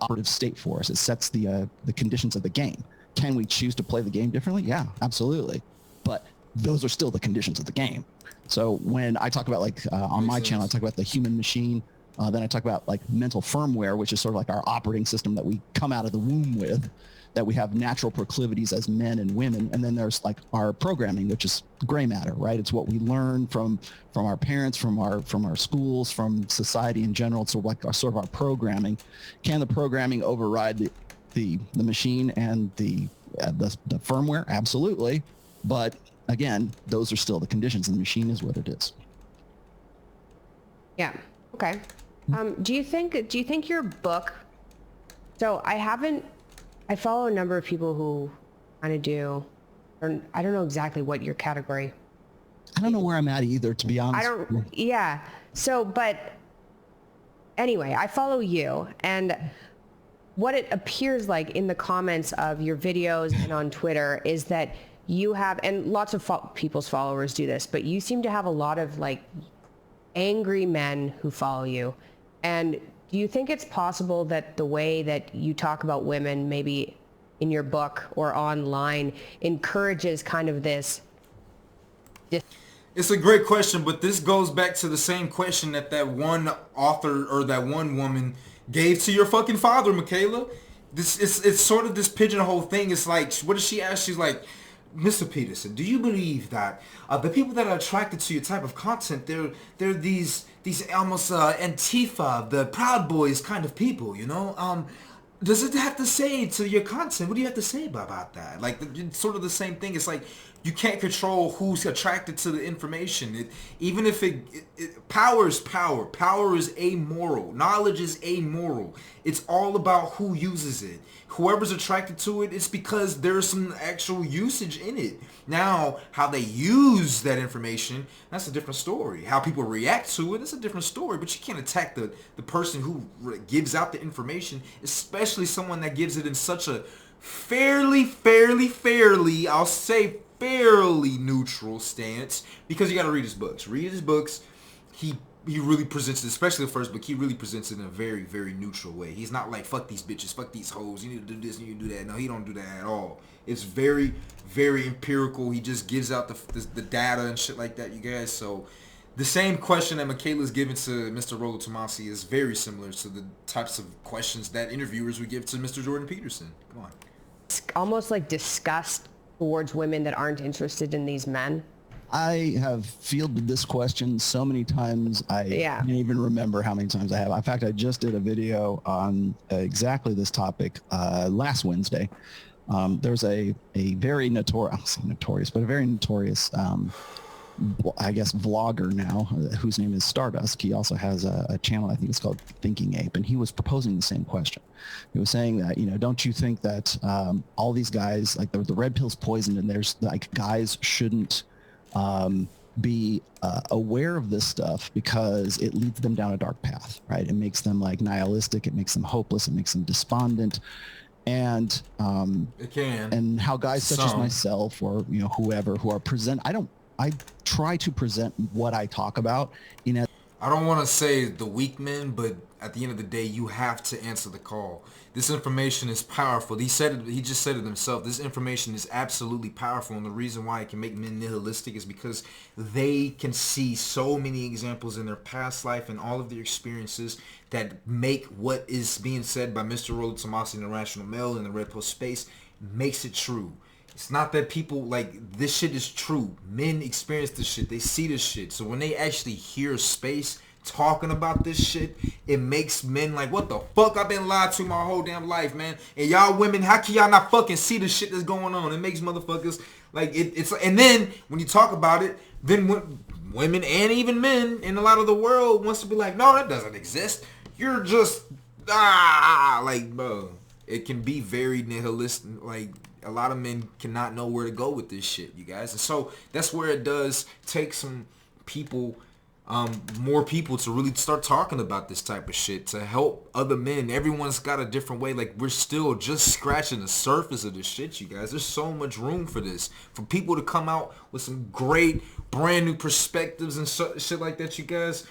operative state for us. It sets the conditions of the game. Can we choose to play the game differently? Yeah, absolutely. But those are still the conditions of the game. So when I talk about on my channel, I talk about the human machine. Then I talk about mental firmware, which is sort of like our operating system that we come out of the womb with, that we have natural proclivities as men and women. And then there's our programming, which is gray matter, right? It's what we learn from our parents, from our schools, from society in general. It's sort of our programming. Can the programming override the machine and the firmware? Absolutely. But again, those are still the conditions, and the machine is what it is. Yeah. Okay. Do you think your book, so I follow a number of people who kind of do, or I don't know exactly what your category. I don't know where I'm at either, to be honest. Yeah. So, but anyway, I follow you, and what it appears like in the comments of your videos and on Twitter is that you have, and lots of people's followers do this, but you seem to have a lot of angry men who follow you. And do you think it's possible that the way that you talk about women, maybe in your book or online, encourages kind of this? It's a great question, but this goes back to the same question that one author or that one woman gave to your fucking father, Mikhaila. It's sort of this pigeonhole thing. It's like, what does she ask? She's like, Mr. Peterson, do you believe that the people that are attracted to your type of content, they're these almost Antifa, the Proud Boys kind of people, does it have to say to your content? What do you have to say about that? It's sort of the same thing. It's like you can't control who's attracted to the information. Even if power is power. Power is amoral. Knowledge is amoral. It's all about who uses it. Whoever's attracted to it, it's because there's some actual usage in it. Now, how they use that information, that's a different story. How people react to it, it's a different story. But you can't attack the person who gives out the information, especially someone that gives it in such a fairly, I'll say fairly neutral stance, because you got to read his books. Read his books. He really presents it, especially the first book, he really presents it in a very, very neutral way. He's not like, fuck these bitches, fuck these hoes, you need to do this, you need to do that. No, he don't do that at all. It's very, very empirical. He just gives out the data and shit like that, you guys. So the same question that Mikhaila's given to Mr. Rollo Tomassi is very similar to the types of questions that interviewers would give to Mr. Jordan Peterson. Come on. It's almost like disgust towards women that aren't interested in these men. I have fielded this question so many times, I can't even remember how many times I have. In fact, I just did a video on exactly this topic last Wednesday. There's a very notorious, but a very notorious, I guess, vlogger now, whose name is Stardust. He also has a channel, I think it's called Thinking Ape, and he was proposing the same question. He was saying that, don't you think that all these guys, like the red pill's poisoned, and there's guys shouldn't be aware of this stuff because it leads them down a dark path, right? It makes them nihilistic, it makes them hopeless, it makes them despondent, and it can. And how guys such as myself or whoever who are I try to present what I talk about in a. I don't want to say the weak men, but at the end of the day, you have to answer the call. This information is powerful. He just said it himself. This information is absolutely powerful, and the reason why it can make men nihilistic is because they can see so many examples in their past life and all of their experiences that make what is being said by Mr. Rollo Tomassi and the Rational Male in the Red Pill space makes it true. It's not that people, this shit is true. Men experience this shit. They see this shit. So when they actually hear space talking about this shit, it makes men what the fuck? I've been lied to my whole damn life, man. And y'all women, how can y'all not fucking see the shit that's going on? It makes motherfuckers, it's, and then when you talk about it, then when women and even men in a lot of the world wants to be like, no, that doesn't exist. You're just like, bro. It can be very nihilistic. Like, a lot of men cannot know where to go with this shit, you guys. And so that's where it does take some people, more people to really start talking about this type of shit to help other men. Everyone's got a different way. Like, we're still just scratching the surface of this shit, you guys. There's so much room for this, for people to come out with some great brand new perspectives and shit like that, you guys.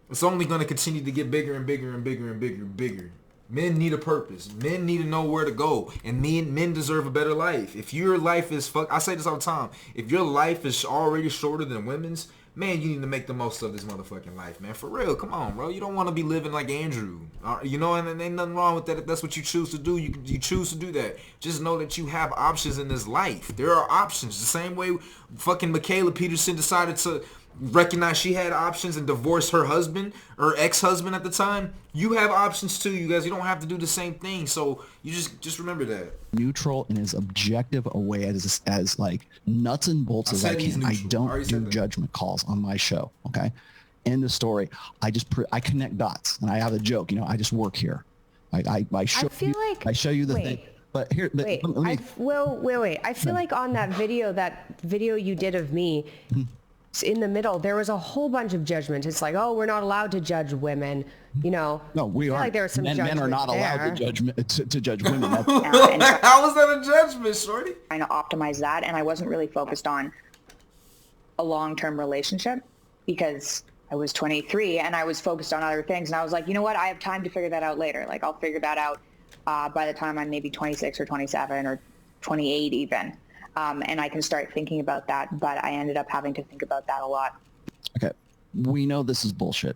It's only going to continue to get bigger and bigger and bigger and bigger and bigger. Men need a purpose. Men need to know where to go. And men deserve a better life. If your life is I say this all the time. If your life is already shorter than women's, man, you need to make the most of this motherfucking life, man. For real. Come on, bro. You don't want to be living like Andrew. You know, and ain't nothing wrong with that. If that's what you choose to do, you choose to do that. Just know that you have options in this life. There are options. The same way fucking Mikhaila Peterson decided to recognize she had options and divorce her husband or ex-husband at the time. You have options too, you guys. You don't have to do the same thing. So you just remember that. Neutral and as objective a way as like nuts and bolts as I can. I don't do judgment calls on my show. Okay. End of story. I connect dots, and I have a joke. You know, I just work here. I show you the thing. But here, wait. I feel like on that video you did of me. In the middle, there was a whole bunch of judgment. It's like, oh, we're not allowed to judge women, you know. No, we are. Like there was some men are not allowed to judge women. How was that a judgment, shorty? Trying to optimize that, and I wasn't really focused on a long-term relationship because I was 23 and I was focused on other things. And I was like, you know what? I have time to figure that out later. Like, I'll figure that out by the time I'm maybe 26 or 27 or 28 even. And I can start thinking about that, but I ended up having to think about that a lot. Okay. We know this is bullshit.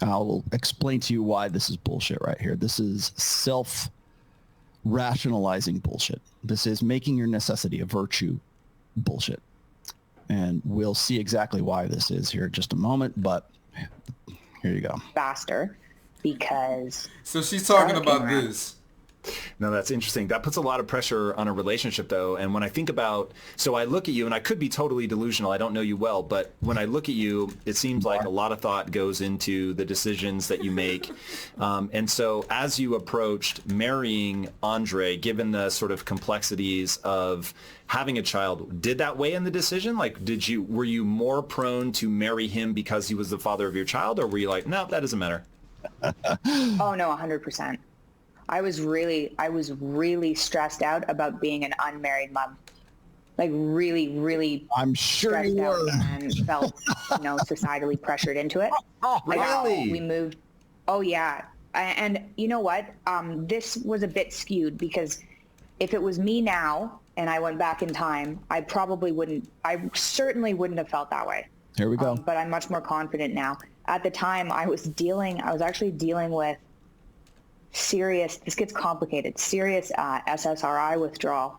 I'll explain to you why this is bullshit right here. This is self-rationalizing bullshit. This is making your necessity a virtue bullshit. And we'll see exactly why this is here in just a moment, but here you go. Faster because... So she's talking about this. No, that's interesting. That puts a lot of pressure on a relationship, though. And when I think about, so I look at you, and I could be totally delusional. I don't know you well, but when I look at you, it seems like a lot of thought goes into the decisions that you make. And so as you approached marrying Andre, given the sort of complexities of having a child, did that weigh in the decision? Like, were you more prone to marry him because he was the father of your child, or were you like, no, that doesn't matter? Oh, no, 100%. I was really stressed out about being an unmarried mom. Like really I'm sure stressed you out were. and felt, societally pressured into it. Really? Like, we moved. Oh yeah. And you know what? This was a bit skewed because if it was me now and I went back in time, I certainly wouldn't have felt that way. Here we go. But I'm much more confident now. At the time I was actually dealing with serious, this gets complicated, serious SSRI withdrawal.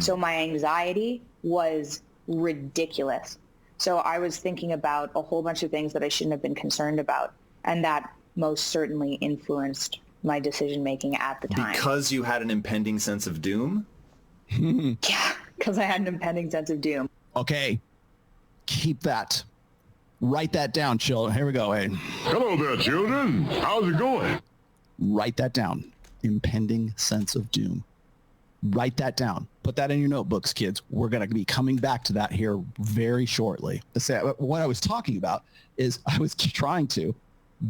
So my anxiety was ridiculous. So I was thinking about a whole bunch of things that I shouldn't have been concerned about. And that most certainly influenced my decision-making at the time. Because you had an impending sense of doom? Yeah, because I had an impending sense of doom. Okay. Keep that. Write that down, children. Here we go. Hey. Hello there, children. How's it going? Write that down. Impending sense of doom. Write that down. Put that in your notebooks, kids. We're going to be coming back to that here very shortly. What I was talking about is I was trying to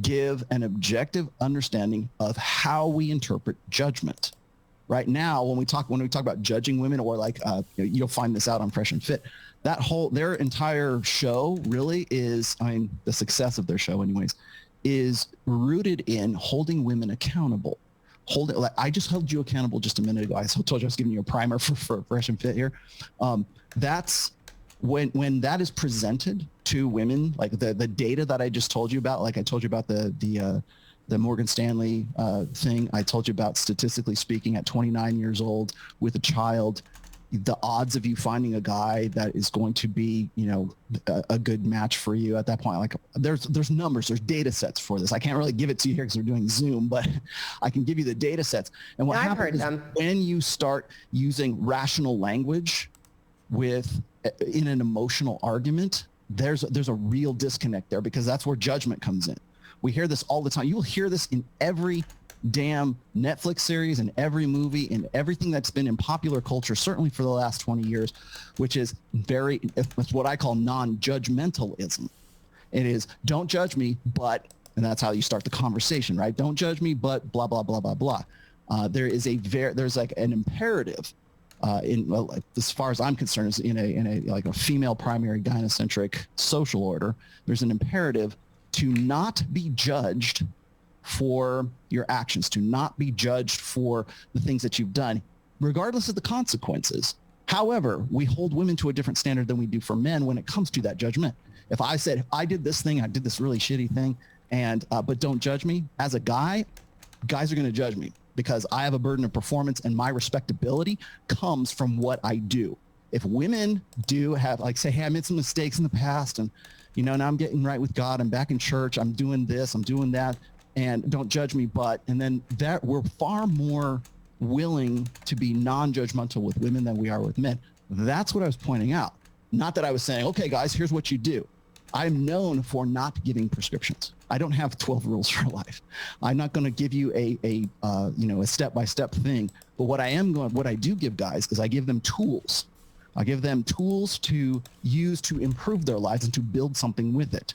give an objective understanding of how we interpret judgment. Right now, when we talk about judging women, or like you'll find this out on Fresh and Fit, their entire show really is, the success of their show anyways, is rooted in holding women accountable. I just held you accountable just a minute ago. I told you I was giving you a primer for Fresh and Fit here. That's when that is presented to women, like the data that I just told you about, like I told you about the Morgan Stanley thing. I told you about, statistically speaking, at 29 years old with a child, the odds of you finding a guy that is going to be, a good match for you at that point, like there's numbers, there's data sets for this. I can't really give it to you here because we're doing Zoom, but I can give you the data sets. And what happens is when you start using rational language in an emotional argument, there's a real disconnect there, because that's where judgment comes in. We hear this all the time. You will hear this in every damn Netflix series and every movie and everything that's been in popular culture, certainly for the last 20 years, which is it's what I call non-judgmentalism. It is, don't judge me, but, and that's how you start the conversation, right? Don't judge me, but blah, blah, blah, blah, blah. There's like an imperative as far as I'm concerned, is in a like a female primary gynocentric social order. There's an imperative to not be judged for your actions, to not be judged for the things that you've done, regardless of the consequences. However, we hold women to a different standard than we do for men when it comes to that judgment. If I said, I did this thing, I did this really shitty thing, and but don't judge me, as a guy, guys are going to judge me because I have a burden of performance, and my respectability comes from what I do. If women do have, like, say, hey, I made some mistakes in the past, and, you know, now I'm getting right with God, I'm back in church, I'm doing this, I'm doing that, and don't judge me, but, and then that we're far more willing to be non-judgmental with women than we are with men. That's what I was pointing out. Not that I was saying, okay, guys, here's what you do. I'm known for not giving prescriptions. I don't have 12 rules for life. I'm not going to give you a step-by-step thing. But what I do give guys is I give them tools. I give them tools to use to improve their lives and to build something with it.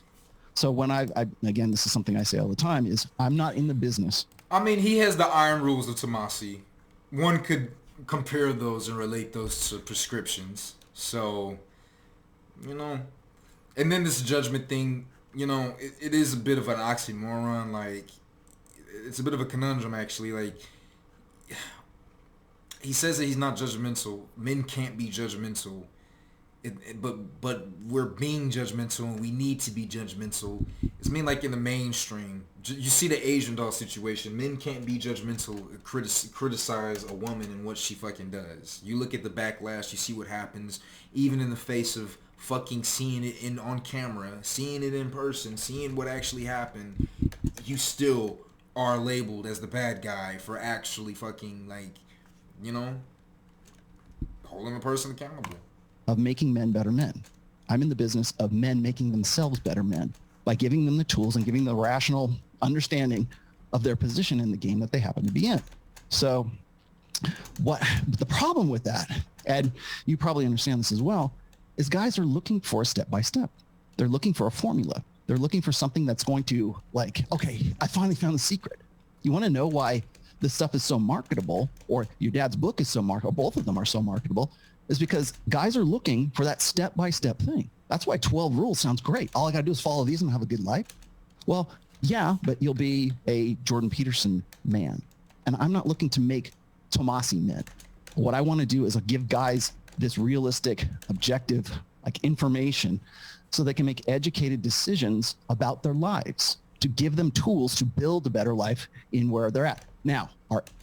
So when again, this is something I say all the time, is I'm not in the business. I mean, he has the iron rules of Tomassi. One could compare those and relate those to prescriptions. So, you know, and then this judgment thing, you know, it is a bit of an oxymoron. Like, it's a bit of a conundrum, actually. Like, he says that he's not judgmental. Men can't be judgmental. But we're being judgmental, and we need to be judgmental. It's mean, like, in the mainstream. You see the Asian doll situation. Men can't be judgmental, criticize a woman and what she fucking does. You look at the backlash, you see what happens, even in the face of fucking seeing it on camera, seeing it in person, seeing what actually happened, you still are labeled as the bad guy for actually fucking, like, you know, holding a person accountable. Of making men better men. I'm in the business of men making themselves better men by giving them the tools and giving the rational understanding of their position in the game that they happen to be in. So what the problem with that, and you probably understand this as well, is guys are looking for a step-by-step. They're looking for a formula. They're looking for something that's going to, like, okay, I finally found the secret. You want to know why this stuff is so marketable, or your dad's book is so marketable, both of them are so marketable, is because guys are looking for that step-by-step thing. That's why 12 rules sounds great. All I got to do is follow these and have a good life. Well, yeah, but you'll be a Jordan Peterson man. And I'm not looking to make Tomassi men. What I want to do is give guys this realistic, objective, like, information so they can make educated decisions about their lives, to give them tools to build a better life in where they're at. Now,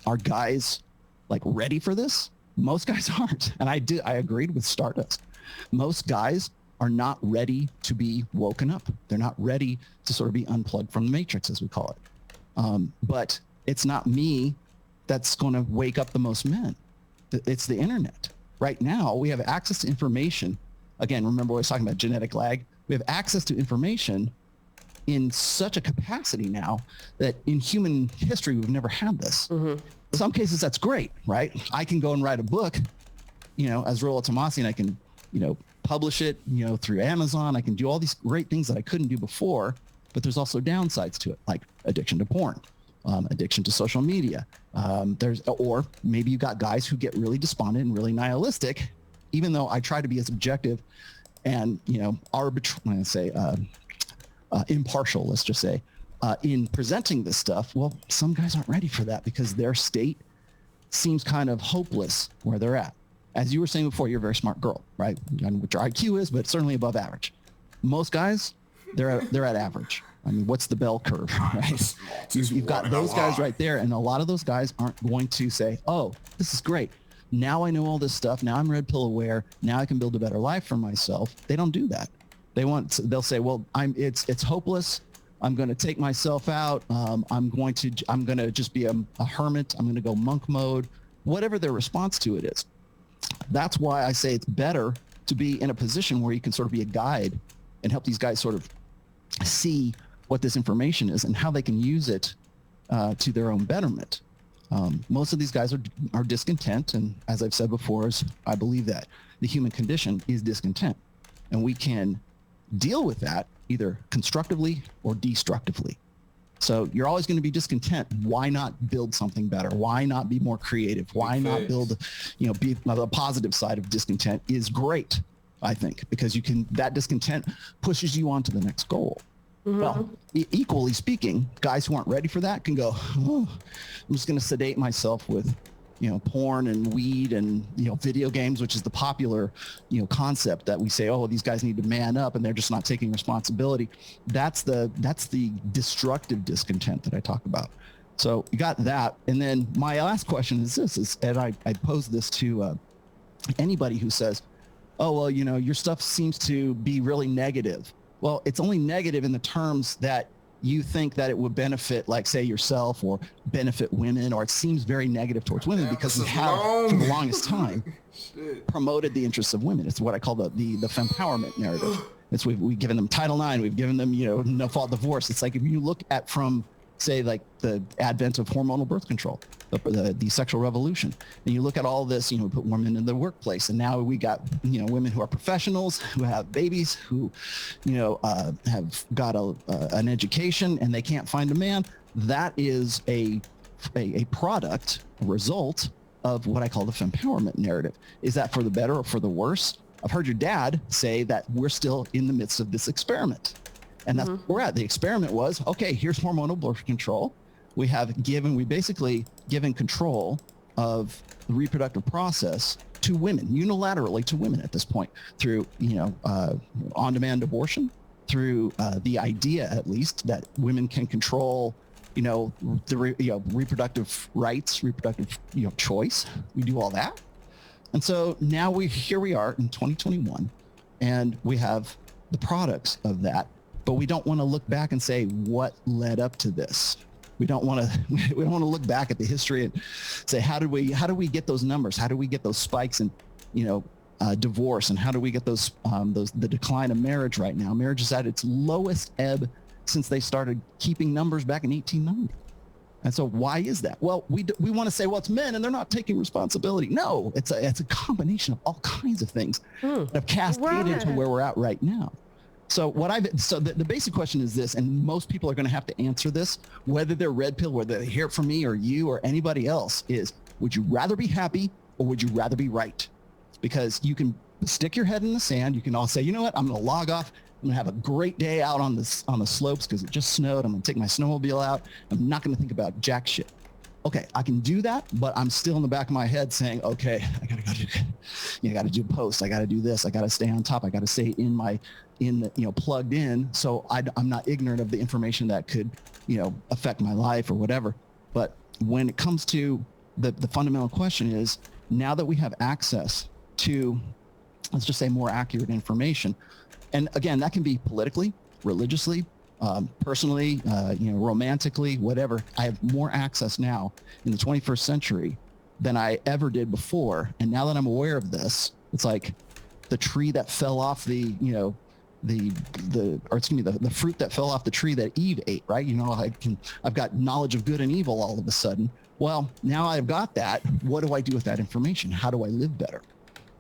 are guys, like, ready for this? Most guys aren't. And I agreed with Stardust. Most guys are not ready to be woken up. They're not ready to sort of be unplugged from the matrix, as we call it. But it's not me that's going to wake up the most men. It's the internet. Right now, we have access to information. Again, remember I was talking about genetic lag? We have access to information in such a capacity now that in human history, we've never had this. Mm-hmm. In some cases, that's great, right? I can go and write a book, you know, as Rollo Tomassi, and I can, you know, publish it, you know, through Amazon. I can do all these great things that I couldn't do before, but there's also downsides to it, like addiction to porn, addiction to social media. Or maybe you've got guys who get really despondent and really nihilistic, even though I try to be as objective and, you know, impartial, let's just say, in presenting this stuff. Well, some guys aren't ready for that because their state seems kind of hopeless where they're at. As you were saying before, you're a very smart girl, right? I don't know what your IQ is, but certainly above average. Most guys, they're at average. I mean, what's the bell curve, right? You've got those guys right there, and a lot of those guys aren't going to say, oh, this is great. Now I know all this stuff. Now I'm red pill aware. Now I can build a better life for myself. They don't do that. They'll say, well, it's hopeless. I'm going to take myself out. I'm going to just be a hermit. I'm going to go monk mode, whatever their response to it is. That's why I say it's better to be in a position where you can sort of be a guide and help these guys sort of see what this information is and how they can use it to their own betterment. Most of these guys are discontent, and as I've said before, I believe that the human condition is discontent, and we can deal with that either constructively or destructively. So you're always going to be discontent. Why not build something better? Why not be more creative? Why not build, be the positive side of discontent is great, I think, because that discontent pushes you on to the next goal. Mm-hmm. Well, equally speaking, guys who aren't ready for that can go, I'm just going to sedate myself with, porn and weed and, video games, which is the popular, concept that we say, these guys need to man up and they're just not taking responsibility. That's the destructive discontent that I talk about. So you got that. And then my last question is this, and I pose this to anybody who says, your stuff seems to be really negative. Well, it's only negative in the terms that you think that it would benefit, like, say, yourself or benefit women, or it seems very negative towards women because we have, for the longest time, promoted the interests of women. It's what I call the fempowerment narrative. We've given them Title IX. We've given them, no-fault divorce. It's like if you look at from, say, like the advent of hormonal birth control, the sexual revolution, and you look at all this, we put women in the workplace, and now we got, women who are professionals, who have babies, who, have got an education, and they can't find a man. That is a product, a result of what I call the fempowerment narrative. Is that for the better or for the worse? I've heard your dad say that we're still in the midst of this experiment. And that's where we're at. The experiment was, okay, here's hormonal birth control. We basically given control of the reproductive process to women, unilaterally to women at this point, through, on-demand abortion, through the idea, at least, that women can control, reproductive rights, reproductive, choice. We do all that. And so now here we are in 2021, and we have the products of that. But we don't want to look back and say what led up to this. We don't want to look back at the history and say how do we get those numbers? How do we get those spikes in divorce, and how do we get the decline of marriage right now? Marriage is at its lowest ebb since they started keeping numbers back in 1890. And so why is that? Well, we want to say, well, it's men and they're not taking responsibility. No, it's a combination of all kinds of things that have cascaded into where we're at right now. So the basic question is this, and most people are going to have to answer this, whether they're red pill, whether they hear it from me or you or anybody else, is would you rather be happy or would you rather be right? Because you can stick your head in the sand. You can all say, you know what, I'm going to log off. I'm going to have a great day out on the slopes because it just snowed. I'm going to take my snowmobile out. I'm not going to think about jack shit. Okay, I can do that, but I'm still in the back of my head saying, okay, I got to do posts. I got to do this. I got to stay on top. I got to stay plugged in, so I'm not ignorant of the information that could, affect my life or whatever. But when it comes to the fundamental question is, now that we have access to, let's just say, more accurate information, and again, that can be politically, religiously, personally, romantically, whatever. I have more access now in the 21st century than I ever did before. And now that I'm aware of this, it's like the tree that fell off the fruit that fell off the tree that Eve ate, right? I've got knowledge of good and evil all of a sudden. Well, now I've got that. What do I do with that information? How do I live better?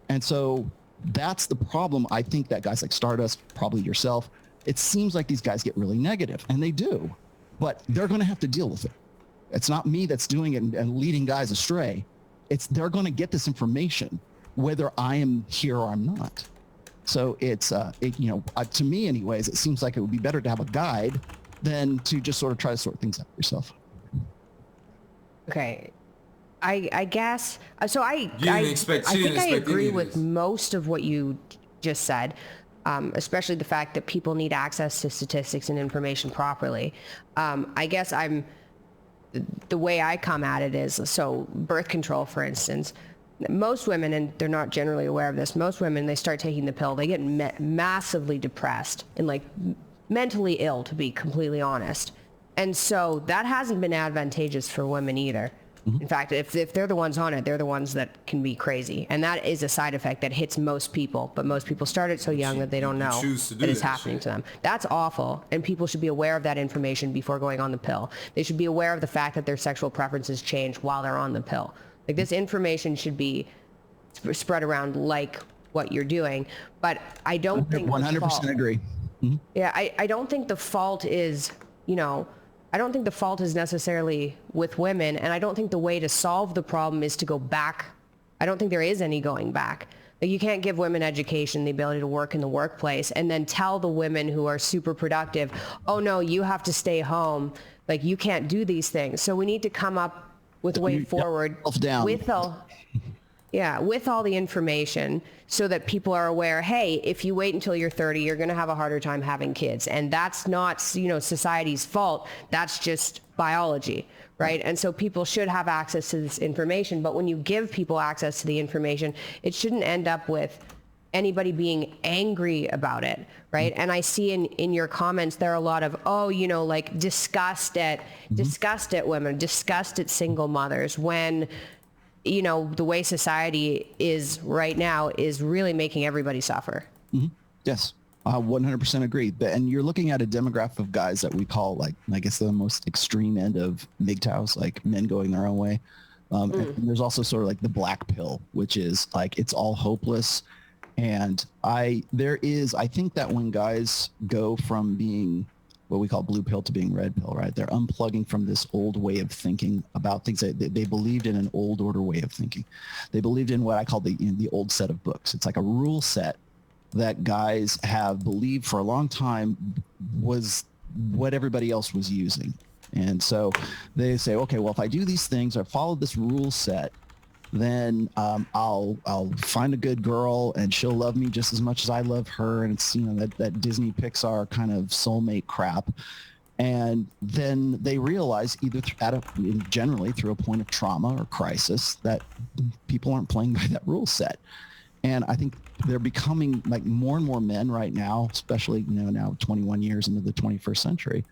And so that's the problem. I think that guys like Stardust, probably yourself, it seems like these guys get really negative, and they do, but they're going to have to deal with it. It's not me that's doing it and leading guys astray. They're going to get this information, whether I am here or I'm not. So to me anyways, it seems like it would be better to have a guide than to just sort of try to sort things out yourself. Okay. I guess, so I think I agree with most of what you just said, especially the fact that people need access to statistics and information properly. I guess the way I come at it is, so birth control, for instance, most women, and they're not generally aware of this, most women, they start taking the pill, they get massively depressed and like mentally ill, to be completely honest. And so that hasn't been advantageous for women either. In fact, if they're the ones on it, they're the ones that can be crazy. And that is a side effect that hits most people. But most people start it so young that they don't know that it's happening to them. That's awful. And people should be aware of that information before going on the pill. They should be aware of the fact that their sexual preferences change while they're on the pill. Like, this information should be spread around like what you're doing. But I don't think 100% agree. Mm-hmm. Yeah, I don't think the fault is, I don't think the fault is necessarily with women, and I don't think the way to solve the problem is to go back. I don't think there is any going back. Like, you can't give women education, the ability to work in the workplace, and then tell the women who are super productive, oh no, you have to stay home. Like, you can't do these things. So we need to come up with a way forward with all the information so that people are aware, hey, if you wait until you're 30, you're going to have a harder time having kids. And that's not, society's fault. That's just biology, right? And so people should have access to this information. But when you give people access to the information, it shouldn't end up with anybody being angry about it, right? And I see in your comments there are a lot of, like disgust at women, disgust at single mothers, when the way society is right now is really making everybody suffer. Mm-hmm. Yes, 100% agree. And you're looking at a demographic of guys that we call, like, I guess, the most extreme end of MGTOWs, like men going their own way. And there's also sort of like the black pill, which is like, it's all hopeless. And I think that when guys go from being what we call blue pill to being red pill, right? They're unplugging from this old way of thinking about things. They believed in an old order way of thinking. They believed in what I call the old set of books. It's like a rule set that guys have believed for a long time was what everybody else was using. And so they say, okay, well, if I do these things or follow this rule set, then I'll find a good girl and she'll love me just as much as I love her. And it's, that Disney Pixar kind of soulmate crap. And then they realize either generally through a point of trauma or crisis that people aren't playing by that rule set. And I think they're becoming, like, more and more men right now, especially, now 21 years into the 21st century,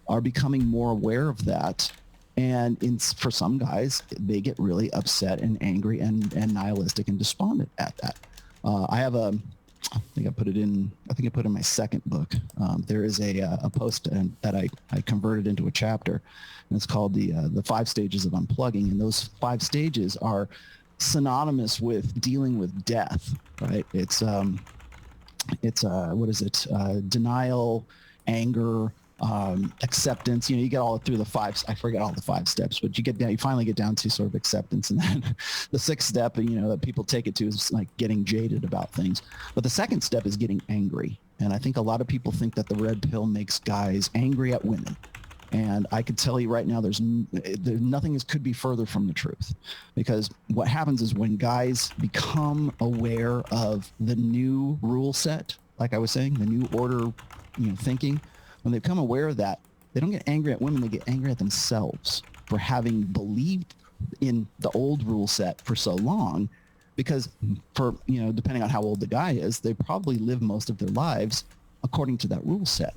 are becoming more aware of that. And for some guys, they get really upset and angry and nihilistic and despondent at that. I think I put it in my second book. There is a post that I converted into a chapter, and it's called the 5 stages of unplugging. And those 5 stages are synonymous with dealing with death, right? It's denial, anger, acceptance. You get all through the 5. I forget all the 5 steps, but you finally get down to sort of acceptance, and then the 6th step, that people take it to, is like getting jaded about things. But the 2nd step is getting angry, and I think a lot of people think that the red pill makes guys angry at women. And I could tell you right now, there's nothing could be further from the truth, because what happens is when guys become aware of the new rule set, like I was saying, the new order, thinking. When they become aware of that, they don't get angry at women, they get angry at themselves for having believed in the old rule set for so long, because depending on how old the guy is, they probably live most of their lives according to that rule set.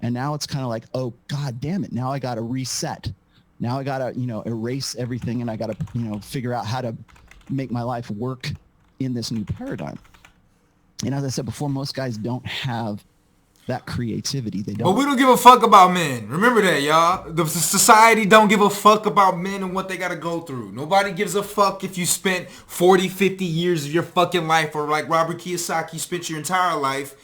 And now it's kind of like, oh, God damn it. Now I got to reset. Now I got to, erase everything, and I got to, figure out how to make my life work in this new paradigm. And as I said before, most guys don't have that creativity. They don't. But we don't give a fuck about men. Remember that, y'all. The society don't give a fuck about men and what they got to go through. Nobody gives a fuck if you spent 40, 50 years of your fucking life, or like Robert Kiyosaki spent your entire life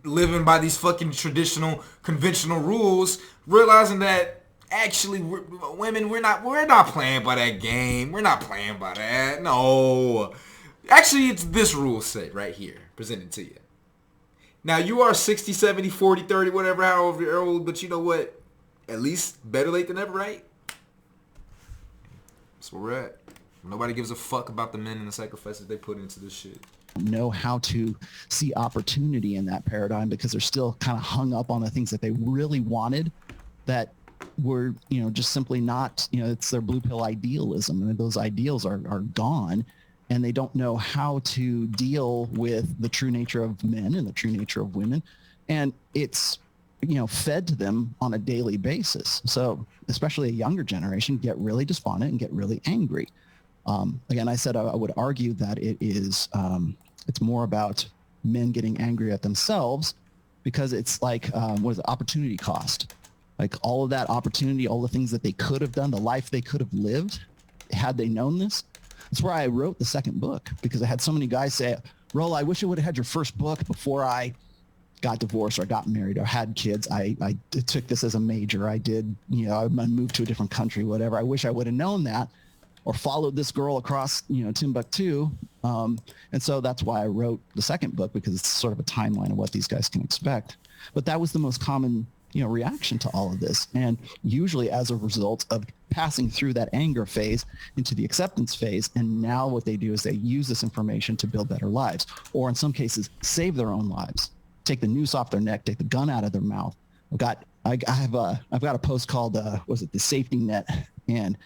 living by these fucking traditional, conventional rules, realizing that actually women, we're not playing by that game. We're not playing by that. No. Actually, it's this rule set right here presented to you. Now, you are 60, 70, 40, 30, whatever, however you're old, but you know what? At least better late than never, right? That's where we're at. Nobody gives a fuck about the men and the sacrifices they put into this shit. Know how to see opportunity in that paradigm, because they're still kind of hung up on the things that they really wanted that were, just simply not, it's their blue pill idealism, and those ideals are gone. And they don't know how to deal with the true nature of men and the true nature of women. And it's fed to them on a daily basis. So especially a younger generation get really despondent and get really angry. Again, I said I would argue that it's more about men getting angry at themselves, because it's like, what is it, opportunity cost? Like all of that opportunity, all the things that they could have done, the life they could have lived had they known this. That's where I wrote the second book, because I had so many guys say, Rollo, I wish I would have had your first book before I got divorced or got married or had kids. I took this as a major. I did, I moved to a different country, whatever. I wish I would have known that, or followed this girl across, Timbuktu. And so that's why I wrote the second book, because it's sort of a timeline of what these guys can expect. But that was the most common, reaction to all of this. And usually as a result of passing through that anger phase into the acceptance phase. And now what they do is they use this information to build better lives, or in some cases, save their own lives, take the noose off their neck, take the gun out of their mouth. I've got a post called, the safety net? And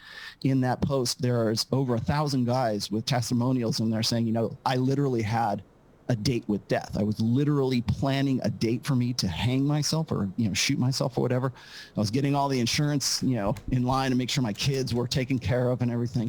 in that post, there's over 1,000 guys with testimonials, and they're saying, I literally had a date with death. I was literally planning a date for me to hang myself or, shoot myself or whatever. I was getting all the insurance, in line to make sure my kids were taken care of and everything.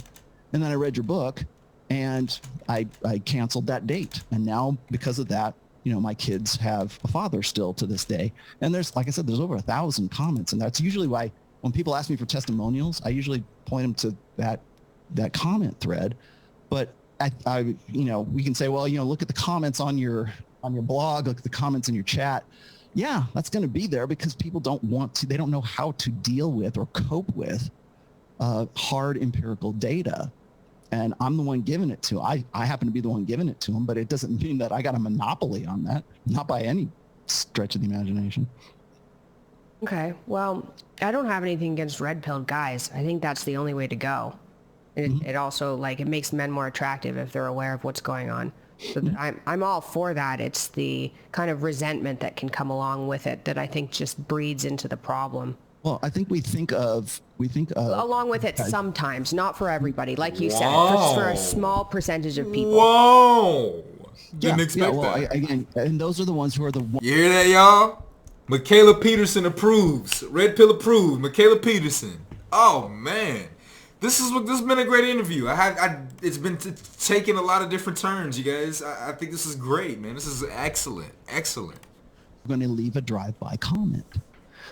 And then I read your book and I canceled that date. And now because of that, my kids have a father still to this day. And there's, like I said, there's over 1,000 comments. And that's usually why when people ask me for testimonials, I usually point them to that comment thread. But I we can say, well, look at the comments on your blog, look at the comments in your chat. Yeah, that's going to be there because people they don't know how to deal with or cope with hard empirical data. And I'm the one giving it to. I happen to be the one giving it to them, but it doesn't mean that I got a monopoly on that, not by any stretch of the imagination. Okay, well, I don't have anything against red-pilled guys. I think that's the only way to go. It also, it makes men more attractive if they're aware of what's going on. So I'm all for that. It's the kind of resentment that can come along with it that I think just breeds into the problem. Well, I think we think of along with it sometimes, not for everybody, like you said, for a small percentage of people. Whoa! Didn't expect that. Again, and those are the ones who are the. You hear that, y'all? Mikhaila Peterson approves. Red Pill approved. Mikhaila Peterson. Oh man, this has been a great interview. It's been taking a lot of different turns, you guys. I think this is great, man. This is excellent. Excellent. I'm going to leave a drive-by comment.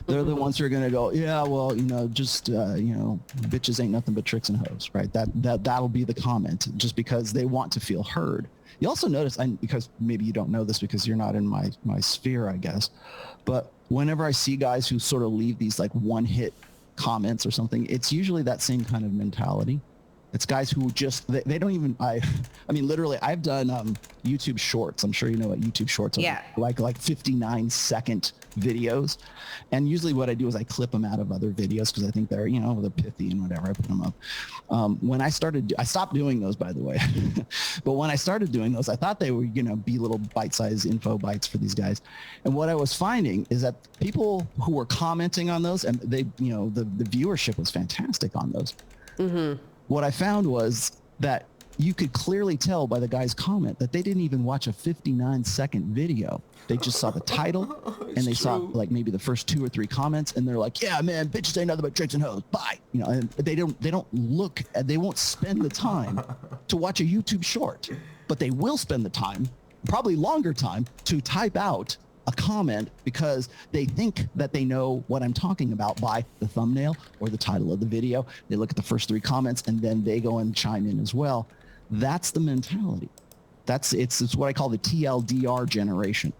They're the ones who are going to go, yeah, well, bitches ain't nothing but tricks and hoes, right? That'll be the comment, just because they want to feel heard. You also notice, and because maybe you don't know this because you're not in my sphere, I guess, but whenever I see guys who sort of leave these one-hit comments or something, it's usually that same kind of mentality. It's guys who just, they don't even, I mean, literally, I've done YouTube Shorts. I'm sure you know what YouTube Shorts are. Yeah. Like 59-second videos. And usually what I do is I clip them out of other videos because I think they're, they're pithy and whatever. I put them up. When I stopped doing those, by the way. But when I started doing those, I thought they were, be little bite-sized info bites for these guys. And what I was finding is that people who were commenting on those, and they, the viewership was fantastic on those. Mm-hmm. What I found was that you could clearly tell by the guy's comment that they didn't even watch a 59-second video. They just saw the title and they saw maybe the first 2 or 3 comments, and they're like, yeah, man, bitches ain't nothing but tricks and hoes. Bye. And they won't spend the time to watch a YouTube short, but they will spend the time, probably longer time, to type out a comment because they think that they know what I'm talking about by the thumbnail or the title of the video. They look at the first 3 comments and then they go and chime in as well. That's the mentality. It's what I call the TLDR generation.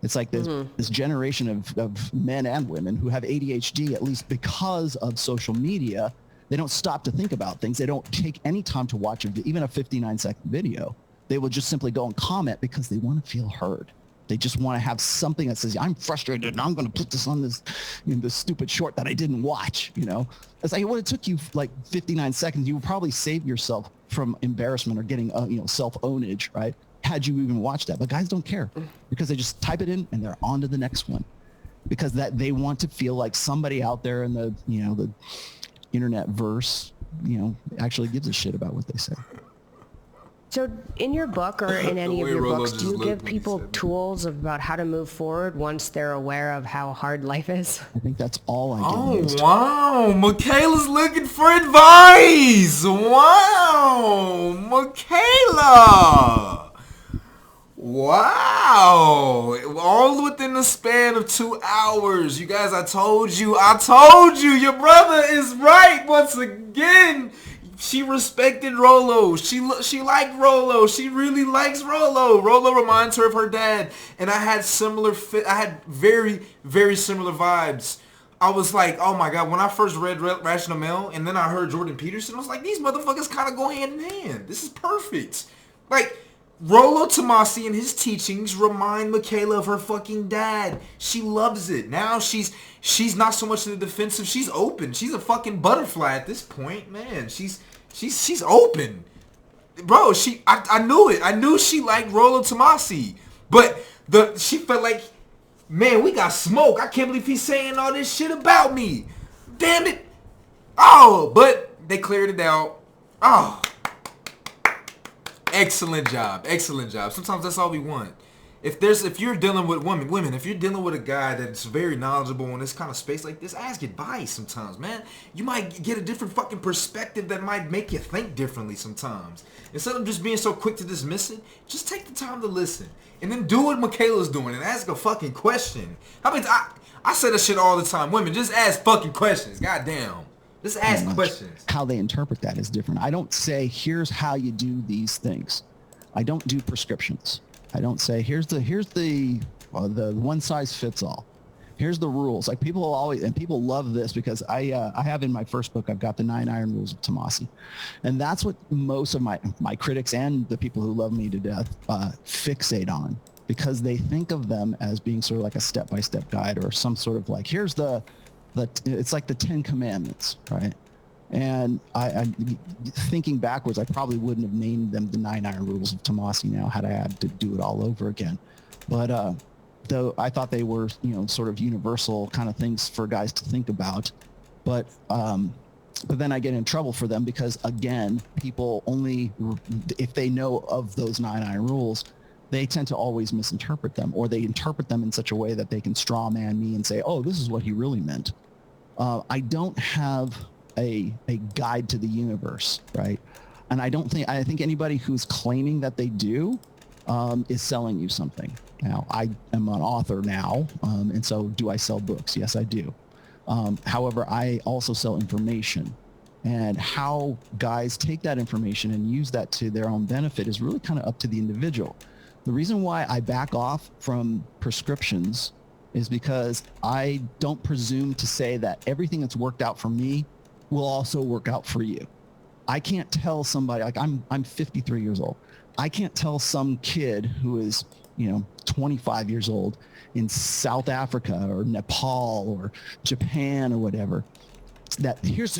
It's like this generation of men and women who have ADHD, at least because of social media. They don't stop to think about things. They don't take any time to watch even a 59-second video. They will just simply go and comment because they want to feel heard. They just want to have something that says, I'm frustrated and I'm going to put this on this stupid short that I didn't watch, It's like, it took you 59 seconds. You would probably save yourself from embarrassment or getting, self-ownage, right? Had you even watched that. But guys don't care because they just type it in and they're on to the next one because that they want to feel like somebody out there in the, the internet verse, actually gives a shit about what they say. So in your book or in any of way your Rollo books, just do you looked give when he people said that. tools about how to move forward once they're aware of how hard life is? I think that's all I Oh, did. Used. wow. Michaela's looking for advice. Wow. Michaela. Wow. All within the span of 2 hours. You guys, I told you. Your brother is right once again. She respected Rollo. She liked Rollo. She really likes Rollo. Rollo reminds her of her dad. And I had very, very similar vibes. I was like, oh my God, when I first read Rational Male and then I heard Jordan Peterson, I was like, these motherfuckers kind of go hand in hand. This is perfect. Like, Rollo Tomassi and his teachings remind Mikhaila of her fucking dad. She loves it. Now she's not so much in the defensive. She's open. She's a fucking butterfly at this point, man. She's open. Bro, I knew it. I knew she liked Rollo Tomassi. But she felt like, man, we got smoke. I can't believe he's saying all this shit about me. Damn it. Oh, but they cleared it out. Oh. Excellent job. Sometimes that's all we want. If you're dealing with women, if you're dealing with a guy that's very knowledgeable in this kind of space like this, ask advice sometimes, man. You might get a different fucking perspective that might make you think differently sometimes. Instead of just being so quick to dismiss it, just take the time to listen. And then do what Michaela's doing and ask a fucking question. I say that shit all the time. Women, just ask fucking questions. Goddamn. Just ask questions. How they interpret that is different. I don't say, here's how you do these things. I don't do prescriptions. I don't say, here's the one size fits all. Here's the rules. Like people love this because I have in my first book, I've got the 9 iron rules of Tomassi. And that's what most of my critics and the people who love me to death fixate on, because they think of them as being sort of like a step-by-step guide or some sort of like, here's it's like the 10 Commandments, right? And I thinking backwards, I probably wouldn't have named them the 9 iron rules of Tomassi now had I had to do it all over again. But though I thought they were, sort of universal kind of things for guys to think about. But then I get in trouble for them because, again, people only, if they know of those 9 iron rules, they tend to always misinterpret them, or they interpret them in such a way that they can straw man me and say, oh, this is what he really meant. I don't have a guide to the universe, right? And I think anybody who's claiming that they do is selling you something. Now, I am an author now, and so do I sell books? Yes, I do. However, I also sell information. And how guys take that information and use that to their own benefit is really kind of up to the individual. The reason why I back off from prescriptions is because I don't presume to say that everything that's worked out for me will also work out for you. I can't tell somebody, like I'm 53 years old. I can't tell some kid who is, 25 years old in South Africa or Nepal or Japan or whatever, that here's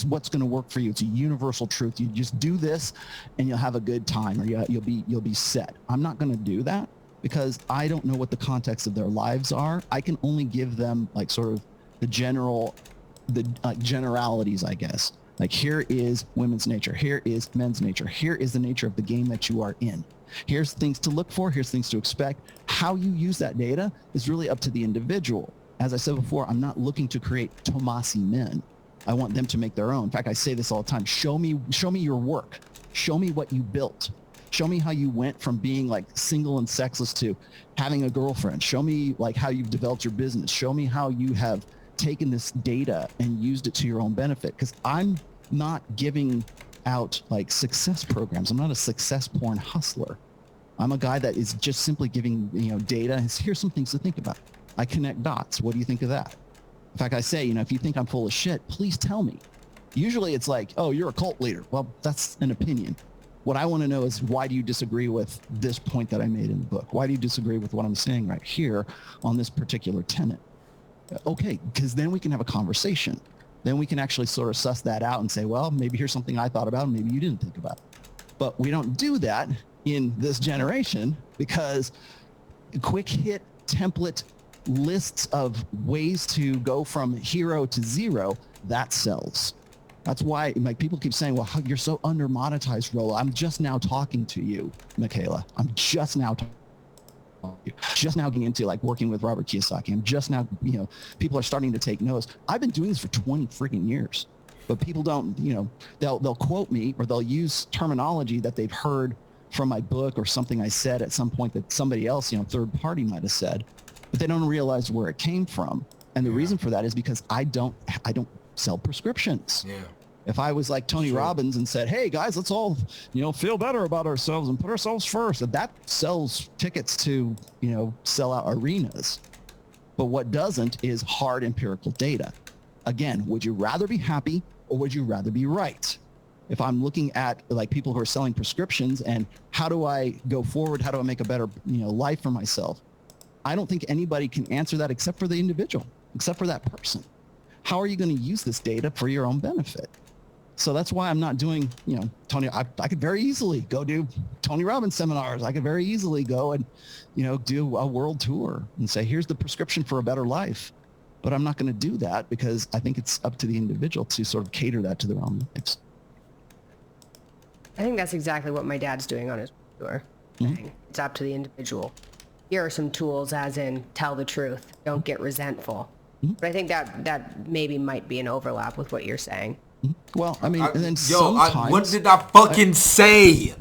what's going to work for you. It's a universal truth. You just do this and you'll have a good time, or you'll be set. I'm not going to do that because I don't know what the context of their lives are. I can only give them like sort of the generalities, I guess. Like, here is women's nature. Here is men's nature. Here is the nature of the game that you are in. Here's things to look for. Here's things to expect. How you use that data is really up to the individual. As I said before, I'm not looking to create Tomassi men. I want them to make their own. In fact, I say this all the time. Show me your work. Show me what you built. Show me how you went from being like single and sexless to having a girlfriend. Show me like how you've developed your business. Show me how you have taken this data and used it to your own benefit. Because I'm not giving out like success programs. I'm not a success porn hustler. I'm a guy that is just simply giving data. And here's some things to think about. I connect dots. What do you think of that? In fact, I say, if you think I'm full of shit, please tell me. Usually it's like, oh, you're a cult leader. Well, that's an opinion. What I want to know is, why do you disagree with this point that I made in the book? Why do you disagree with what I'm saying right here on this particular tenet? Okay, because then we can have a conversation. Then we can actually sort of suss that out and say, well, maybe here's something I thought about and maybe you didn't think about. But we don't do that in this generation because quick hit template lists of ways to go from hero to zero, that sells. That's why, like, people keep saying, well, you're so under monetized, Rollo. I'm just now talking to you, Mikhaila. I'm just now getting into like working with Robert Kiyosaki. I'm just now, people are starting to take notice. I've been doing this for 20 freaking years, but people don't, they'll quote me or they'll use terminology that they've heard from my book or something I said at some point that somebody else, third party might have said, but they don't realize where it came from. And the reason for that is because I don't sell prescriptions. Yeah. If I was like Tony Robbins and said, hey guys, let's all, feel better about ourselves and put ourselves first, that sells tickets to, sell out arenas. But what doesn't is hard empirical data. Again, would you rather be happy or would you rather be right? If I'm looking at like people who are selling prescriptions and how do I go forward? How do I make a better, life for myself? I don't think anybody can answer that except for the individual, except for that person. How are you going to use this data for your own benefit? So that's why I'm not doing, Tony, I could very easily go do Tony Robbins seminars. I could very easily go and, do a world tour and say, here's the prescription for a better life. But I'm not going to do that because I think it's up to the individual to sort of cater that to their own lives. I think that's exactly what my dad's doing on his tour. Mm-hmm. It's up to the individual. Here are some tools as in tell the truth. Don't get resentful. Mm-hmm. But I think that maybe might be an overlap with what you're saying. Well, I mean, and then sometimes... what did I fucking say?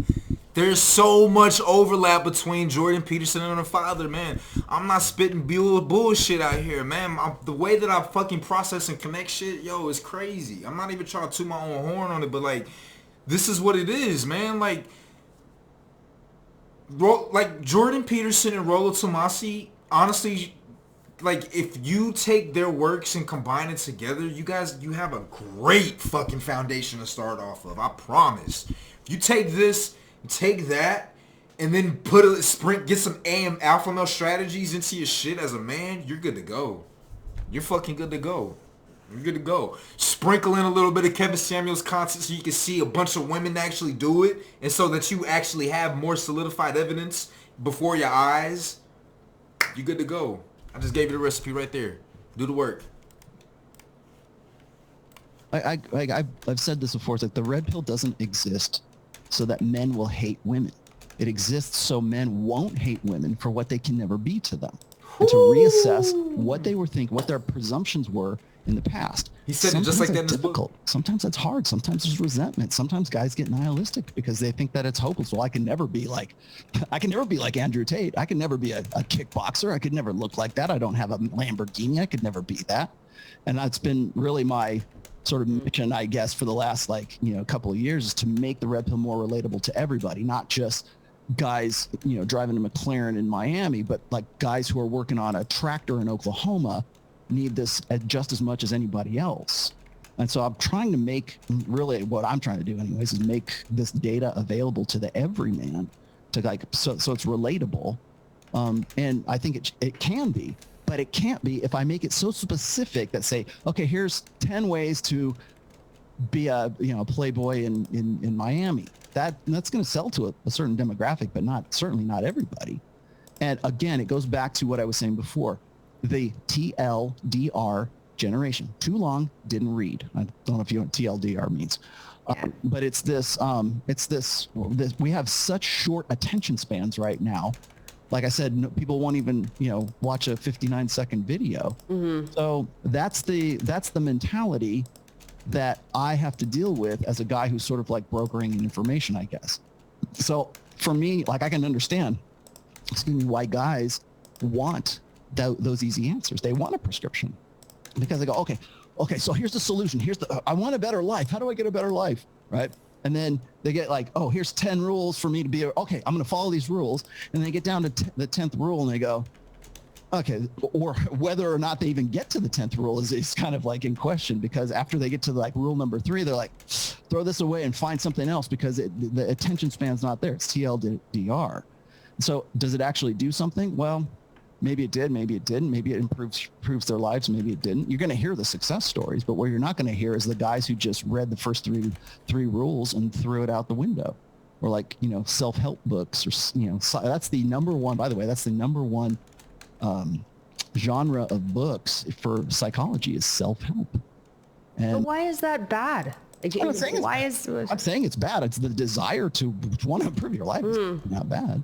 There's so much overlap between Jordan Peterson and her father, man. I'm not spitting bullshit out here, man. The way that I fucking process and connect shit, is crazy. I'm not even trying to toot my own horn on it, but, like, this is what it is, man. Like Jordan Peterson and Rollo Tomassi, honestly... like, if you take their works and combine it together, you have a great fucking foundation to start off of. I promise. If you take this, take that, and then get some alpha male strategies into your shit as a man, you're good to go. You're fucking good to go. You're good to go. Sprinkle in a little bit of Kevin Samuels content so you can see a bunch of women actually do it, and so that you actually have more solidified evidence before your eyes. You're good to go. I just gave you the recipe right there. Do the work. I've said this before. It's like the red pill doesn't exist so that men will hate women. It exists so men won't hate women for what they can never be to them. And to reassess what they were thinking, what their presumptions were in the past. He said it just like that in his book. Sometimes it's hard. Sometimes there's resentment. Sometimes guys get nihilistic because they think that it's hopeless. Well, I can never be like Andrew Tate. I can never be a kickboxer. I could never look like that. I don't have a Lamborghini. I could never be that. And that's been really my sort of mission, I guess, for the last couple of years, is to make the red pill more relatable to everybody, not just guys, driving a McLaren in Miami, but like guys who are working on a tractor in Oklahoma need this just as much as anybody else. And so I'm trying to make, really what I'm trying to do anyways, is make this data available to the everyman to so it's relatable. And I think it can be, but it can't be if I make it so specific that say, okay, here's 10 ways to be a playboy in Miami. That's going to sell to a certain demographic, but certainly not everybody. And again, it goes back to what I was saying before. The TLDR generation. Too long, didn't read. I don't know if you know what TLDR means. But it's this, we have such short attention spans right now. Like I said, people won't even, watch a 59-second video. Mm-hmm. So that's the mentality that I have to deal with as a guy who's sort of like brokering information, I guess. So for me, like, I can understand, why guys want those easy answers. They want a prescription because they go, okay, so here's the solution. I want a better life. How do I get a better life? Right. And then they get like, oh, here's 10 rules for me to be, okay, I'm going to follow these rules. And they get down to the 10th rule and they go, okay, or whether or not they even get to the 10th rule is kind of like in question, because after they get to like rule number 3, they're like, throw this away and find something else because the attention span's not there. It's TLDR. So does it actually do something? Well, maybe it did, maybe it didn't, maybe it improves their lives, maybe it didn't. You're going to hear the success stories, but what you're not going to hear is the guys who just read the first three rules and threw it out the window, or like, self-help books, or, that's the number one, by the way, that's the number one genre of books for psychology is self-help. But why is that bad? I'm saying it's bad. It's the desire to want to improve your life. It's not bad.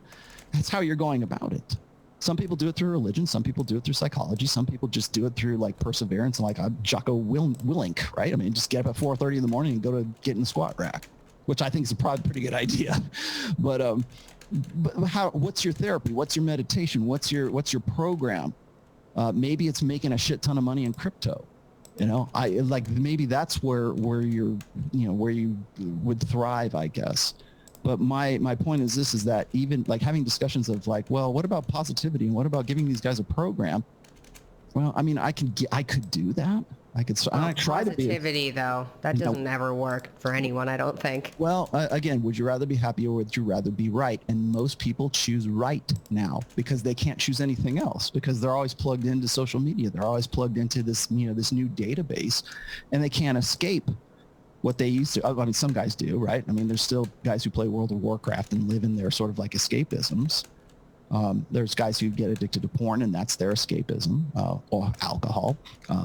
That's how you're going about it. Some people do it through religion. Some people do it through psychology. Some people just do it through like perseverance, like Jocko Willink, right? I mean, just get up at 4:30 in the morning and go to get in the squat rack, which I think is probably a pretty good idea. But what's your therapy? What's your meditation? What's your program? Maybe it's making a shit ton of money in crypto. You know, maybe that's where you're, where you would thrive, I guess. But my point is this, is that even like having discussions of like, well, what about positivity and what about giving these guys a program? Well, I mean, I could do that. I try to be. Positivity, though, that doesn't ever work for anyone, I don't think. Well, again, would you rather be happy or would you rather be right? And most people choose right now because they can't choose anything else, because they're always plugged into social media. They're always plugged into this, this new database, and they can't escape what they used to. I mean, some guys do, right? I mean, there's still guys who play World of Warcraft and live in their sort of like escapisms. There's guys who get addicted to porn and that's their escapism, or alcohol,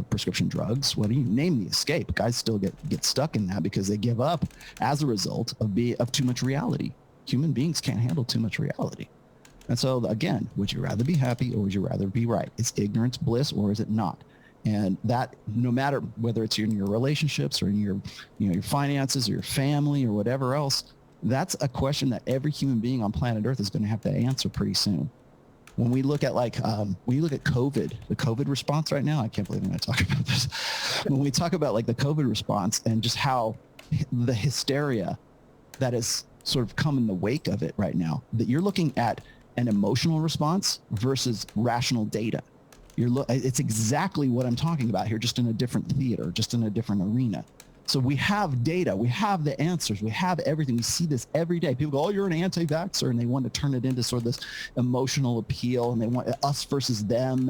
prescription drugs, whatever you name the escape. Guys still get stuck in that because they give up as a result of too much reality. Human beings can't handle too much reality. And so again, would you rather be happy or would you rather be right? Is ignorance bliss or is it not? And that, no matter whether it's in your relationships or in your, your finances or your family or whatever else, that's a question that every human being on planet Earth is going to have to answer pretty soon. When we look at when you look at COVID, the COVID response right now, I can't believe I'm going to talk about this. When we talk about like the COVID response and just how the hysteria that has sort of come in the wake of it right now, that you're looking at an emotional response versus rational data. It's exactly what I'm talking about here, just in a different theater, just in a different arena. So we have data, we have the answers, we have everything. We see this every day. People go, oh, you're an anti-vaxxer, and they want to turn it into sort of this emotional appeal, and they want us versus them,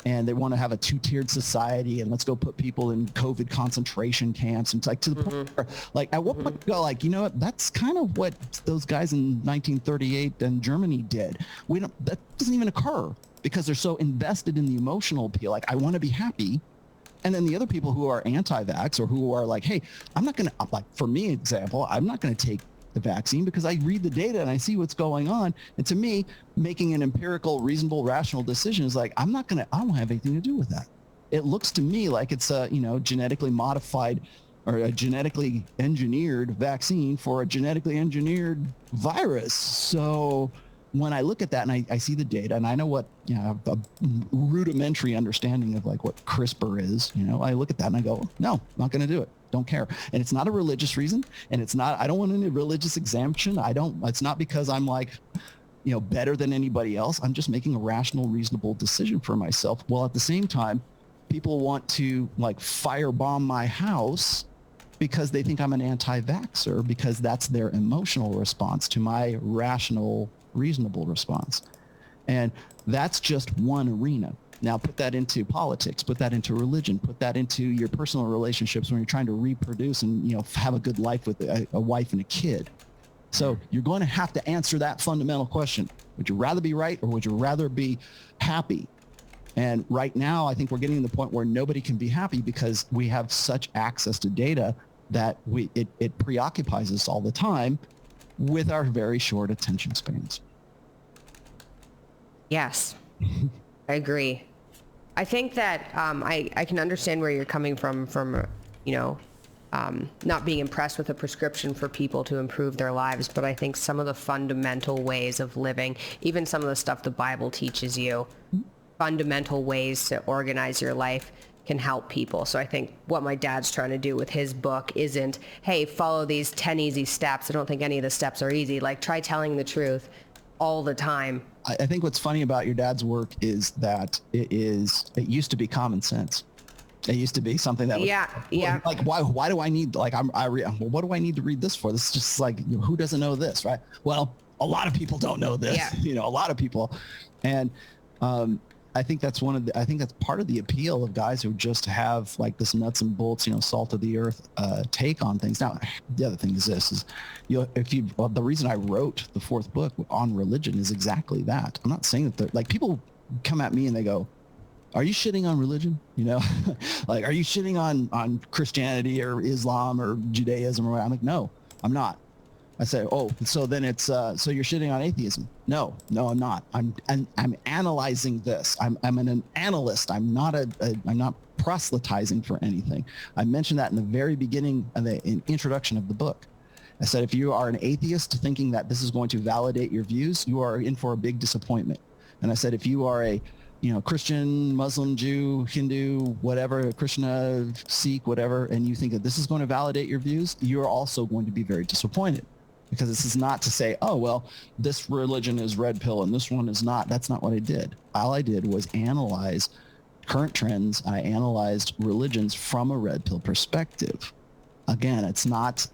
and they want to have a two-tiered society, and let's go put people in COVID concentration camps. And it's like to the point where, like, at what point you go, like, you know what, that's kind of what those guys in 1938 in Germany did. That doesn't even occur because they're so invested in the emotional appeal. Like, I want to be happy. And then the other people who are anti-vax or who are like, hey, I'm not going to, like, for me, example, I'm not going to take the vaccine because I read the data and I see what's going on. And to me, making an empirical, reasonable, rational decision is like, I don't have anything to do with that. It looks to me like it's a, genetically modified or a genetically engineered vaccine for a genetically engineered virus. So when I look at that and I see the data and I know what, a rudimentary understanding of like what CRISPR is, I look at that and I go, no, not going to do it. Don't care. And it's not a religious reason. And it's not, I don't want any religious exemption. It's not because I'm like, better than anybody else. I'm just making a rational, reasonable decision for myself. While at the same time, people want to like firebomb my house because they think I'm an anti-vaxxer because that's their emotional response to my rational, reasonable response. And that's just one arena. Now put that into politics, put that into religion, put that into your personal relationships when you're trying to reproduce and, have a good life with a wife and a kid. So you're going to have to answer that fundamental question. Would you rather be right or would you rather be happy? And right now, I think we're getting to the point where nobody can be happy because we have such access to data that it preoccupies us all the time with our very short attention spans. Yes, I agree. I think that I can understand where you're coming from not being impressed with a prescription for people to improve their lives, but I think some of the fundamental ways of living, even some of the stuff the Bible teaches you, fundamental ways to organize your life can help people. So I think what my dad's trying to do with his book isn't, hey, follow these 10 easy steps. I don't think any of the steps are easy. Like, try telling the truth all the time. I think what's funny about your dad's work is that it used to be common sense. It used to be something that was, like, why do I need, like, what do I need to read this for? This is just like, who doesn't know this, right? Well, a lot of people don't know this, a lot of people. And I think that's that's part of the appeal of guys who just have like this nuts and bolts, salt of the earth take on things. Now, the other thing is this: the reason I wrote the fourth book on religion is exactly that. I'm not saying that like people come at me and they go, are you shitting on religion? Like, are you shitting on Christianity or Islam or Judaism or what? I'm like, no, I'm not. I say, oh, so then it's so you're shitting on atheism? No, I'm not. I'm analyzing this. I'm an analyst. I'm not proselytizing for anything. I mentioned that in the very beginning of the introduction of the book. I said, if you are an atheist thinking that this is going to validate your views, you are in for a big disappointment. And I said, if you are a Christian, Muslim, Jew, Hindu, whatever, Krishna, Sikh, whatever, and you think that this is going to validate your views, you're also going to be very disappointed, because this is not to say, oh, well, this religion is red pill and this one is not. That's not what I did. All I did was analyze current trends. I analyzed religions from a red pill perspective. Again, it's not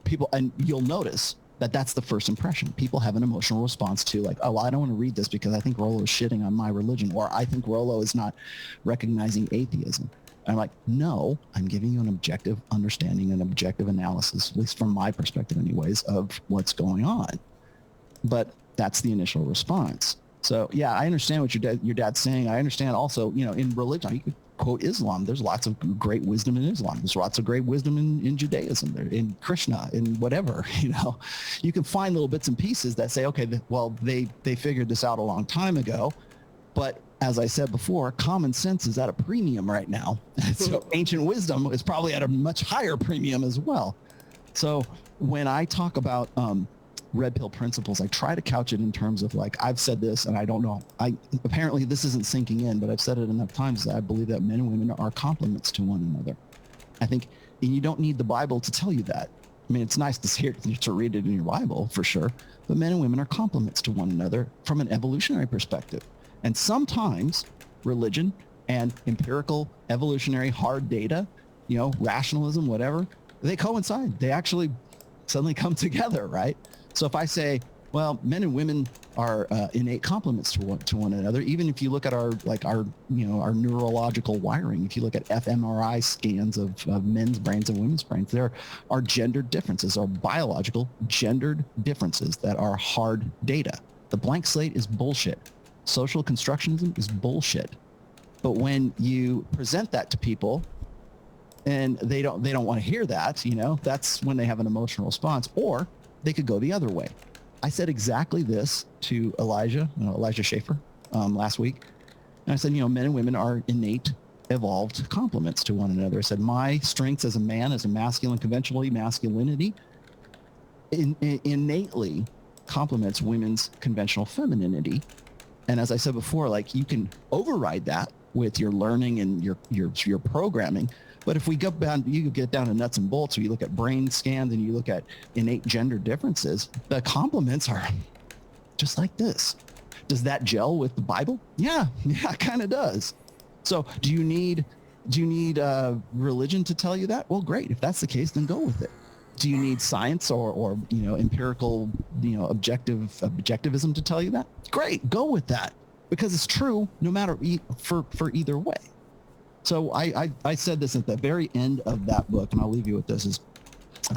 people, and you'll notice that that's the first impression. People have an emotional response to like, oh, well, I don't want to read this because I think Rollo is shitting on my religion, or I think Rollo is not recognizing atheism. And I'm like, no, I'm giving you an objective understanding, an objective analysis, at least from my perspective anyways, of what's going on. But that's the initial response. So yeah, I understand what your dad's saying. I understand also, in religion, you could quote Islam. There's lots of great wisdom in Islam. There's lots of great wisdom in Judaism, in Krishna, in whatever, you can find little bits and pieces that say, okay, well, they figured this out a long time ago. But as I said before, common sense is at a premium right now. So ancient wisdom is probably at a much higher premium as well. So when I talk about red pill principles, I try to couch it in terms of like, I've said this and I don't know. Apparently this isn't sinking in, but I've said it enough times that I believe that men and women are complements to one another. I think, and you don't need the Bible to tell you that. I mean, it's nice to read it in your Bible for sure, but men and women are complements to one another from an evolutionary perspective. And sometimes religion and empirical evolutionary hard data, rationalism, whatever, they coincide. They actually suddenly come together, right? So if I say, well, men and women are innate complements to one another, even if you look at our neurological wiring, if you look at fMRI scans of men's brains and women's brains, there are gendered differences, are biological gendered differences that are hard data. The blank slate is bullshit. Social constructionism is bullshit. But when you present that to people and they don't want to hear that, that's when they have an emotional response, or they could go the other way. I said exactly this to Elijah Schaefer last week. And I said, men and women are innate, evolved complements to one another. I said, my strengths as a man, as a masculine, conventionally masculinity, innately complements women's conventional femininity. And as I said before, like, you can override that with your learning and your programming. But if we go down, you get down to nuts and bolts, or you look at brain scans and you look at innate gender differences, the complements are just like this. Does that gel with the Bible? Yeah, it kind of does. So do you need religion to tell you that? Well, great. If that's the case, then go with it. Do you need science or empirical, objectivism to tell you that? Great, go with that, because it's true no matter for either way. So I said this at the very end of that book, and I'll leave you with this. Is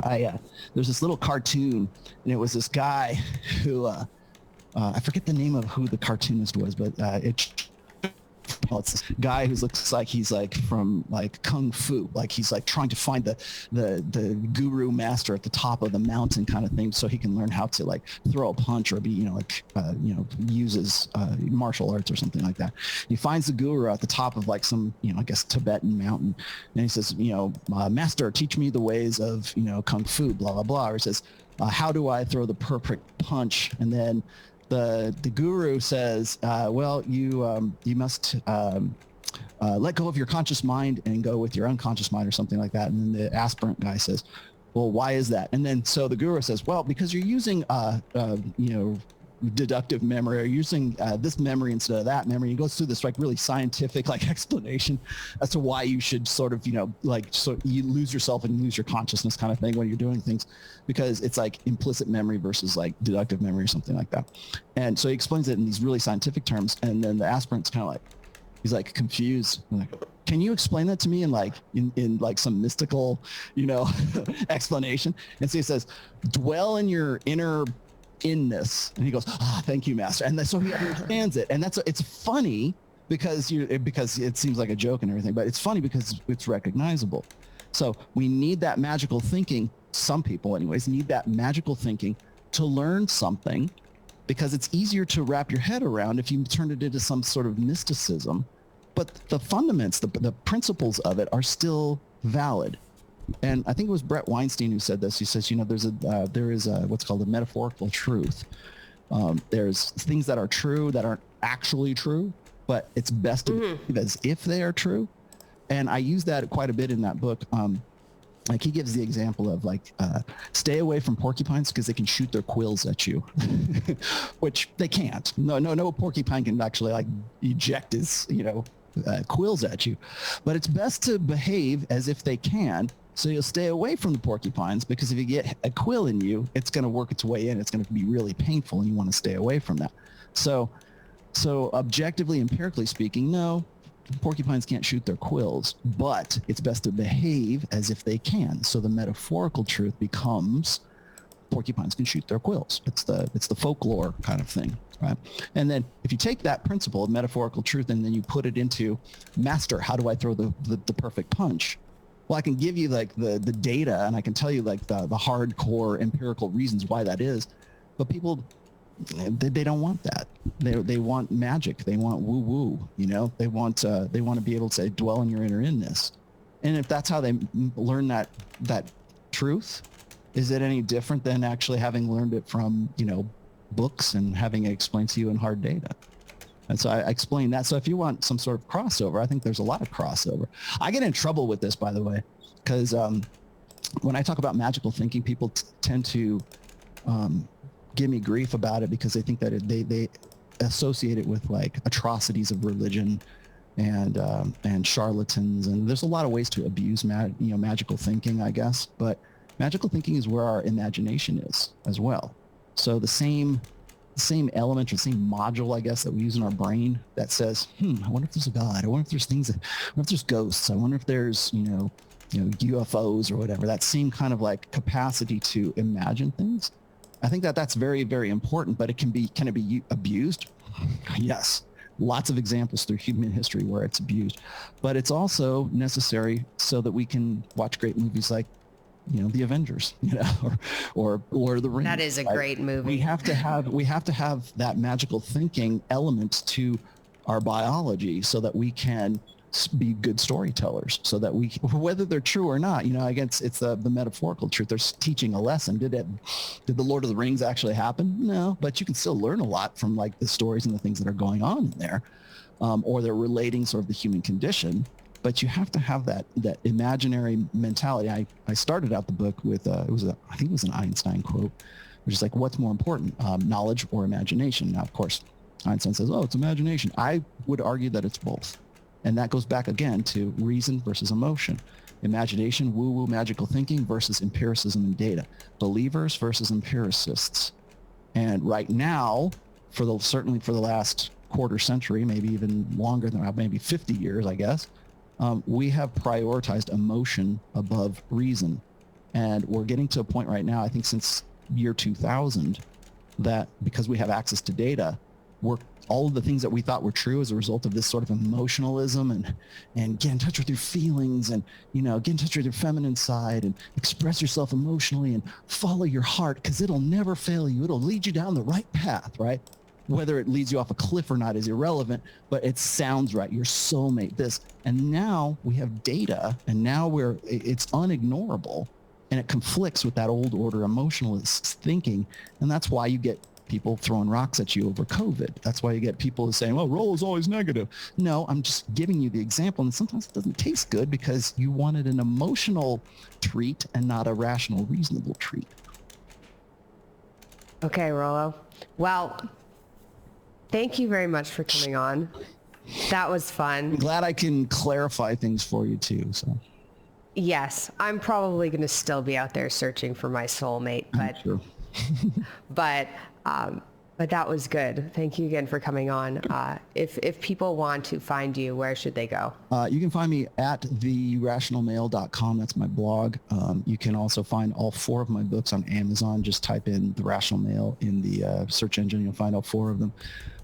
there's this little cartoon, and it was this guy who I forget the name of who the cartoonist was, but it's this guy who looks like he's like from like kung fu, like he's like trying to find the guru master at the top of the mountain kind of thing, so he can learn how to like throw a punch or be uses martial arts or something like that. He finds the guru at the top of like some I guess Tibetan mountain, and he says, master, teach me the ways of kung fu, blah blah blah. Or he says, how do I throw the perfect punch? And then the guru says, well, you must let go of your conscious mind and go with your unconscious mind, or something like that. And then the aspirant guy says, well, why is that? And then so the guru says, well, because you're using deductive memory, or using this memory instead of that memory. He goes through this like really scientific like explanation as to why you should sort of so you lose yourself and lose your consciousness kind of thing when you're doing things, because it's like implicit memory versus like deductive memory or something like that. And so he explains it in these really scientific terms, and then the aspirant's kind of like, he's like confused. Like, can you explain that to me in like like some mystical explanation? And so he says, dwell in your inner inness. And he goes, thank you, master. And so he understands it. And it's funny because it seems like a joke and everything, but it's funny because it's recognizable. So we need that magical thinking. Some people anyways need that magical thinking to learn something, because it's easier to wrap your head around if you turn it into some sort of mysticism. But the fundamentals, the principles of it are still valid. And I think it was Brett Weinstein who said this. He says, there is what's called a metaphorical truth. There's things that are true that aren't actually true, but it's best to believe as if they are true. And I use that quite a bit in that book. Like he gives the example of stay away from porcupines because they can shoot their quills at you, which they can't. No porcupine can actually eject his, quills at you. But it's best to behave as if they can. So you'll stay away from the porcupines, because if you get a quill in you, it's going to work its way in. It's going to be really painful, and you want to stay away from that. So objectively, empirically speaking, no, porcupines can't shoot their quills, but it's best to behave as if they can. So the metaphorical truth becomes porcupines can shoot their quills. It's the folklore kind of thing, right? And then if you take that principle of metaphorical truth and then you put it into master, how do I throw the perfect punch? Well, I can give you the data, and I can tell you the hardcore empirical reasons why that is, but people, they don't want that. They want magic. They want woo woo. They want to be able to say, dwell in your inner inness. And if that's how they learn that truth, is it any different than actually having learned it from books and having it explained to you in hard data? And so I explain that. So if you want some sort of crossover, I think there's a lot of crossover. I get in trouble with this, by the way, because when I talk about magical thinking, people tend to give me grief about it because they think that they associate it with atrocities of religion and charlatans. And there's a lot of ways to abuse magical thinking, I guess. But magical thinking is where our imagination is as well. So the same element or same module, I guess, that we use in our brain that says, I wonder if there's a God. I wonder if there's things. I wonder if there's ghosts. I wonder if there's, UFOs or whatever. That same kind of capacity to imagine things. I think that's very, very important, but can it be abused? Yes. Lots of examples through human history where it's abused, but it's also necessary so that we can watch great movies like the Avengers, or Lord of the Rings. That is a great movie. We have to have that magical thinking element to our biology so that we can be good storytellers, so that we, whether they're true or not, again, it's the metaphorical truth. They're teaching a lesson. Did the Lord of the Rings actually happen? No, but you can still learn a lot from the stories and the things that are going on in there, or they're relating sort of the human condition. But you have to have that imaginary mentality. I started out the book with I think it was an Einstein quote, which is what's more important, knowledge or imagination? Now, of course, Einstein says, oh, it's imagination. I would argue that it's both. And that goes back again to reason versus emotion. Imagination, woo-woo, magical thinking versus empiricism and data. Believers versus empiricists. And right now, certainly for the last quarter century, maybe even longer than maybe 50 years, I guess, we have prioritized emotion above reason. And we're getting to a point right now, I think since year 2000, that because we have access to data, all of the things that we thought were true as a result of this sort of emotionalism and get in touch with your feelings and, get in touch with your feminine side and express yourself emotionally and follow your heart, because it'll never fail you. It'll lead you down the right path, right? Whether it leads you off a cliff or not is irrelevant, but it sounds right. Your soulmate, this. And now we have data, and now it's unignorable, and it conflicts with that old order emotionalist thinking. And that's why you get people throwing rocks at you over COVID. That's why you get people saying, well, Rollo's always negative. No, I'm just giving you the example. And sometimes it doesn't taste good because you wanted an emotional treat and not a rational, reasonable treat. Okay, Rollo. Well, thank you very much for coming on. That was fun. I'm glad I can clarify things for you too. So yes, I'm probably going to still be out there searching for my soulmate, but sure. but But that was good. Thank you again for coming on. If people want to find you, where should they go? You can find me at therationalmail.com. That's my blog. You can also find all 4 of my books on Amazon. Just type in The Rational Mail in the search engine. You'll find all 4 of them.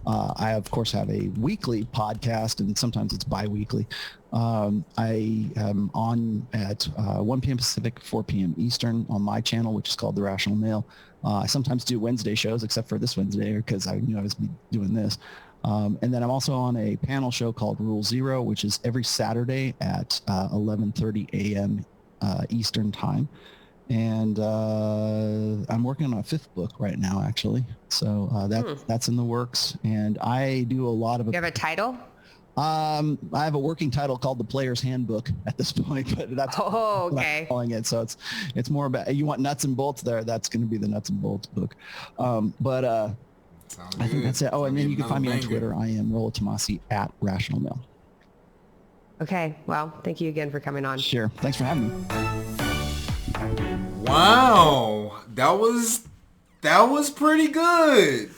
I, of course, have a weekly podcast, and sometimes it's bi-weekly. I am on at 1 p.m. Pacific, 4 p.m. Eastern on my channel, which is called The Rational Mail. I sometimes do Wednesday shows, except for this Wednesday, because I knew I was doing this. And then I'm also on a panel show called Rule Zero, which is every Saturday at 11:30 a.m. Eastern time. And I'm working on a 5th book right now, actually. So that's in the works. And I do a lot of... You have a title? I have a working title called The Player's Handbook at this point, but that's what I'm calling it. So it's more about, you want nuts and bolts there, that's going to be the nuts and bolts book. But I think that's it. Oh, and then you can find me on Twitter. I am Rollo Tomassi at Rational Mail. Okay. Well, thank you again for coming on. Sure. Thanks for having me. Wow. That was pretty good.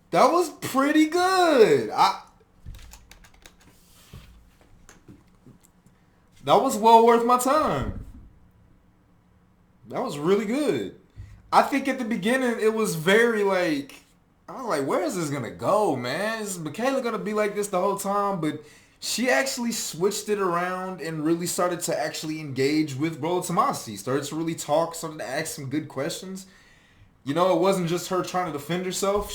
That was pretty good. That was well worth my time. That was really good. I think at the beginning it was very like, I was like, where is this going to go, man? Is Mikhaila going to be like this the whole time? But she actually switched it around and really started to actually engage with Rollo Tomassi. Started to really talk, started to ask some good questions. You know, it wasn't just her trying to defend herself.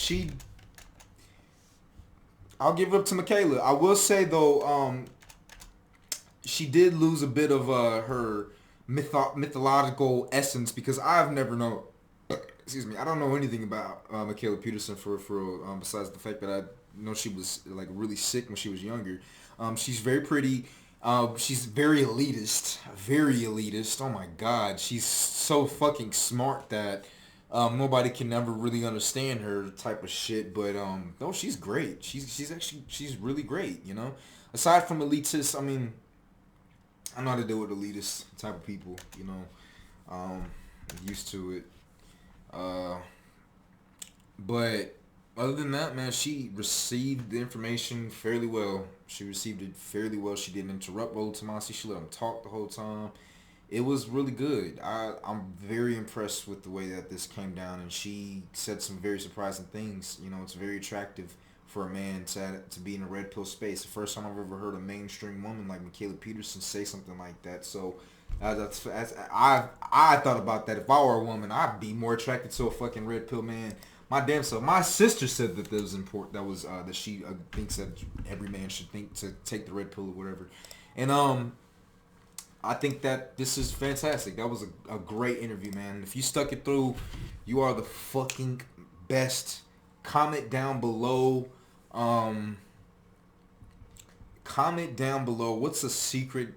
I'll give it up to Mikhaila. I will say, though, she did lose a bit of her mythological essence, because I've never known... Excuse me. I don't know anything about Mikhaila Peterson for besides the fact that I know she was like really sick when she was younger. She's very pretty. She's very elitist. Very elitist. Oh my God. She's so fucking smart that nobody can ever really understand her type of shit. But no, she's great. She's really great, you know? Aside from elitists, I mean, I know how to deal with elitist type of people, you know. I'm used to it. But other than that, man, she received the information fairly well. She received it fairly well. She didn't interrupt Rollo Tomassi. She let him talk the whole time. It was really good. I'm very impressed with the way that this came down, and she said some very surprising things. You know, it's very attractive for a man to be in a red pill space. The first time I've ever heard a mainstream woman like Mikhaila Peterson say something like that. So I thought about that. If I were a woman, I'd be more attracted to a fucking red pill man. My damn self. My sister said that was important. That she thinks that every man should think to take the red pill or whatever. And I think that this is fantastic. That was a great interview, man. If you stuck it through, you are the fucking best. Comment down below. Comment down below. What's a secret?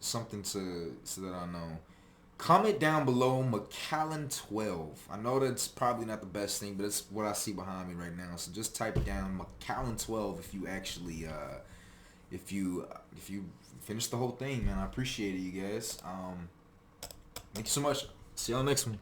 Something so that I know. Comment down below McAllen12. I know that's probably not the best thing, but it's what I see behind me right now. So just type down McAllen12 if you actually if you finish the whole thing, man. I appreciate it, you guys. Thank you so much. See y'all next one.